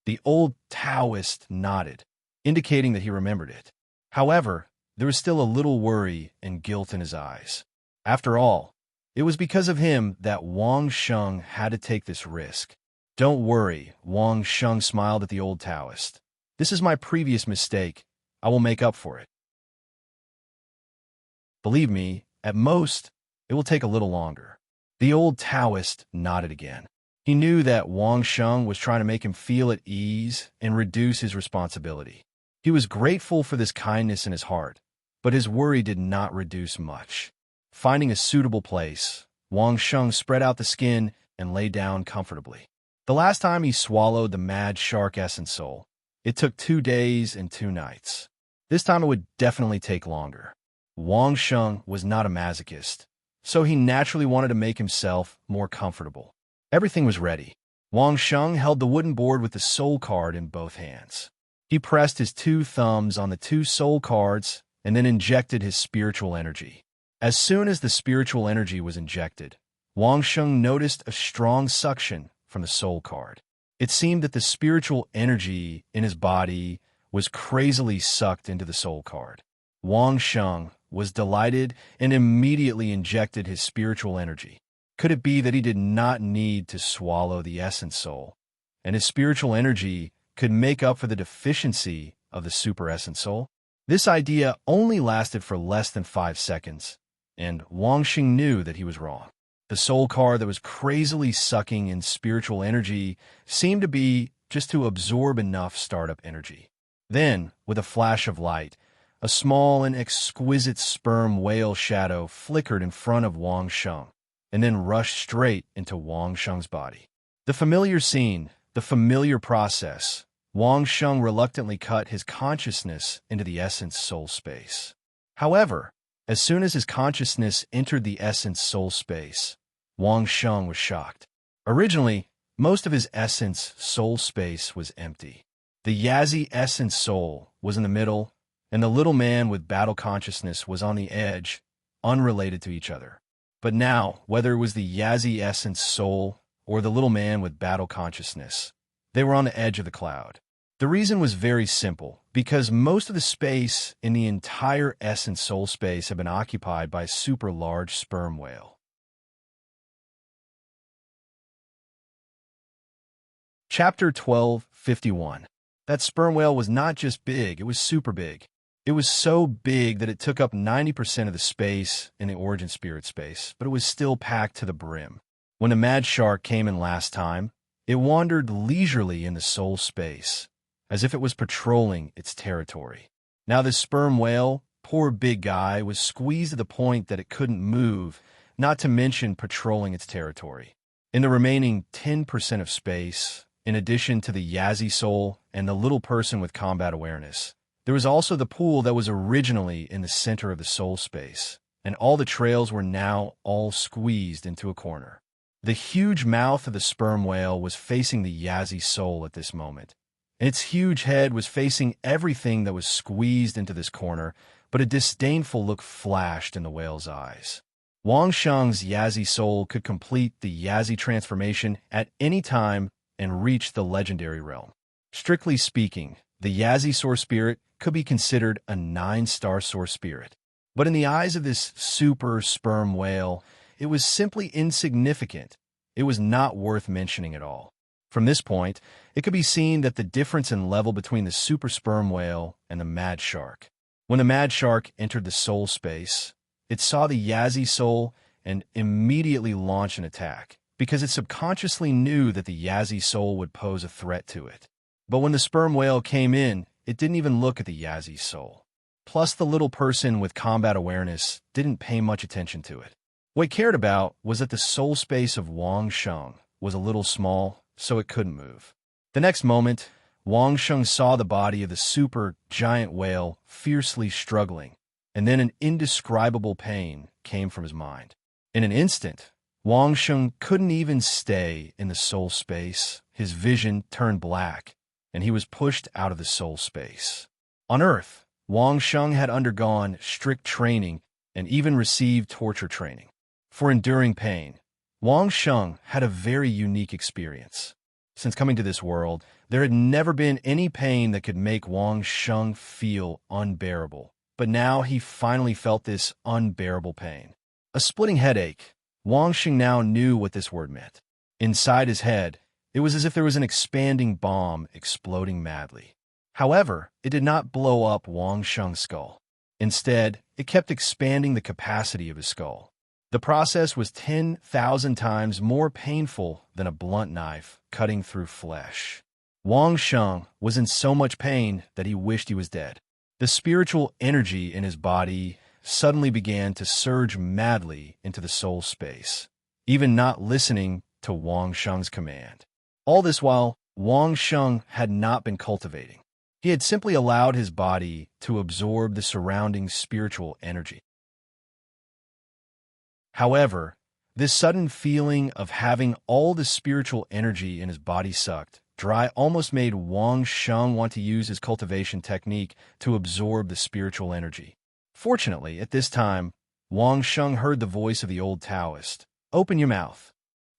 The old Taoist nodded, indicating that he remembered it. However, there was still a little worry and guilt in his eyes. After all, it was because of him that Wang Sheng had to take this risk. "Don't worry," Wang Sheng smiled at the old Taoist. "This is my previous mistake. I will make up for it. Believe me, at most, it will take a little longer." The old Taoist nodded again. He knew that Wang Sheng was trying to make him feel at ease and reduce his responsibility. He was grateful for this kindness in his heart, but his worry did not reduce much. Finding a suitable place, Wang Sheng spread out the skin and lay down comfortably. The last time he swallowed the mad shark essence soul, It took 2 days and 2 nights. This time it would definitely take longer. Wang Sheng was not a masochist, so he naturally wanted to make himself more comfortable. Everything was ready. Wang Sheng held the wooden board with the soul card in both hands. He pressed his 2 thumbs on the 2 soul cards and then injected his spiritual energy. As soon as the spiritual energy was injected, Wang Sheng noticed a strong suction from the soul card. It seemed that the spiritual energy in his body was crazily sucked into the soul card. Wang Sheng was delighted and immediately injected his spiritual energy. Could it be that he did not need to swallow the essence soul, and his spiritual energy could make up for the deficiency of the super essence soul? This idea only lasted for less than 5 seconds, and Wang Sheng knew that he was wrong. The soul card that was crazily sucking in spiritual energy seemed to be just to absorb enough startup energy. Then, with a flash of light, a small and exquisite sperm whale shadow flickered in front of Wang Sheng, and then rushed straight into Wang Sheng's body. The familiar scene, the familiar process. Wang Sheng reluctantly cut his consciousness into the essence soul space. However, as soon as his consciousness entered the essence soul space, Wang Sheng was shocked. Originally, most of his essence soul space was empty. The Yazi essence soul was in the middle, and the little man with battle consciousness was on the edge, unrelated to each other. But now, whether it was the Yazi essence soul or the little man with battle consciousness, they were on the edge of the cloud. The reason was very simple, because most of the space in the entire essence soul space had been occupied by a super large sperm whale. Chapter 12:51. That sperm whale was not just big, it was super big. It was so big that it took up 90% of the space in the origin spirit space, but it was still packed to the brim. When the mad shark came in last time, it wandered leisurely in the soul space, as if it was patrolling its territory. Now this sperm whale, poor big guy, was squeezed to the point that it couldn't move, not to mention patrolling its territory. In the remaining 10% of space, in addition to the Yazi soul and the little person with combat awareness, there was also the pool that was originally in the center of the soul space, and all the trails were now all squeezed into a corner. The huge mouth of the sperm whale was facing the Yazi soul at this moment. Its huge head was facing everything that was squeezed into this corner, but a disdainful look flashed in the whale's eyes. Wang Sheng's Yazi soul could complete the Yazi transformation at any time and reach the legendary realm. Strictly speaking, the Yazi source spirit could be considered a 9-star source spirit. But in the eyes of this super sperm whale, it was simply insignificant. It was not worth mentioning at all. From this point, it could be seen that the difference in level between the super sperm whale and the mad shark. When the mad shark entered the soul space, it saw the Yazi soul and immediately launched an attack, because it subconsciously knew that the Yazi soul would pose a threat to it. But when the sperm whale came in, it didn't even look at the Yazi soul. Plus, the little person with combat awareness didn't pay much attention to it. What it cared about was that the soul space of Wang Sheng was a little small, so it couldn't move. The next moment, Wang Sheng saw the body of the super giant whale fiercely struggling, and then an indescribable pain came from his mind. In an instant, Wang Sheng couldn't even stay in the soul space. His vision turned black, and he was pushed out of the soul space. On Earth, Wang Sheng had undergone strict training and even received torture training. For enduring pain, Wang Sheng had a very unique experience. Since coming to this world, there had never been any pain that could make Wang Sheng feel unbearable. But now he finally felt this unbearable pain. A splitting headache. Wang Sheng now knew what this word meant. Inside his head, it was as if there was an expanding bomb exploding madly. However, it did not blow up Wang Sheng's skull. Instead, it kept expanding the capacity of his skull. The process was 10,000 times more painful than a blunt knife cutting through flesh. Wang Sheng was in so much pain that he wished he was dead. The spiritual energy in his body suddenly began to surge madly into the soul space, even not listening to Wang Sheng's command. All this while, Wang Sheng had not been cultivating. He had simply allowed his body to absorb the surrounding spiritual energy. However, this sudden feeling of having all the spiritual energy in his body sucked dry almost made Wang Sheng want to use his cultivation technique to absorb the spiritual energy. Fortunately, at this time, Wang Sheng heard the voice of the old Taoist. "Open your mouth."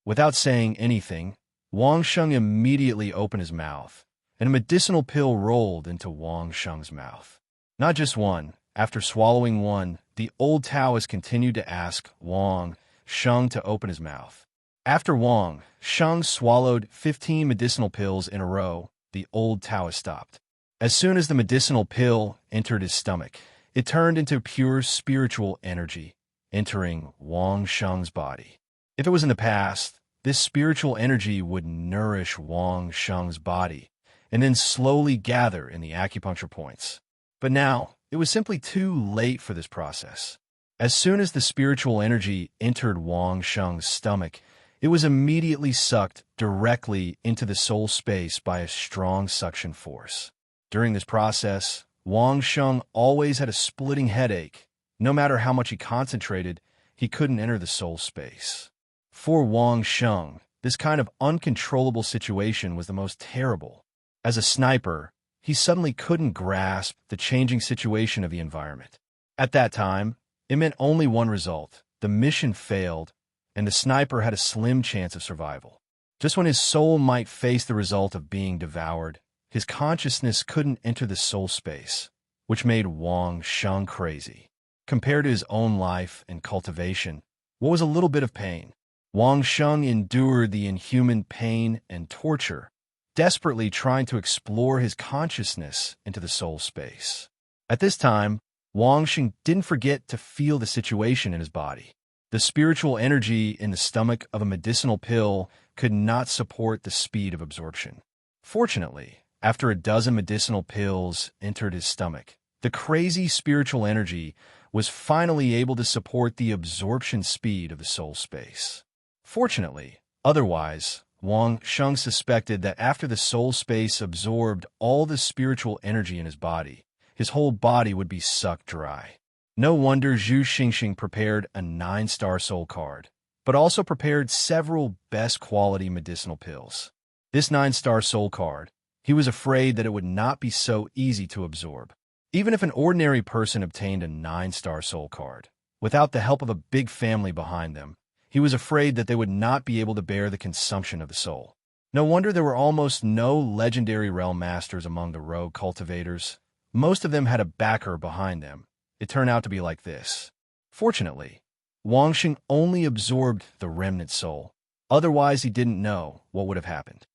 Without saying anything, Wang Sheng immediately opened his mouth, and a medicinal pill rolled into Wang Sheng's mouth. Not just one. After swallowing one, the old Taoist continued to ask Wang Sheng to open his mouth. After Wang Sheng swallowed 15 medicinal pills in a row, the old Taoist stopped. As soon as the medicinal pill entered his stomach, it turned into pure spiritual energy, entering Wang Sheng's body. If it was in the past, this spiritual energy would nourish Wang Sheng's body and then slowly gather in the acupuncture points. But now, it was simply too late for this process. As soon as the spiritual energy entered Wang Sheng's stomach, it was immediately sucked directly into the soul space by a strong suction force. During this process, Wang Sheng always had a splitting headache. No matter how much he concentrated, he couldn't enter the soul space. For Wang Sheng, this kind of uncontrollable situation was the most terrible. As a sniper, he suddenly couldn't grasp the changing situation of the environment. At that time, it meant only one result: the mission failed, and the sniper had a slim chance of survival. Just when his soul might face the result of being devoured, his consciousness couldn't enter the soul space, which made Wang Sheng crazy. Compared to his own life and cultivation, what was a little bit of pain? Wang Sheng endured the inhuman pain and torture, desperately trying to explore his consciousness into the soul space. At this time, Wang Sheng didn't forget to feel the situation in his body. The spiritual energy in the stomach of a medicinal pill could not support the speed of absorption. Fortunately, after a dozen medicinal pills entered his stomach, the crazy spiritual energy was finally able to support the absorption speed of the soul space. Fortunately, otherwise, Wang Sheng suspected that after the soul space absorbed all the spiritual energy in his body, his whole body would be sucked dry. No wonder Zhu Xingxing prepared a 9-star soul card, but also prepared several best-quality medicinal pills. This 9-star soul card, he was afraid that it would not be so easy to absorb. Even if an ordinary person obtained a 9-star soul card, without the help of a big family behind them, he was afraid that they would not be able to bear the consumption of the soul. No wonder there were almost no legendary realm masters among the rogue cultivators. Most of them had a backer behind them. It turned out to be like this. Fortunately, Wang Sheng only absorbed the remnant soul. Otherwise, he didn't know what would have happened.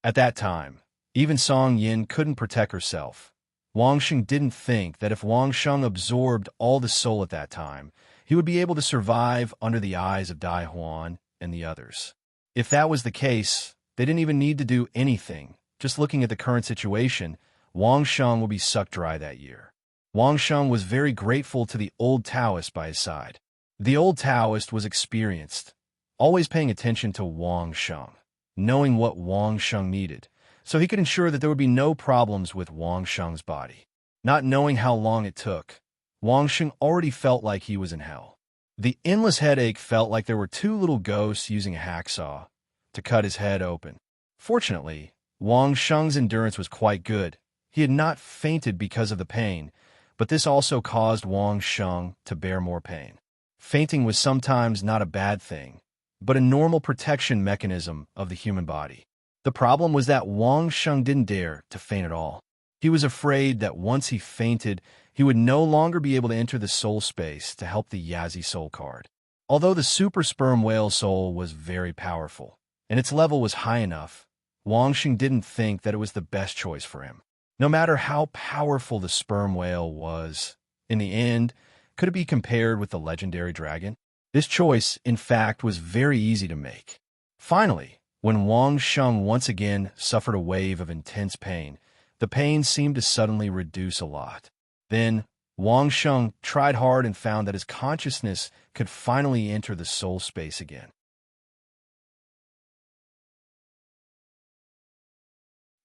At that time, even Song Yin couldn't protect herself. Wang Sheng didn't think that if Wang Sheng absorbed all the soul at that time, he would be able to survive under the eyes of Dai Huan and the others. If that was the case, they didn't even need to do anything. Just looking at the current situation, Wang Sheng will be sucked dry that year. Wang Sheng was very grateful to the old Taoist by his side. The old Taoist was experienced, always paying attention to Wang Sheng, knowing what Wang Sheng needed, so he could ensure that there would be no problems with Wang Sheng's body. Not knowing how long it took, Wang Sheng already felt like he was in hell. The endless headache felt like there were two little ghosts using a hacksaw to cut his head open. Fortunately, Wang Sheng's endurance was quite good. He had not fainted because of the pain, but this also caused Wang Sheng to bear more pain. Fainting was sometimes not a bad thing, but a normal protection mechanism of the human body. The problem was that Wang Sheng didn't dare to faint at all. He was afraid that once he fainted, he would no longer be able to enter the soul space to help the Yazi soul card. Although the super sperm whale soul was very powerful, and its level was high enough, Wang Sheng didn't think that it was the best choice for him. No matter how powerful the sperm whale was, in the end, could it be compared with the legendary dragon? This choice, in fact, was very easy to make. Finally, when Wang Sheng once again suffered a wave of intense pain, the pain seemed to suddenly reduce a lot. Then, Wang Sheng tried hard and found that his consciousness could finally enter the soul space again.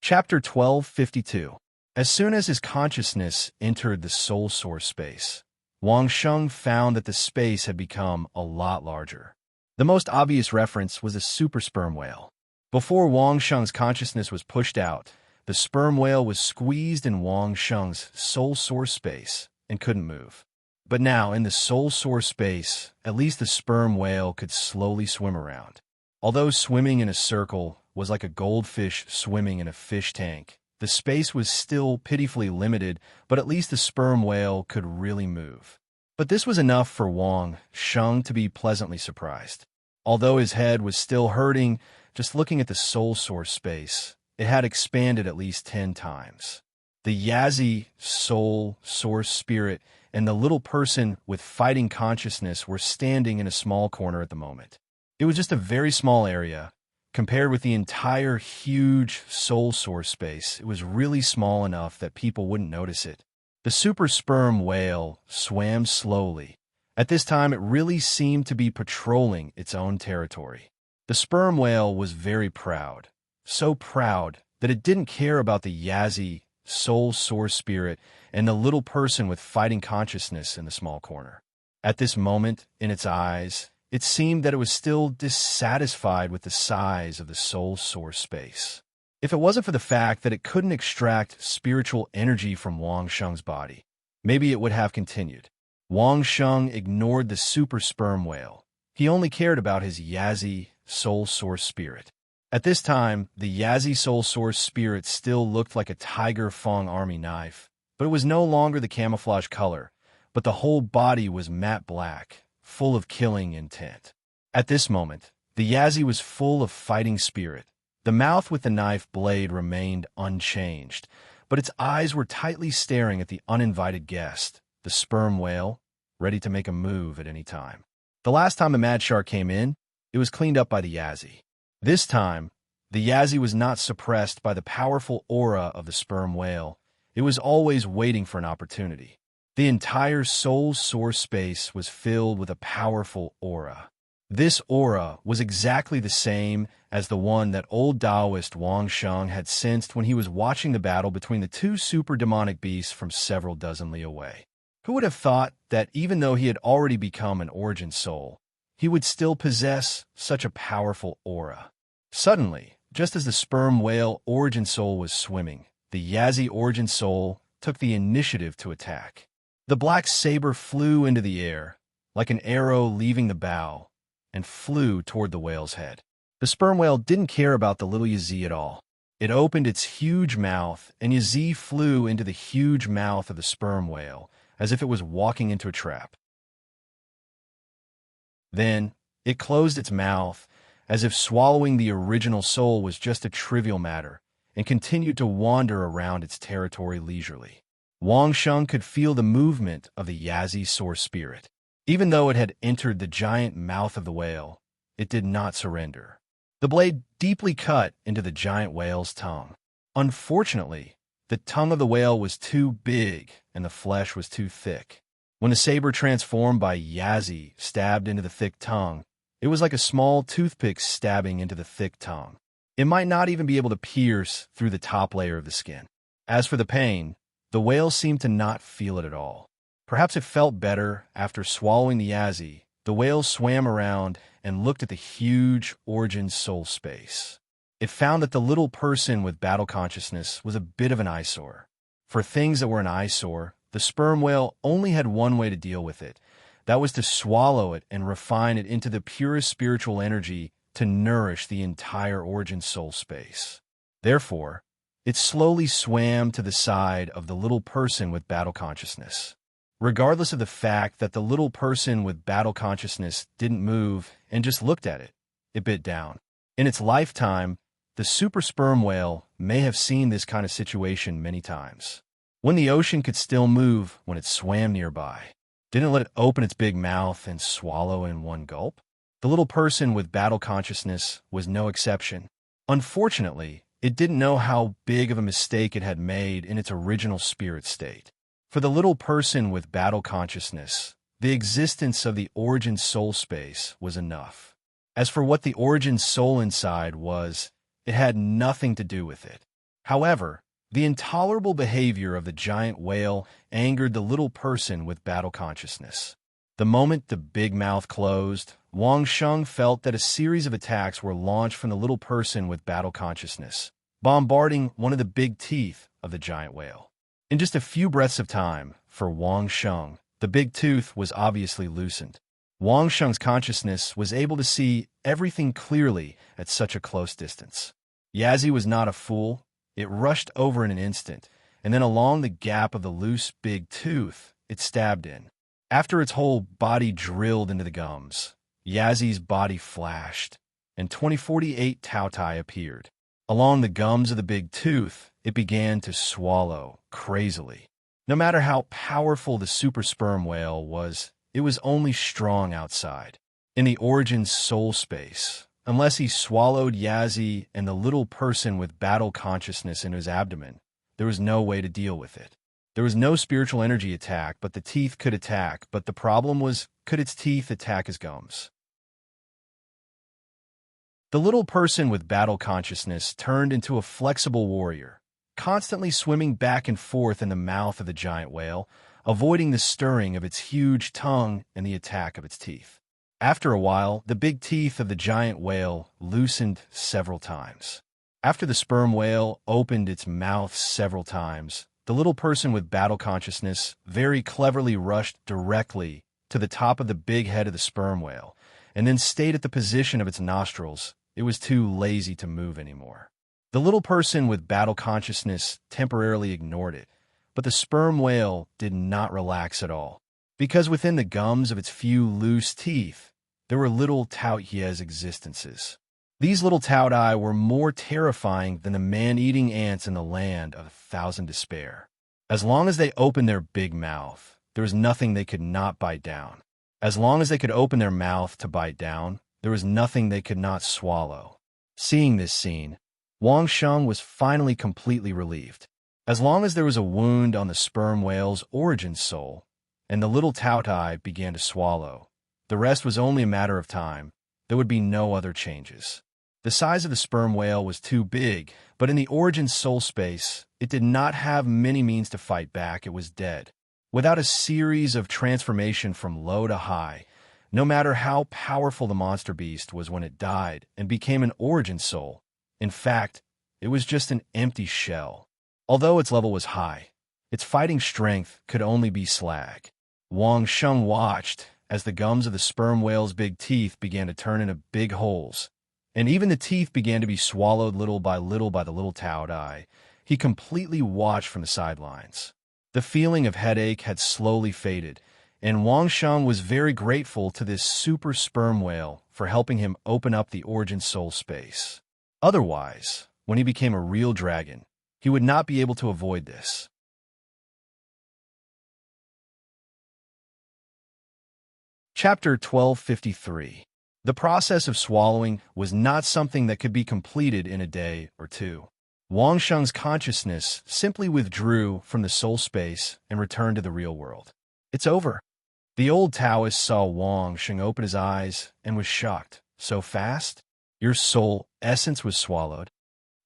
Chapter 1252. As soon as his consciousness entered the soul source space, Wang Sheng found that the space had become a lot larger. The most obvious reference was a super sperm whale. Before Wang Sheng's consciousness was pushed out, the sperm whale was squeezed in Wang Sheng's soul source space and couldn't move. But now, in the soul source space, at least the sperm whale could slowly swim around. Although swimming in a circle was like a goldfish swimming in a fish tank, the space was still pitifully limited, but at least the sperm whale could really move. But this was enough for Wang Sheng to be pleasantly surprised. Although his head was still hurting, just looking at the soul source space, it had expanded at least 10 times. The Yazi soul source spirit and the little person with fighting consciousness were standing in a small corner at the moment. It was just a very small area. Compared with the entire huge soul source space, it was really small enough that people wouldn't notice it. The super sperm whale swam slowly. At this time, it really seemed to be patrolling its own territory. The sperm whale was very proud. So proud that it didn't care about the Yazi soul source spirit and the little person with fighting consciousness in the small corner. At this moment, in its eyes, it seemed that it was still dissatisfied with the size of the soul source space. If it wasn't for the fact that it couldn't extract spiritual energy from Wang Sheng's body, maybe it would have continued. Wang Sheng ignored the super sperm whale. He only cared about his Yazi soul source spirit. At this time, the Yazi soul source spirit still looked like a Tiger Fong army knife, but it was no longer the camouflage color, but the whole body was matte black, full of killing intent. At this moment, the Yazi was full of fighting spirit. The mouth with the knife blade remained unchanged, but its eyes were tightly staring at the uninvited guest, the sperm whale, ready to make a move at any time. The last time a mad shark came in, it was cleaned up by the Yazi. This time, the Yazi was not suppressed by the powerful aura of the sperm whale. It was always waiting for an opportunity. The entire soul source space was filled with a powerful aura. This aura was exactly the same as the one that old Taoist Wang Sheng had sensed when he was watching the battle between the two super demonic beasts from several dozen li away. Who would have thought that even though he had already become an origin soul, he would still possess such a powerful aura? Suddenly, just as the sperm whale origin soul was swimming, the Yazi origin soul took the initiative to attack. The black saber flew into the air, like an arrow leaving the bow, and flew toward the whale's head. The sperm whale didn't care about the little Yazi at all. It opened its huge mouth, and Yazi flew into the huge mouth of the sperm whale, as if it was walking into a trap. Then, it closed its mouth, as if swallowing the original soul was just a trivial matter, and continued to wander around its territory leisurely. Wang Sheng could feel the movement of the Yazi source spirit. Even though it had entered the giant mouth of the whale, it did not surrender. The blade deeply cut into the giant whale's tongue. Unfortunately, the tongue of the whale was too big and the flesh was too thick. When the saber transformed by Yazi stabbed into the thick tongue, it was like a small toothpick stabbing into the thick tongue. It might not even be able to pierce through the top layer of the skin. As for the pain, the whale seemed to not feel it at all. Perhaps it felt better after swallowing the Yazi. The whale swam around and looked at the huge origin soul space. It found that the little person with battle consciousness was a bit of an eyesore. For things that were an eyesore, the sperm whale only had one way to deal with it. That was to swallow it and refine it into the purest spiritual energy to nourish the entire origin soul space. Therefore, it slowly swam to the side of the little person with battle consciousness. Regardless of the fact that the little person with battle consciousness didn't move and just looked at it, it bit down. In its lifetime, the super sperm whale may have seen this kind of situation many times. When the ocean could still move when it swam nearby, didn't let it open its big mouth and swallow in one gulp. The little person with battle consciousness was no exception. Unfortunately, it didn't know how big of a mistake it had made in its original spirit state. For the little person with battle consciousness, the existence of the origin soul space was enough. As for what the origin soul inside was, it had nothing to do with it. However, the intolerable behavior of the giant whale angered the little person with battle consciousness. The moment the big mouth closed, Wang Sheng felt that a series of attacks were launched from the little person with battle consciousness, bombarding one of the big teeth of the giant whale. In just a few breaths of time, for Wang Sheng, the big tooth was obviously loosened. Wang Sheng's consciousness was able to see everything clearly at such a close distance. Yazi was not a fool. It rushed over in an instant, and then along the gap of the loose big tooth, it stabbed in. After its whole body drilled into the gums, Yazi's body flashed, and 2048 Taotai appeared. Along the gums of the big tooth, it began to swallow crazily. No matter how powerful the super sperm whale was, it was only strong outside. In the Origin's soul space, unless he swallowed Yazi and the little person with battle consciousness in his abdomen, there was no way to deal with it. There was no spiritual energy attack, but the teeth could attack, but the problem was, could its teeth attack his gums? The little person with battle consciousness turned into a flexible warrior, constantly swimming back and forth in the mouth of the giant whale, avoiding the stirring of its huge tongue and the attack of its teeth. After a while, the big teeth of the giant whale loosened several times. After the sperm whale opened its mouth several times, the little person with battle consciousness very cleverly rushed directly to the top of the big head of the sperm whale, and then stayed at the position of its nostrils. It was too lazy to move anymore. The little person with battle consciousness temporarily ignored it, but the sperm whale did not relax at all, because within the gums of its few loose teeth, there were little Taoyes existences. These little Taodai were more terrifying than the man-eating ants in the land of 1,000 despair. As long as they opened their big mouth, there was nothing they could not bite down. As long as they could open their mouth to bite down, there was nothing they could not swallow. Seeing this scene, Wang Sheng was finally completely relieved. As long as there was a wound on the sperm whale's origin soul, and the little Taotai began to swallow, the rest was only a matter of time. There would be no other changes. The size of the sperm whale was too big, but in the origin soul space, it did not have many means to fight back. It was dead. Without a series of transformation from low to high, no matter how powerful the monster beast was when it died and became an origin soul, in fact, it was just an empty shell. Although its level was high, its fighting strength could only be slag. Wang Sheng watched as the gums of the sperm whale's big teeth began to turn into big holes, and even the teeth began to be swallowed little by the little Taodai. He completely watched from the sidelines. The feeling of headache had slowly faded, and Wang Sheng was very grateful to this super sperm whale for helping him open up the origin soul space. Otherwise, when he became a real dragon, he would not be able to avoid this. Chapter 1253. The process of swallowing was not something that could be completed in a day or two. Wang Sheng's consciousness simply withdrew from the soul space and returned to the real world. It's over. The old Taoist saw Wang Sheng open his eyes and was shocked. So fast? Your soul essence was swallowed?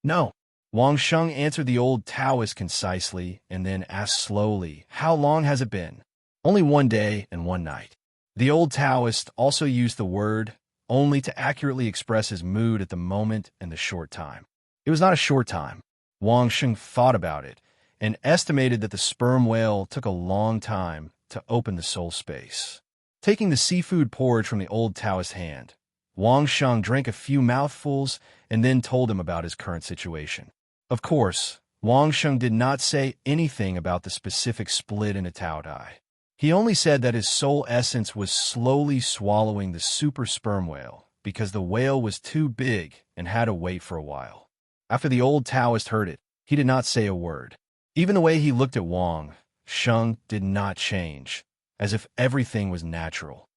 No. Wang Sheng answered the old Taoist concisely and then asked slowly, how long has it been? Only 1 day and 1 night. The old Taoist also used the word only to accurately express his mood at the moment and the short time. It was not a short time. Wang Sheng thought about it and estimated that the sperm whale took a long time to open the soul space. Taking the seafood porridge from the old Taoist's hand, Wang Sheng drank a few mouthfuls and then told him about his current situation. Of course, Wang Sheng did not say anything about the specific split in a Taodai. He only said that his soul essence was slowly swallowing the super sperm whale because the whale was too big and had to wait for a while. After the old Taoist heard it, he did not say a word. Even the way he looked at Wang Sheng did not change, as if everything was natural.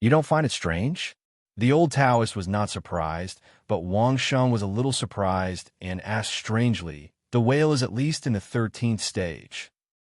You don't find it strange? The old Taoist was not surprised, but Wang Sheng was a little surprised and asked strangely, the whale is at least in the 13th stage.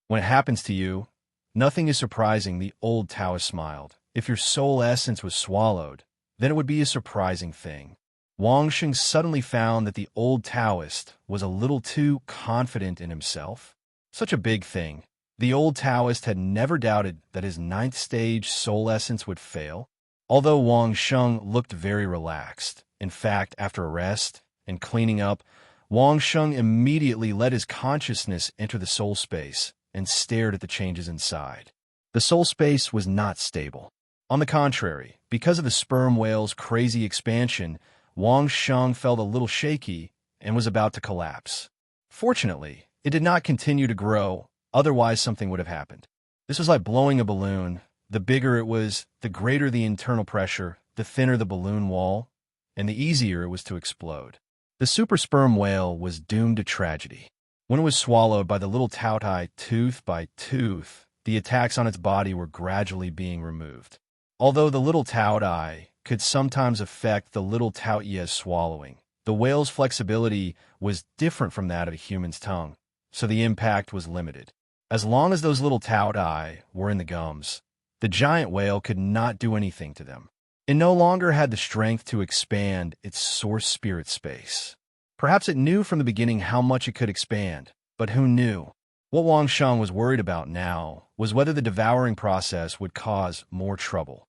When it happens to you, nothing is surprising, the old Taoist smiled. If your soul essence was swallowed, then it would be a surprising thing. Wang Sheng suddenly found that the old Taoist was a little too confident in himself. Such a big thing. The old Taoist had never doubted that his ninth stage soul essence would fail. Although Wang Sheng looked very relaxed, in fact, after a rest and cleaning up, Wang Sheng immediately let his consciousness enter the soul space and stared at the changes inside. The soul space was not stable. On the contrary, because of the sperm whale's crazy expansion, Wang Sheng felt a little shaky and was about to collapse. Fortunately, it did not continue to grow, otherwise something would have happened. This was like blowing a balloon. The bigger it was, the greater the internal pressure, the thinner the balloon wall, and the easier it was to explode. The super sperm whale was doomed to tragedy. When it was swallowed by the little Taotai tooth by tooth, the attacks on its body were gradually being removed. Although the little Taotai could sometimes affect the little Taoye's swallowing, the whale's flexibility was different from that of a human's tongue, so the impact was limited. As long as those little Taotai were in the gums, the giant whale could not do anything to them. It no longer had the strength to expand its source spirit space. Perhaps it knew from the beginning how much it could expand, but who knew? What Wang Sheng was worried about now was whether the devouring process would cause more trouble.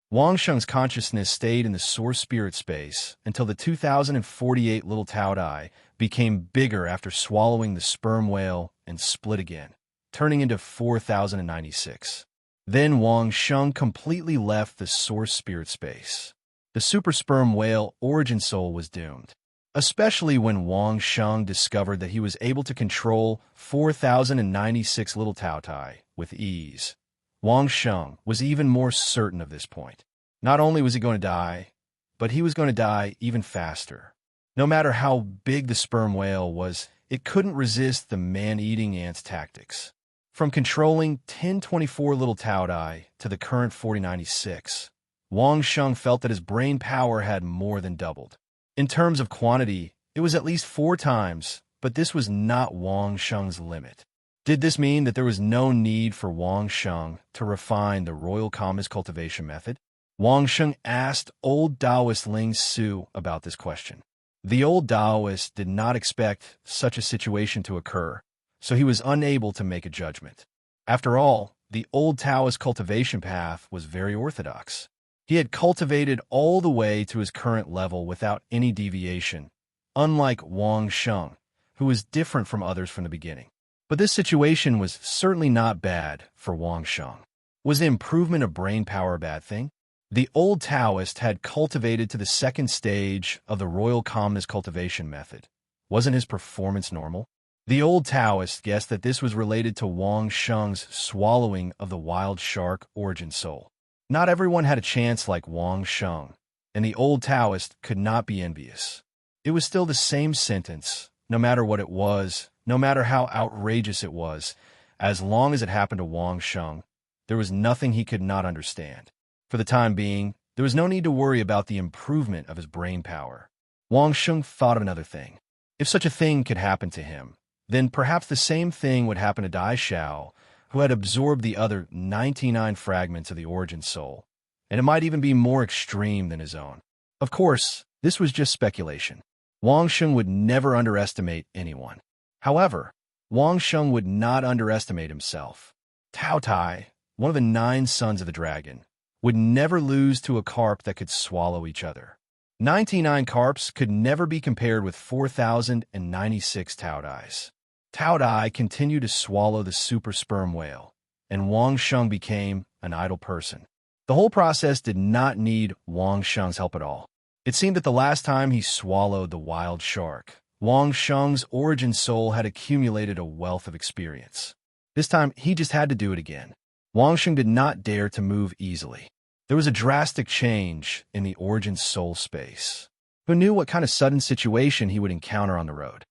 Wang Sheng's consciousness stayed in the source spirit space until the 2048 little Taotai became bigger after swallowing the sperm whale and split again, turning into 4096. Then Wang Sheng completely left the source spirit space. The super sperm whale origin soul was doomed, especially when Wang Sheng discovered that he was able to control 4096 little Taotai with ease. Wang Sheng was even more certain of this point. Not only was he going to die, but he was going to die even faster. No matter how big the sperm whale was, it couldn't resist the man-eating ant's tactics. From controlling 1024 little Taotai to the current 4096, Wang Sheng felt that his brain power had more than doubled. In terms of quantity, it was at least 4 times, but this was not Wang Sheng's limit. Did this mean that there was no need for Wang Sheng to refine the royal calmness cultivation method? Wang Sheng asked old Taoist Ling Su about this question. The old Taoist did not expect such a situation to occur, so he was unable to make a judgment. After all, the old Taoist cultivation path was very orthodox. He had cultivated all the way to his current level without any deviation, unlike Wang Sheng, who was different from others from the beginning. But this situation was certainly not bad for Wang Sheng. Was the improvement of brain power a bad thing? The old Taoist had cultivated to the second stage of the royal calmness cultivation method. Wasn't his performance normal? The old Taoist guessed that this was related to Wang Sheng's swallowing of the wild shark origin soul. Not everyone had a chance like Wang Sheng, and the old Taoist could not be envious. It was still the same sentence, no matter what it was, no matter how outrageous it was. As long as it happened to Wang Sheng, there was nothing he could not understand. For the time being, there was no need to worry about the improvement of his brain power. Wang Sheng thought of another thing. If such a thing could happen to him, then perhaps the same thing would happen to Dai Xiao, who had absorbed the other 99 fragments of the origin soul, and it might even be more extreme than his own. Of course, this was just speculation. Wang Sheng would never underestimate anyone. However, Wang Sheng would not underestimate himself. Taotai, one of the 9 sons of the dragon, would never lose to a carp that could swallow each other. 99 carps could never be compared with 4096 Taotais. Taotai continued to swallow the super sperm whale, and Wang Sheng became an idle person. The whole process did not need Wang Sheng's help at all. It seemed that the last time he swallowed the wild shark, Wang Sheng's origin soul had accumulated a wealth of experience. This time, he just had to do it again. Wang Sheng did not dare to move easily. There was a drastic change in the origin soul space. Who knew what kind of sudden situation he would encounter on the road?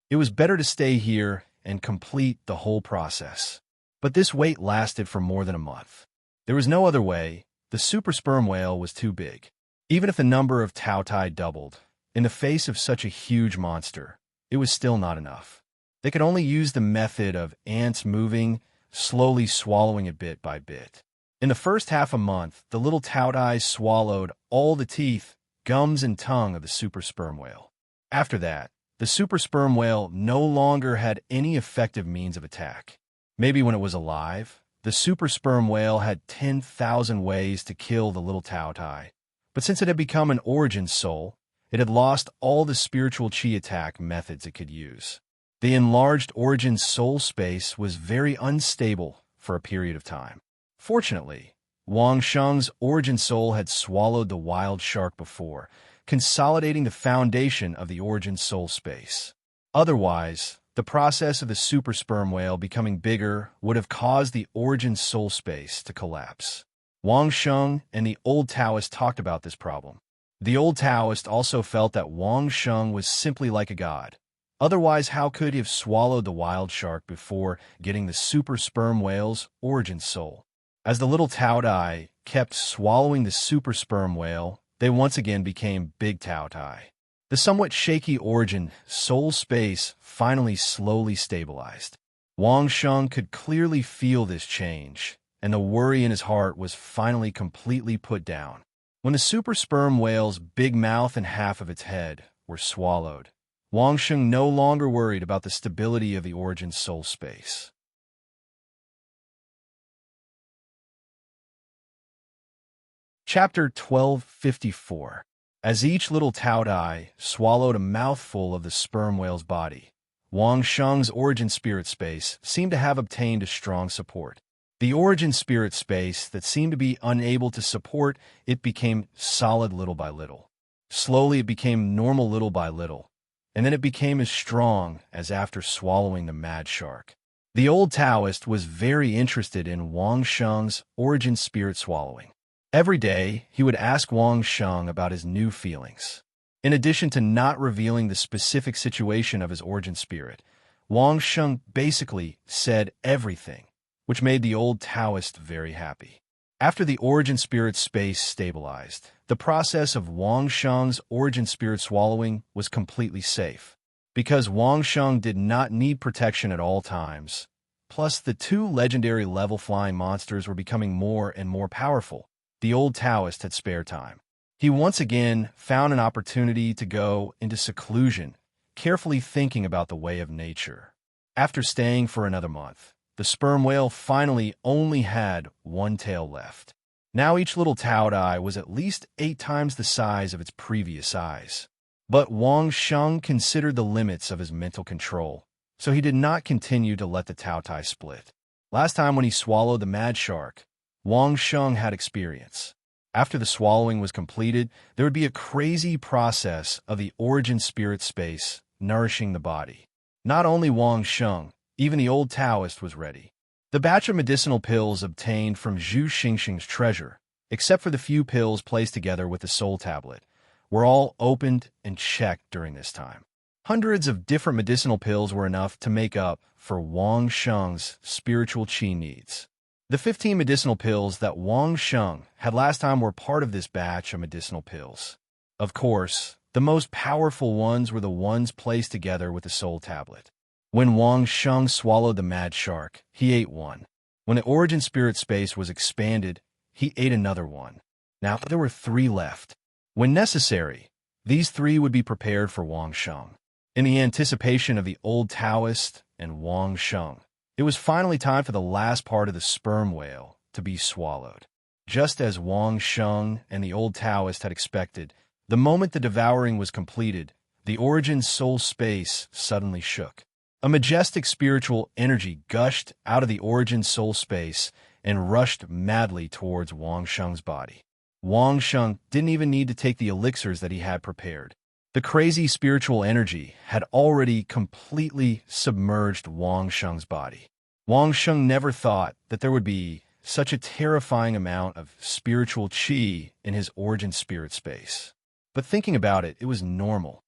It was better to stay here and complete the whole process. But this wait lasted for more than a month. There was no other way. The super sperm whale was too big. Even if the number of Taotai doubled, in the face of such a huge monster, it was still not enough. They could only use the method of ants moving, slowly swallowing it bit by bit. In the first half a month, the little tout-eye swallowed all the teeth, gums, and tongue of the super sperm whale. After that, the super sperm whale no longer had any effective means of attack. Maybe when it was alive, the super sperm whale had 10,000 ways to kill the little tout-eye. But since it had become an origin soul, it had lost all the spiritual chi attack methods it could use. The enlarged origin soul space was very unstable for a period of time. Fortunately, Wang Sheng's origin soul had swallowed the wild shark before, consolidating the foundation of the origin soul space. Otherwise, the process of the super sperm whale becoming bigger would have caused the origin soul space to collapse. Wang Sheng and the old Taoist talked about this problem. The old Taoist also felt that Wang Sheng was simply like a god. Otherwise, how could he have swallowed the wild shark before getting the super sperm whale's origin soul? As the little Taotai kept swallowing the super sperm whale, they once again became big Taotai. The somewhat shaky origin soul space finally slowly stabilized. Wang Sheng could clearly feel this change, and the worry in his heart was finally completely put down. When the super sperm whale's big mouth and half of its head were swallowed, Wang Sheng no longer worried about the stability of the origin soul space. Chapter 1254. As each little Taotai swallowed a mouthful of the sperm whale's body, Wang Sheng's origin spirit space seemed to have obtained a strong support. The origin spirit space that seemed to be unable to support it became solid little by little. Slowly it became normal little by little, and then it became as strong as after swallowing the mad shark. The old Taoist was very interested in Wang Sheng's origin spirit swallowing. Every day, he would ask Wang Sheng about his new feelings. In addition to not revealing the specific situation of his origin spirit, Wang Sheng basically said everything, which made the old Taoist very happy. After the origin spirit space stabilized, the process of Wang Sheng's origin spirit swallowing was completely safe. Because Wang Sheng did not need protection at all times, plus the two legendary level flying monsters were becoming more and more powerful, the old Taoist had spare time. He once again found an opportunity to go into seclusion, carefully thinking about the way of nature. After staying for another month, the sperm whale finally only had one tail left. Now each little Taotai was at least 8 times the size of its previous eyes. But Wang Sheng considered the limits of his mental control, so he did not continue to let the Taotai split. Last time when he swallowed the mad shark, Wang Sheng had experience. After the swallowing was completed, there would be a crazy process of the origin spirit space nourishing the body. Not only Wang Sheng, even the old Taoist was ready. The batch of medicinal pills obtained from Zhu Xingxing's treasure, except for the few pills placed together with the soul tablet, were all opened and checked during this time. Hundreds of different medicinal pills were enough to make up for Wang Sheng's spiritual qi needs. The 15 medicinal pills that Wang Sheng had last time were part of this batch of medicinal pills. Of course, the most powerful ones were the ones placed together with the soul tablet. When Wang Sheng swallowed the mad shark, he ate one. When the origin spirit space was expanded, he ate another one. Now there were 3 left. When necessary, these 3 would be prepared for Wang Sheng. In the anticipation of the old Taoist and Wang Sheng, it was finally time for the last part of the sperm whale to be swallowed. Just as Wang Sheng and the old Taoist had expected, the moment the devouring was completed, the origin soul space suddenly shook. A majestic spiritual energy gushed out of the origin soul space and rushed madly towards Wang Sheng's body. Wang Sheng didn't even need to take the elixirs that he had prepared. The crazy spiritual energy had already completely submerged Wang Sheng's body. Wang Sheng never thought that there would be such a terrifying amount of spiritual qi in his origin spirit space. But thinking about it, it was normal.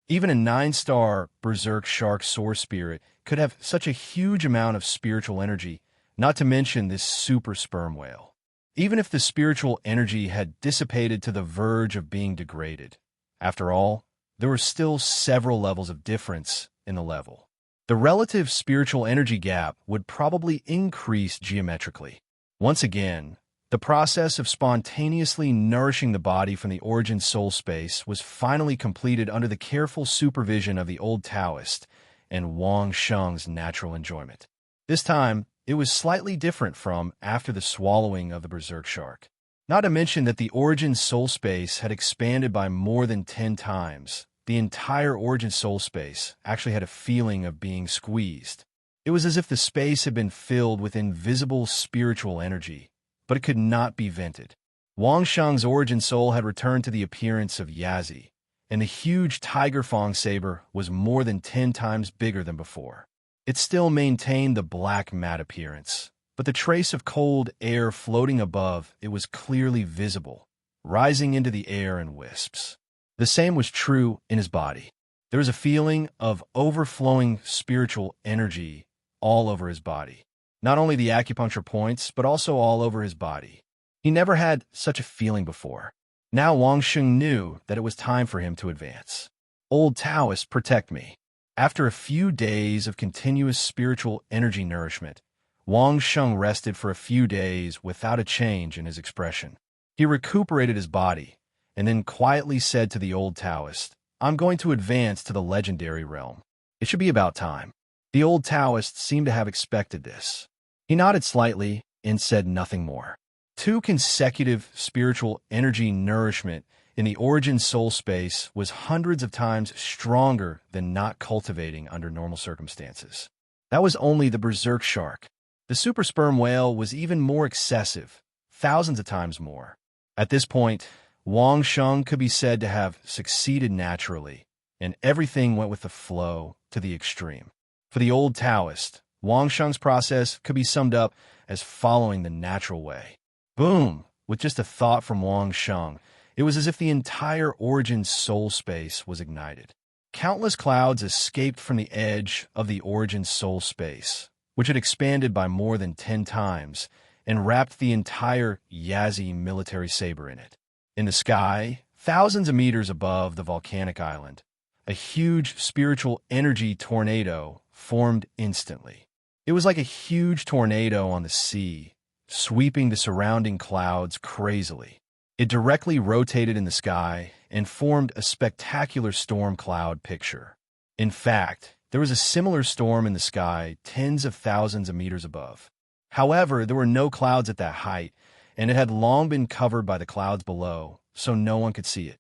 Even a 9-star berserk shark soar spirit could have such a huge amount of spiritual energy, not to mention this super sperm whale. Even if the spiritual energy had dissipated to the verge of being degraded, after all, there were still several levels of difference in the level. the relative spiritual energy gap would probably increase geometrically. Once again, the process of spontaneously nourishing the body from the origin soul space was finally completed under the careful supervision of the old Taoist and Wang Sheng's natural enjoyment. This time, it was slightly different from after the swallowing of the berserk shark. Not to mention that the origin soul space had expanded by more than 10 times. The entire origin soul space actually had a feeling of being squeezed. It was as if the space had been filled with invisible spiritual energy, but it could not be vented. Wang Sheng's origin soul had returned to the appearance of Yazi, and the huge tiger fang saber was more than 10 times bigger than before. It still maintained the black matte appearance, but the trace of cold air floating above it was clearly visible, rising into the air in wisps. The same was true in his body. There was a feeling of overflowing spiritual energy all over his body. Not only the acupuncture points, but also all over his body. He never had such a feeling before. Now Wang Sheng knew that it was time for him to advance. Old Taoist, protect me. After a few days of continuous spiritual energy nourishment, Wang Sheng rested for a few days without a change in his expression. He recuperated his body, and then quietly said to the old Taoist, "I'm going to advance to the legendary realm. It should be about time." The old Taoist seemed to have expected this. He nodded slightly and said nothing more. 2 consecutive spiritual energy nourishment in the origin soul space was hundreds of times stronger than not cultivating under normal circumstances. That was only the berserk shark. The super sperm whale was even more excessive, thousands of times more. At this point, Wang Sheng could be said to have succeeded naturally, and everything went with the flow to the extreme. For the old Taoist, Wang Sheng's process could be summed up as following the natural way. Boom! With just a thought from Wang Sheng, it was as if the entire origin soul space was ignited. Countless clouds escaped from the edge of the origin soul space, which had expanded by more than 10 times, and wrapped the entire Yazi military saber in it. In the sky, thousands of meters above the volcanic island, a huge spiritual energy tornado formed instantly. It was like a huge tornado on the sea, sweeping the surrounding clouds crazily. It directly rotated in the sky and formed a spectacular storm cloud picture. In fact, there was a similar storm in the sky tens of thousands of meters above. However, there were no clouds at that height, and it had long been covered by the clouds below, so no one could see it.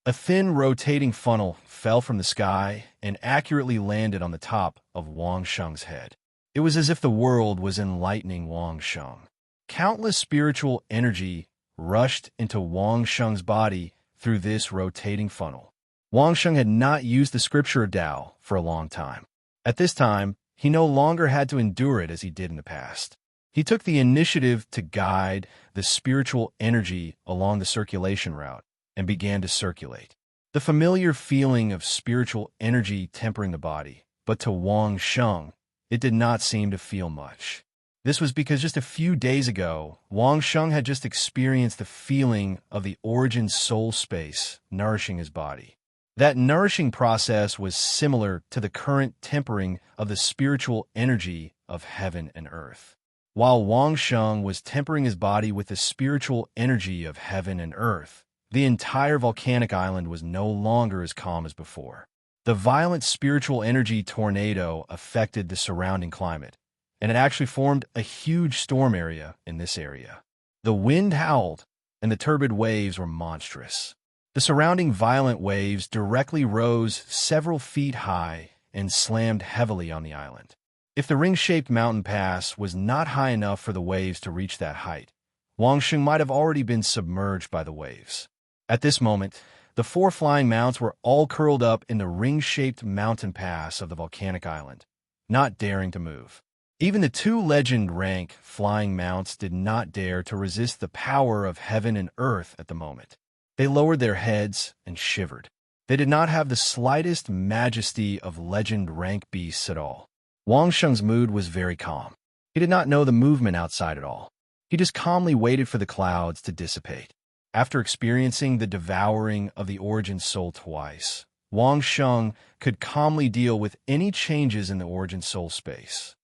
A thin rotating funnel fell from the sky and accurately landed on the top of Wang Sheng's head. It was as if the world was enlightening Wang Sheng. Countless spiritual energy rushed into Wang Sheng's body through this rotating funnel. Wang Sheng had not used the scripture of Tao for a long time. At this time, he no longer had to endure it as he did in the past. He took the initiative to guide the spiritual energy along the circulation route and began to circulate. The familiar feeling of spiritual energy tempering the body, but to Wang Sheng, it did not seem to feel much. This was because just a few days ago, Wang Sheng had just experienced the feeling of the origin soul space nourishing his body. That nourishing process was similar to the current tempering of the spiritual energy of heaven and earth. While Wang Sheng was tempering his body with the spiritual energy of heaven and earth, the entire volcanic island was no longer as calm as before. The violent spiritual energy tornado affected the surrounding climate, and it actually formed a huge storm area in this area. The wind howled, and the turbid waves were monstrous. The surrounding violent waves directly rose several feet high and slammed heavily on the island. If the ring-shaped mountain pass was not high enough for the waves to reach that height, Wang Sheng might have already been submerged by the waves. At this moment, the 4 flying mounts were all curled up in the ring-shaped mountain pass of the volcanic island, not daring to move. Even the 2 legend rank flying mounts did not dare to resist the power of heaven and earth at the moment. They lowered their heads and shivered. They did not have the slightest majesty of legend rank beasts at all. Wang Sheng's mood was very calm. He did not know the movement outside at all. He just calmly waited for the clouds to dissipate. After experiencing the devouring of the origin soul twice, Wang Sheng could calmly deal with any changes in the origin soul space.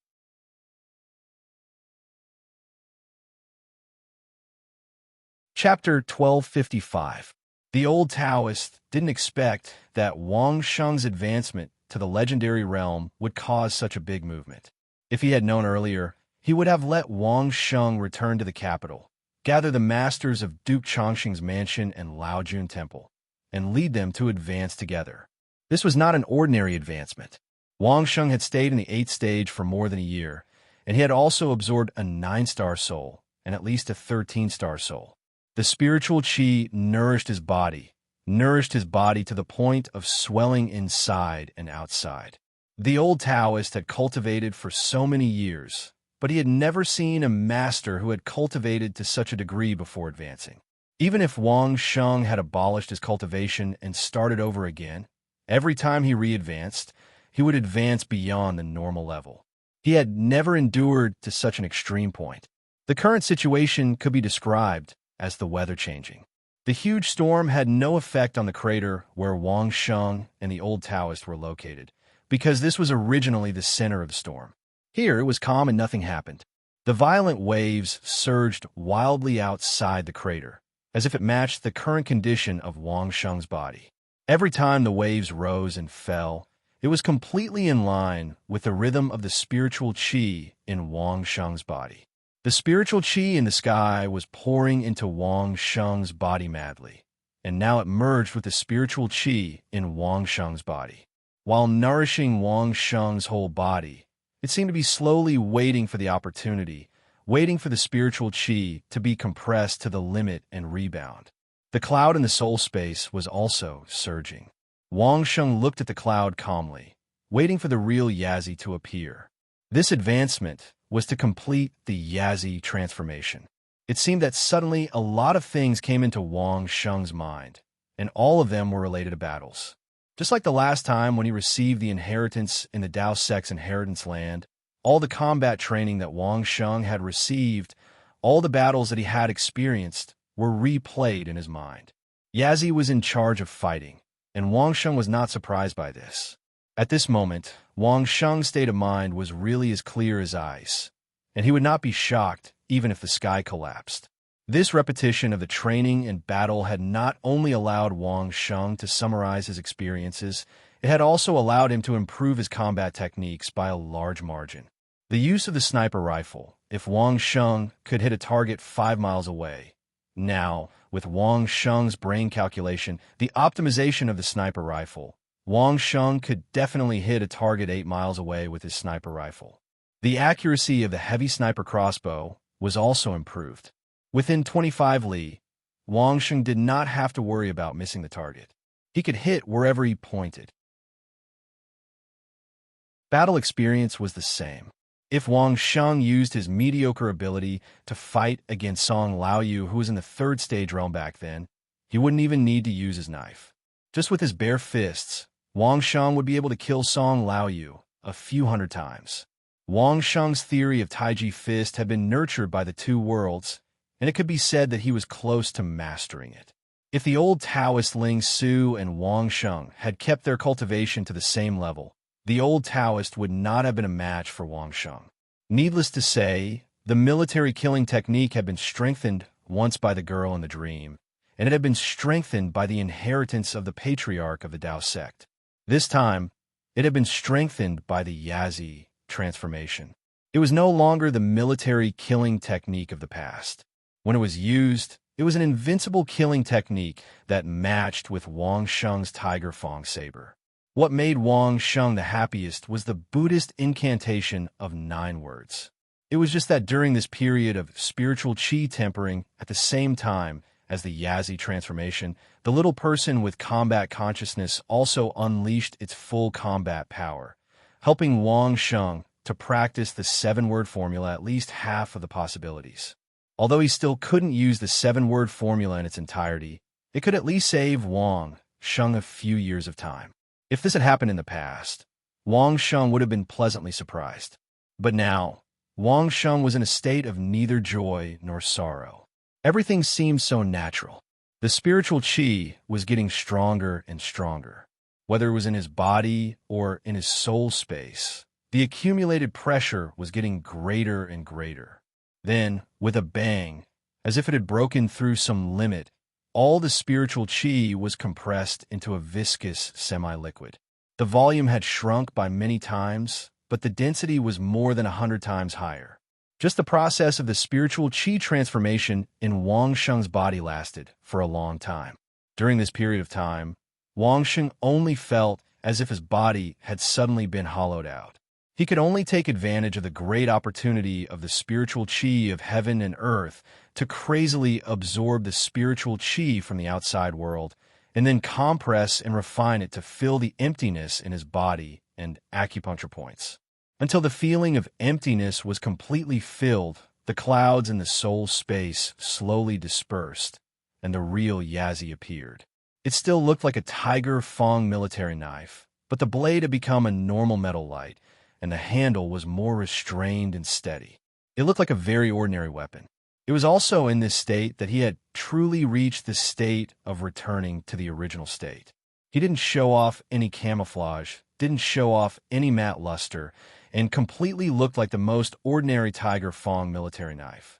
Chapter 1255. The old Taoist didn't expect that Wang Sheng's advancement to the legendary realm would cause such a big movement. If he had known earlier, he would have let Wang Sheng return to the capital, gather the masters of Duke Chongqing's mansion and Laojun Temple, and lead them to advance together. This was not an ordinary advancement. Wang Sheng had stayed in the 8th stage for more than a year, and he had also absorbed a 9-star soul and at least a 13-star soul. The spiritual qi nourished his body to the point of swelling inside and outside. The old Taoist had cultivated for so many years, but he had never seen a master who had cultivated to such a degree before advancing. Even if Wang Sheng had abolished his cultivation and started over again, every time he re-advanced, he would advance beyond the normal level. He had never endured to such an extreme point. The current situation could be described as the weather changing. The huge storm had no effect on the crater where Wang Sheng and the old Taoist were located, because this was originally the center of the storm. Here it was calm and nothing happened. The violent waves surged wildly outside the crater, as if it matched the current condition of Wang Sheng's body. Every time the waves rose and fell, it was completely in line with the rhythm of the spiritual qi in Wang Sheng's body. The spiritual qi in the sky was pouring into Wang Sheng's body madly, and now it merged with the spiritual qi in Wang Sheng's body. While nourishing Wang Sheng's whole body, it seemed to be slowly waiting for the opportunity, waiting for the spiritual qi to be compressed to the limit and rebound. The cloud in the soul space was also surging. Wang Sheng looked at the cloud calmly, waiting for the real Yazi to appear. This advancement was to complete the Yazi transformation. It seemed that suddenly a lot of things came into Wang Sheng's mind, and all of them were related to battles. Just like the last time when he received the inheritance in the Dao sect's inheritance land, all the combat training that Wang Sheng had received, all the battles that he had experienced, were replayed in his mind. Yazi was in charge of fighting, and Wang Sheng was not surprised by this. At this moment, Wang Sheng's state of mind was really as clear as ice, and he would not be shocked even if the sky collapsed. This repetition of the training and battle had not only allowed Wang Sheng to summarize his experiences, it had also allowed him to improve his combat techniques by a large margin. The use of the sniper rifle, if Wang Sheng could hit a target 5 miles away. Now, with Wang Sheng's brain calculation, the optimization of the sniper rifle, Wang Sheng could definitely hit a target 8 miles away with his sniper rifle. The accuracy of the heavy sniper crossbow was also improved. Within 25 li, Wang Sheng did not have to worry about missing the target. He could hit wherever he pointed. Battle experience was the same. If Wang Sheng used his mediocre ability to fight against Song Laoyu, who was in the 3rd stage realm back then, he wouldn't even need to use his knife. Just with his bare fists, Wang Sheng would be able to kill Song Laoyu a few hundred times. Wang Sheng's theory of Taiji Fist had been nurtured by the 2 worlds, and it could be said that he was close to mastering it. If the old Taoist Ling Su and Wang Sheng had kept their cultivation to the same level, the old Taoist would not have been a match for Wang Sheng. Needless to say, the military killing technique had been strengthened once by the girl in the dream, and it had been strengthened by the inheritance of the patriarch of the Dao sect. This time, it had been strengthened by the Yazi transformation. It was no longer the military killing technique of the past. When it was used, it was an invincible killing technique that matched with Wang Sheng's Tiger Fang saber. What made Wang Sheng the happiest was the Buddhist incantation of 9 words. It was just that during this period of spiritual qi tempering at the same time as the Yazi transformation, the little person with combat consciousness also unleashed its full combat power, helping Wang Sheng to practice the 7-word formula at least half of the possibilities. Although he still couldn't use the 7-word formula in its entirety, it could at least save Wang Sheng a few years of time. If this had happened in the past, Wang Sheng would have been pleasantly surprised. But now, Wang Sheng was in a state of neither joy nor sorrow. Everything seemed so natural. The spiritual qi was getting stronger and stronger. whether it was in his body or in his soul space. The accumulated pressure was getting greater and greater. Then, with a bang, as if it had broken through some limit, all the spiritual chi was compressed into a viscous semi-liquid. The volume had shrunk by many times, but the density was more than 100 times higher. Just the process of the spiritual chi transformation in Wang Sheng's body lasted for a long time. During this period of time, Wang Sheng only felt as if his body had suddenly been hollowed out. He could only take advantage of the great opportunity of the spiritual chi of heaven and earth to crazily absorb the spiritual chi from the outside world, and then compress and refine it to fill the emptiness in his body and acupuncture points. Until the feeling of emptiness was completely filled, the clouds in the soul space slowly dispersed, and the real Yazzie appeared. It still looked like a Tiger Fong military knife, but the blade had become a normal metal light, and the handle was more restrained and steady. It looked like a very ordinary weapon. It was also in this state that he had truly reached the state of returning to the original state. He didn't show off any camouflage, didn't show off any matte luster, and completely looked like the most ordinary Tiger Fong military knife.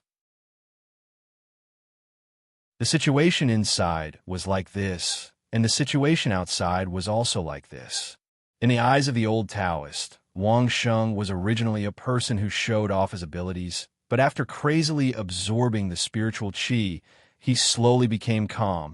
The situation inside was like this, and the situation outside was also like this. In the eyes of the old Taoist, Wang Sheng was originally a person who showed off his abilities, but after crazily absorbing the spiritual chi, he slowly became calm,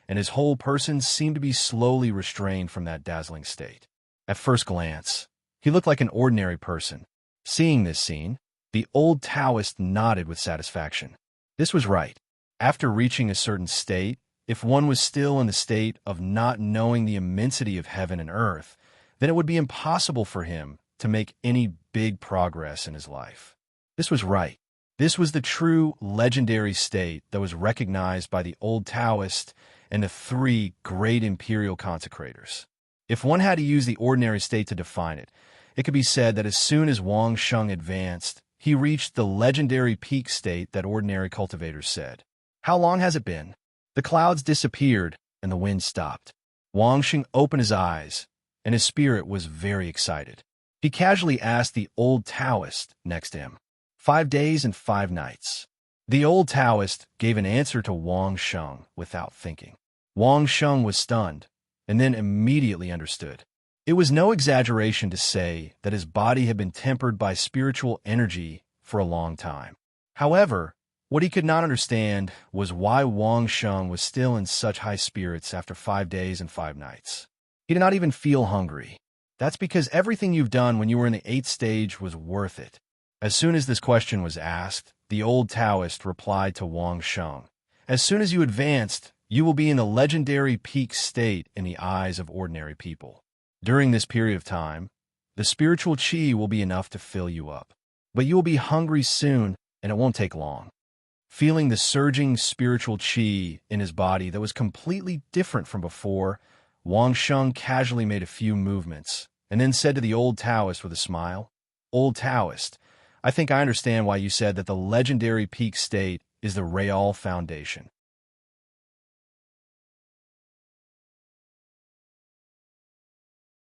and his whole person seemed to be slowly restrained from that dazzling state. At first glance, he looked like an ordinary person. Seeing this scene, the old Taoist nodded with satisfaction. This was right. After reaching a certain state, if one was still in the state of not knowing the immensity of heaven and earth, then it would be impossible for him to make any big progress in his life. This was right. This was the true legendary state that was recognized by the old Taoist and the three great imperial consecrators. If one had to use the ordinary state to define it, it could be said that as soon as Wang Sheng advanced, he reached the legendary peak state that ordinary cultivators said. How long has it been? The clouds disappeared and the wind stopped. Wang Sheng opened his eyes, and his spirit was very excited. He casually asked the old Taoist next to him, 5 days and 5 nights. The old Taoist gave an answer to Wang Sheng without thinking. Wang Sheng was stunned, and then immediately understood. It was no exaggeration to say that his body had been tempered by spiritual energy for a long time. However, what he could not understand was why Wang Sheng was still in such high spirits after 5 days and 5 nights. He did not even feel hungry. That's because everything you've done when you were in the 8th stage was worth it. As soon as this question was asked, the old Taoist replied to Wang Sheng, as soon as you advanced, you will be in the legendary peak state in the eyes of ordinary people. During this period of time, the spiritual chi will be enough to fill you up. But you will be hungry soon, and it won't take long. Feeling the surging spiritual chi in his body that was completely different from before, Wang Sheng casually made a few movements, and then said to the old Taoist with a smile, Old Taoist, I think I understand why you said that the legendary peak state is the Real Foundation.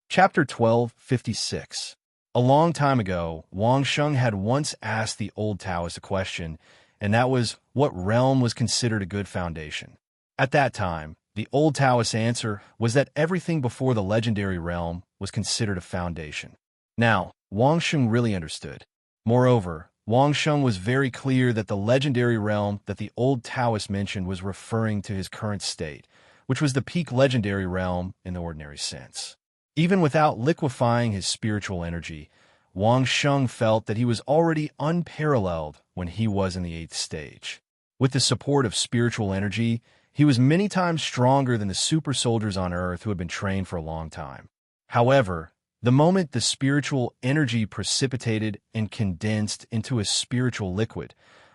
Chapter 1256. A long time ago, Wang Sheng had once asked the old Taoist a question, and that was what realm was considered a good foundation. At that time, the old Taoist's answer was that everything before the legendary realm was considered a foundation. Now, Wang Sheng really understood. Moreover, Wang Sheng was very clear that the legendary realm that the old Taoist mentioned was referring to his current state, which was the peak legendary realm in the ordinary sense. Even without liquefying his spiritual energy, Wang Sheng felt that he was already unparalleled when he was in the 8th stage. With the support of spiritual energy, he was many times stronger than the super soldiers on Earth who had been trained for a long time. However, the moment the spiritual energy precipitated and condensed into a spiritual liquid,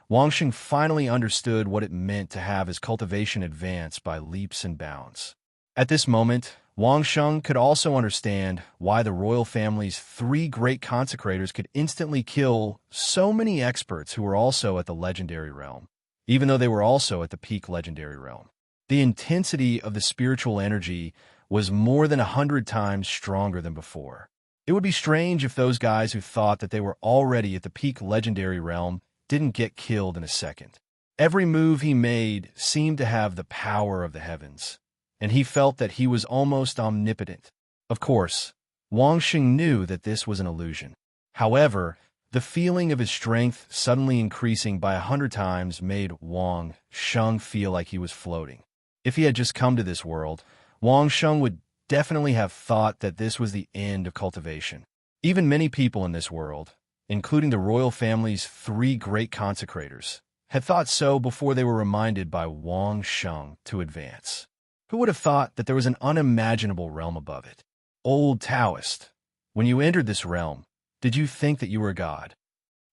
Wang Sheng finally understood what it meant to have his cultivation advance by leaps and bounds. At this moment, Wang Sheng could also understand why the royal family's 3 great consecrators could instantly kill so many experts who were also at the legendary realm, even though they were also at the peak legendary realm. The intensity of the spiritual energy was more than 100 times stronger than before. It would be strange if those guys who thought that they were already at the peak legendary realm didn't get killed in a second. Every move he made seemed to have the power of the heavens, and he felt that he was almost omnipotent. Of course, Wang Xing knew that this was an illusion. However, the feeling of his strength suddenly increasing by 100 times made Wang Sheng feel like he was floating. If he had just come to this world, Wang Sheng would definitely have thought that this was the end of cultivation. Even many people in this world, including the royal family's 3 great consecrators, had thought so before they were reminded by Wang Sheng to advance. Who would have thought that there was an unimaginable realm above it? Old Taoist, when you entered this realm, did you think that you were a god?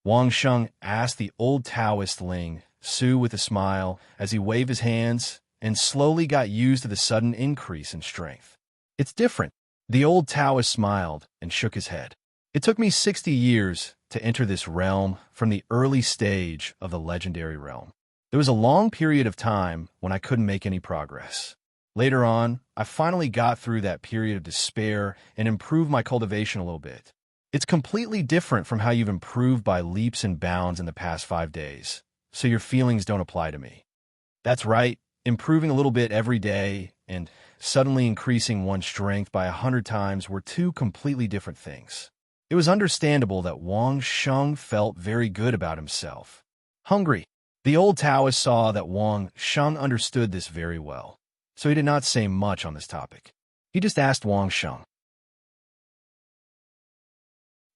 Wang Sheng asked the old Taoist Ling Su with a smile as he waved his hands and slowly got used to the sudden increase in strength. It's different. The old Taoist smiled and shook his head. It took me 60 years to enter this realm from the early stage of the legendary realm. There was a long period of time when I couldn't make any progress. Later on, I finally got through that period of despair and improved my cultivation a little bit. It's completely different from how you've improved by leaps and bounds in the past 5 days, so your feelings don't apply to me. That's right. Improving a little bit every day and suddenly increasing one's strength by 100 times were 2 completely different things. It was understandable that Wang Sheng felt very good about himself. Hungry. The old Taoist saw that Wang Sheng understood this very well, so he did not say much on this topic. He just asked Wang Sheng.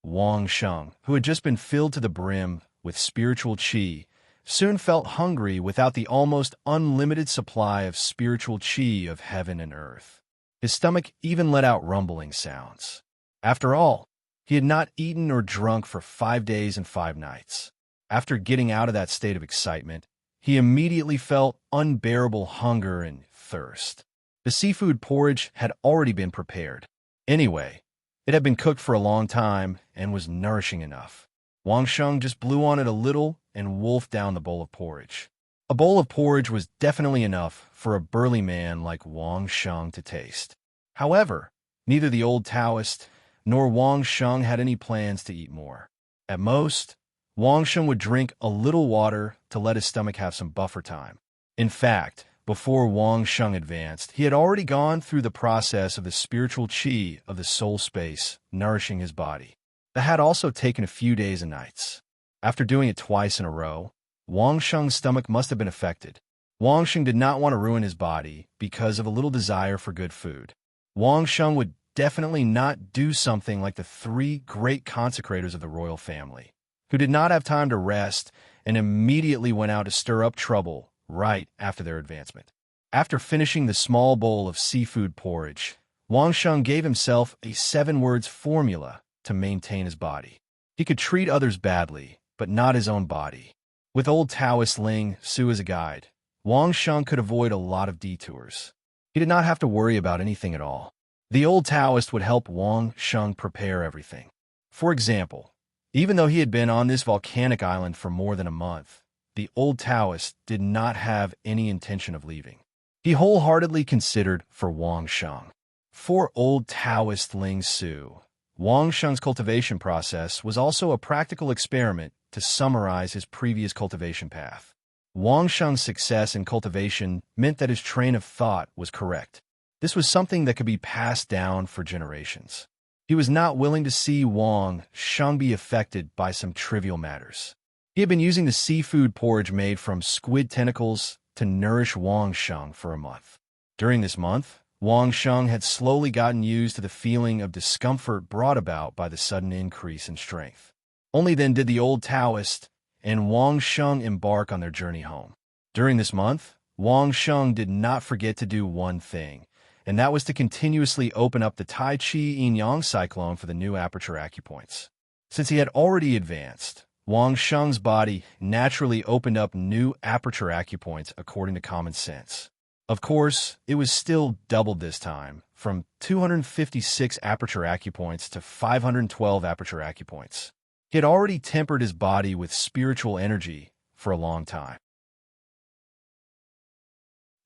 Wang Sheng, who had just been filled to the brim with spiritual qi, soon felt hungry without the almost unlimited supply of spiritual qi of heaven and earth. His stomach even let out rumbling sounds. After all, he had not eaten or drunk for 5 days and 5 nights. After getting out of that state of excitement, he immediately felt unbearable hunger and thirst. The seafood porridge had already been prepared. Anyway, it had been cooked for a long time and was nourishing enough. Wang Sheng just blew on it a little and wolfed down the bowl of porridge. A bowl of porridge was definitely enough for a burly man like Wang Sheng to taste. However, neither the old Taoist nor Wang Sheng had any plans to eat more. At most, Wang Sheng would drink a little water to let his stomach have some buffer time. In fact, before Wang Sheng advanced, he had already gone through the process of the spiritual qi of the soul space, nourishing his body. That had also taken a few days and nights. After doing it twice in a row, Wang Sheng's stomach must have been affected. Wang Sheng did not want to ruin his body because of a little desire for good food. Wang Sheng would definitely not do something like the 3 great consecrators of the royal family, who did not have time to rest and immediately went out to stir up trouble right after their advancement. After finishing the small bowl of seafood porridge, Wang Sheng gave himself a 7-words formula to maintain his body. He could treat others badly, but not his own body. With old Taoist Ling Su as a guide, Wang Sheng could avoid a lot of detours. He did not have to worry about anything at all. The old Taoist would help Wang Sheng prepare everything. For example, even though he had been on this volcanic island for more than a month, the old Taoist did not have any intention of leaving. He wholeheartedly considered for Wang Sheng. For old Taoist Ling Su, Wang Sheng's cultivation process was also a practical experiment to summarize his previous cultivation path. Wang Sheng's success in cultivation meant that his train of thought was correct. This was something that could be passed down for generations. He was not willing to see Wang Sheng be affected by some trivial matters. He had been using the seafood porridge made from squid tentacles to nourish Wang Sheng for a month. During this month, Wang Sheng had slowly gotten used to the feeling of discomfort brought about by the sudden increase in strength. Only then did the old Taoist and Wang Sheng embark on their journey home. During this month, Wang Sheng did not forget to do one thing, and that was to continuously open up the Tai Chi Yin-Yang cyclone for the new aperture acupoints. Since he had already advanced, Wang Sheng's body naturally opened up new aperture acupoints according to common sense. Of course, it was still doubled this time, from 256 aperture acupoints to 512 aperture acupoints. He had already tempered his body with spiritual energy for a long time.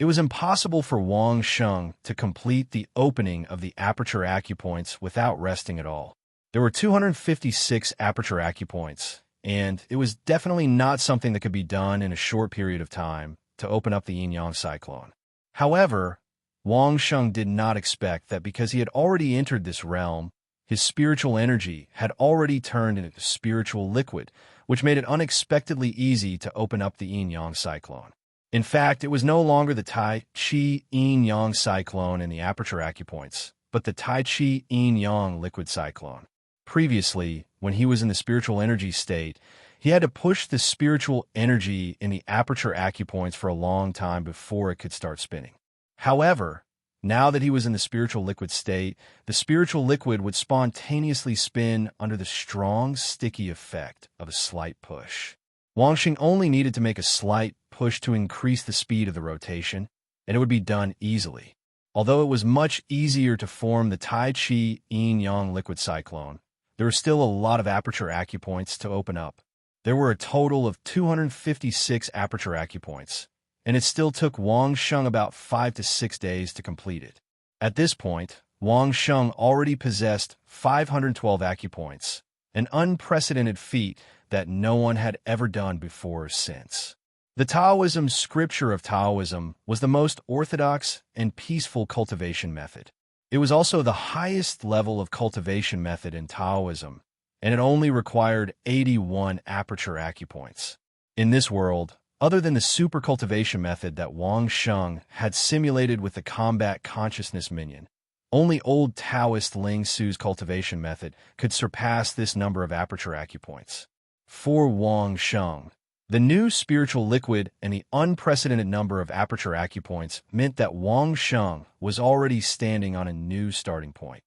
It was impossible for Wang Sheng to complete the opening of the aperture acupoints without resting at all. There were 256 aperture acupoints, and it was definitely not something that could be done in a short period of time to open up the yin-yang cyclone. However, Wang Sheng did not expect that because he had already entered this realm, his spiritual energy had already turned into spiritual liquid, which made it unexpectedly easy to open up the yin-yang cyclone. In fact, it was no longer the Tai Chi yin-yang cyclone in the aperture acupoints, but the Tai Chi yin-yang liquid cyclone. Previously, when he was in the spiritual energy state, he had to push the spiritual energy in the aperture acupoints for a long time before it could start spinning. However, now that he was in the spiritual liquid state, the spiritual liquid would spontaneously spin under the strong, sticky effect of a slight push. Wang Xing only needed to make a slight push to increase the speed of the rotation, and it would be done easily. Although it was much easier to form the Tai Chi yin-yang liquid cyclone, there were still a lot of aperture acupoints to open up. There were a total of 256 aperture acupoints, and it still took Wang Sheng about 5 to 6 days to complete it. At this point, Wang Sheng already possessed 512 acupoints, an unprecedented feat that no one had ever done before or since. The Taoism scripture of Taoism was the most orthodox and peaceful cultivation method. It was also the highest level of cultivation method in Taoism, and it only required 81 aperture acupoints. In this world, other than the super cultivation method that Wang Sheng had simulated with the combat consciousness minion, only old Taoist Ling Su's cultivation method could surpass this number of aperture acupoints. For Wang Sheng, the new spiritual liquid and the unprecedented number of aperture acupoints meant that Wang Sheng was already standing on a new starting point.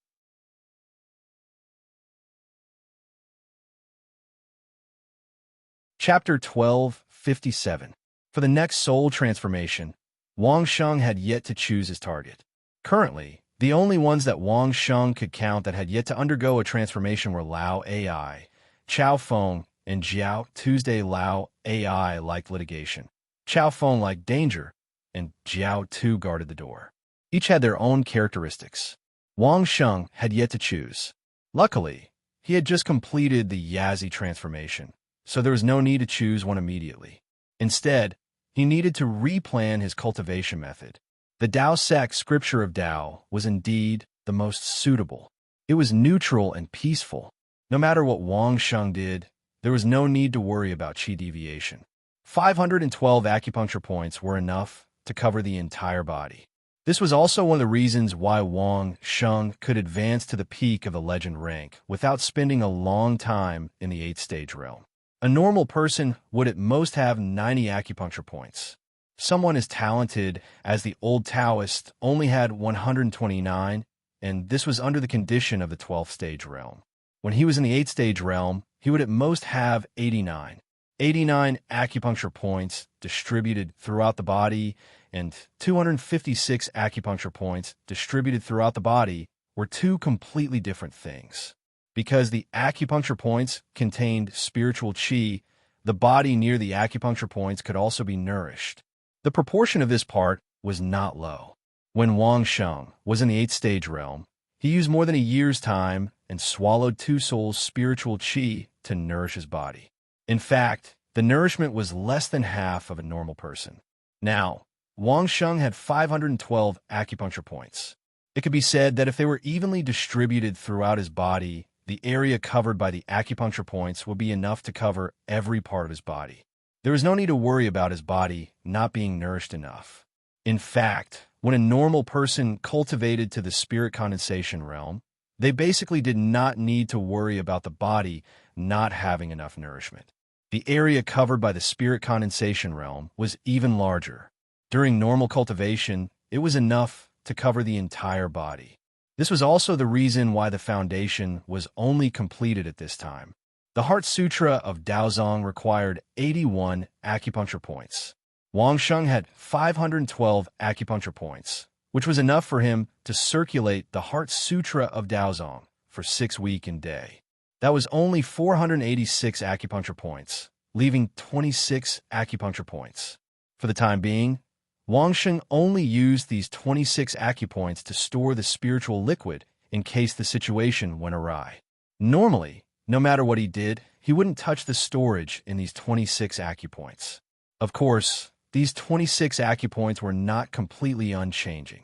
Chapter 12:57. For the next soul transformation, Wang Sheng had yet to choose his target. Currently, the only ones that Wang Sheng could count that had yet to undergo a transformation were Lao AI, Chao Feng, and Jiao Tuesday. Lao AI liked litigation, Chao Feng liked danger, and Jiao Tu guarded the door. Each had their own characteristics. Wang Sheng had yet to choose. Luckily, he had just completed the Yazi transformation, so there was no need to choose one immediately. Instead, he needed to replan his cultivation method. The Dao sect scripture of Dao was indeed the most suitable. It was neutral and peaceful. No matter what Wang Sheng did, there was no need to worry about qi deviation. 512 acupuncture points were enough to cover the entire body. This was also one of the reasons why Wang Sheng could advance to the peak of the legend rank without spending a long time in the 8th-stage realm. A normal person would at most have 90 acupuncture points. Someone as talented as the old Taoist only had 129, and this was under the condition of the 12th-stage realm. When he was in the 8th-stage realm, he would at most have 89. 89 acupuncture points distributed throughout the body and 256 acupuncture points distributed throughout the body were two completely different things. Because the acupuncture points contained spiritual qi, the body near the acupuncture points could also be nourished. The proportion of this part was not low. When Wang Sheng was in the 8th-stage realm, he used more than a year's time and swallowed 2 souls' spiritual qi to nourish his body. In fact, the nourishment was less than half of a normal person. Now, Wang Sheng had 512 acupuncture points. It could be said that if they were evenly distributed throughout his body, the area covered by the acupuncture points would be enough to cover every part of his body. There was no need to worry about his body not being nourished enough. In fact, when a normal person cultivated to the spirit condensation realm, they basically did not need to worry about the body not having enough nourishment. The area covered by the spirit condensation realm was even larger. During normal cultivation, it was enough to cover the entire body. This was also the reason why the foundation was only completed at this time. The Heart Sutra of Daozong required 81 acupuncture points. Wang Sheng had 512 acupuncture points, which was enough for him to circulate the Heart Sutra of Daozong for 6 weeks and day. That was only 486 acupuncture points, leaving 26 acupuncture points. For the time being, Wang Sheng only used these 26 acupoints to store the spiritual liquid in case the situation went awry. Normally, no matter what he did, he wouldn't touch the storage in these 26 acupoints. Of course, these 26 acupoints were not completely unchanging.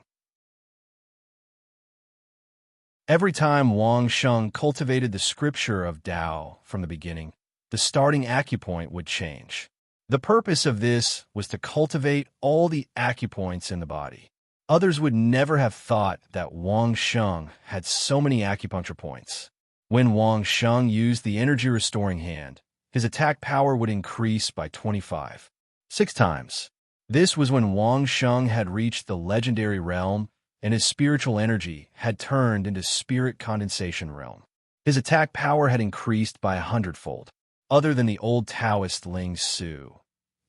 Every time Wang Sheng cultivated the scripture of Tao from the beginning, the starting acupoint would change. The purpose of this was to cultivate all the acupoints in the body. Others would never have thought that Wang Sheng had so many acupuncture points. When Wang Sheng used the energy-restoring hand, his attack power would increase by 25. 6 times. This was when Wang Sheng had reached the legendary realm and his spiritual energy had turned into spirit condensation realm. His attack power had increased by 100-fold. Other than the old Taoist Ling Su,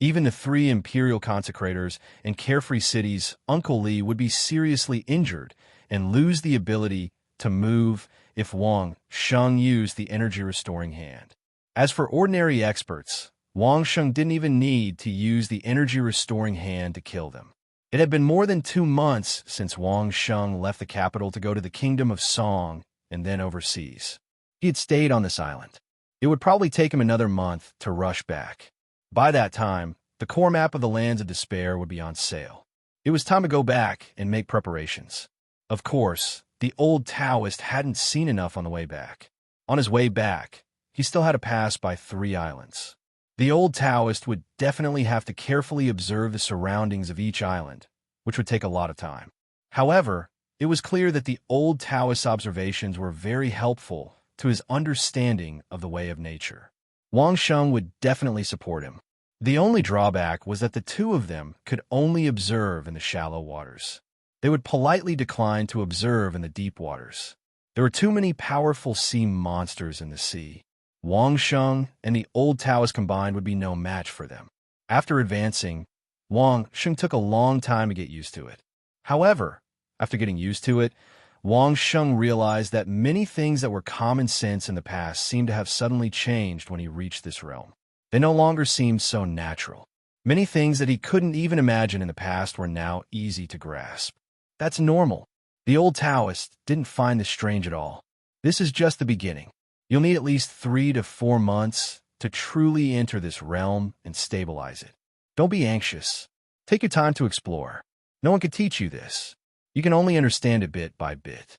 even the 3 imperial consecrators and carefree cities, Uncle Li would be seriously injured and lose the ability to move if Wang Sheng used the energy-restoring hand. As for ordinary experts, Wang Sheng didn't even need to use the energy-restoring hand to kill them. It had been more than 2 months since Wang Sheng left the capital to go to the kingdom of Song and then overseas. He had stayed on this island. It would probably take him another month to rush back. By that time, the core map of the Lands of Despair would be on sale. It was time to go back and make preparations. Of course, the old Taoist hadn't seen enough on the way back. On his way back, he still had to pass by 3 islands. The old Taoist would definitely have to carefully observe the surroundings of each island, which would take a lot of time. However, it was clear that the old Taoist's observations were very helpful to his understanding of the way of nature. Wang Sheng would definitely support him. The only drawback was that the 2 of them could only observe in the shallow waters. They would politely decline to observe in the deep waters. There were too many powerful sea monsters in the sea. Wang Sheng and the old Taoist combined would be no match for them. After advancing, Wang Sheng took a long time to get used to it. However, after getting used to it, Wang Sheng realized that many things that were common sense in the past seemed to have suddenly changed when he reached this realm. They no longer seemed so natural. Many things that he couldn't even imagine in the past were now easy to grasp. That's normal. The old Taoist didn't find this strange at all. This is just the beginning. You'll need at least 3 to 4 months to truly enter this realm and stabilize it. Don't be anxious. Take your time to explore. No one could teach you this. You can only understand it bit by bit.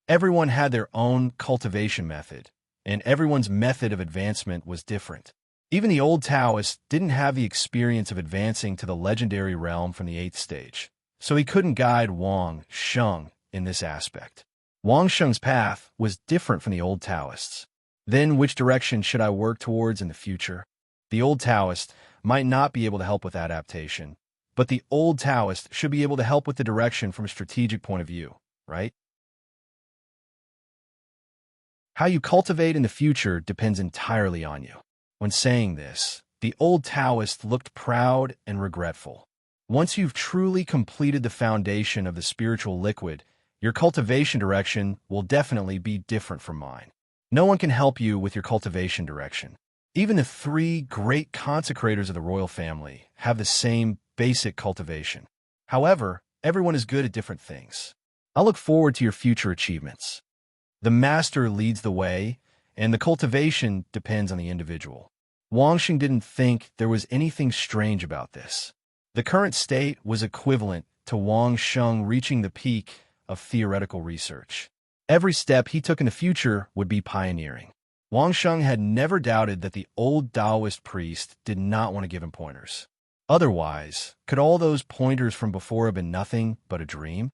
Everyone had their own cultivation method, and everyone's method of advancement was different. Even the old Taoist didn't have the experience of advancing to the legendary realm from the 8th stage, so he couldn't guide Wang Sheng in this aspect. Wang Sheng's path was different from the old Taoist's. Then which direction should I work towards in the future? The old Taoist might not be able to help with adaptation, but the old Taoist should be able to help with the direction from a strategic point of view, right? How you cultivate in the future depends entirely on you. When saying this, the old Taoist looked proud and regretful. Once you've truly completed the foundation of the spiritual liquid, your cultivation direction will definitely be different from mine. No one can help you with your cultivation direction. Even the 3 great consecrators of the royal family have the same basic cultivation. However, everyone is good at different things. I look forward to your future achievements. The master leads the way, and the cultivation depends on the individual. Wang Sheng didn't think there was anything strange about this. The current state was equivalent to Wang Sheng reaching the peak of theoretical research. Every step he took in the future would be pioneering. Wang Sheng had never doubted that the old Taoist priest did not want to give him pointers. Otherwise, could all those pointers from before have been nothing but a dream?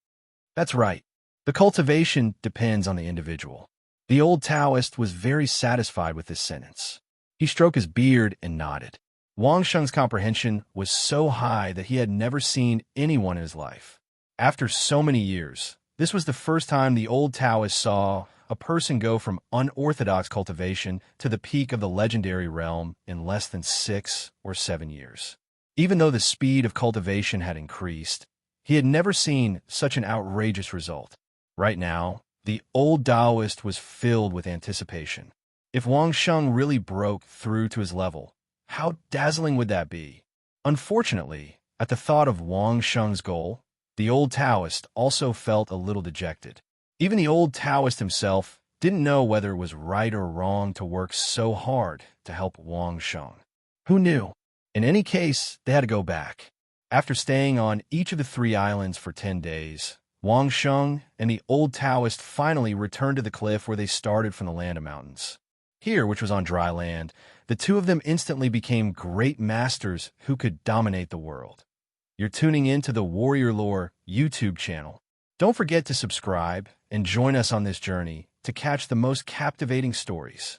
That's right. The cultivation depends on the individual. The old Taoist was very satisfied with this sentence. He stroked his beard and nodded. Wang Sheng's comprehension was so high that he had never seen anyone in his life. After so many years, this was the first time the old Taoist saw a person go from unorthodox cultivation to the peak of the legendary realm in less than 6 or 7 years. Even though the speed of cultivation had increased, he had never seen such an outrageous result. Right now, the old Taoist was filled with anticipation. If Wang Sheng really broke through to his level, how dazzling would that be? Unfortunately, At the thought of Wang Sheng's goal, the old Taoist also felt a little dejected. Even the old Taoist himself didn't know whether it was right or wrong to work so hard to help Wang Sheng. Who knew? In any case, they had to go back. After staying on each of the 3 islands for 10 days, Wang Sheng and the old Taoist finally returned to the cliff where they started from the land of mountains. Here, which was on dry land, the two of them instantly became great masters who could dominate the world. You're tuning in to the Warrior Lore YouTube channel. Don't forget to subscribe and join us on this journey to catch the most captivating stories.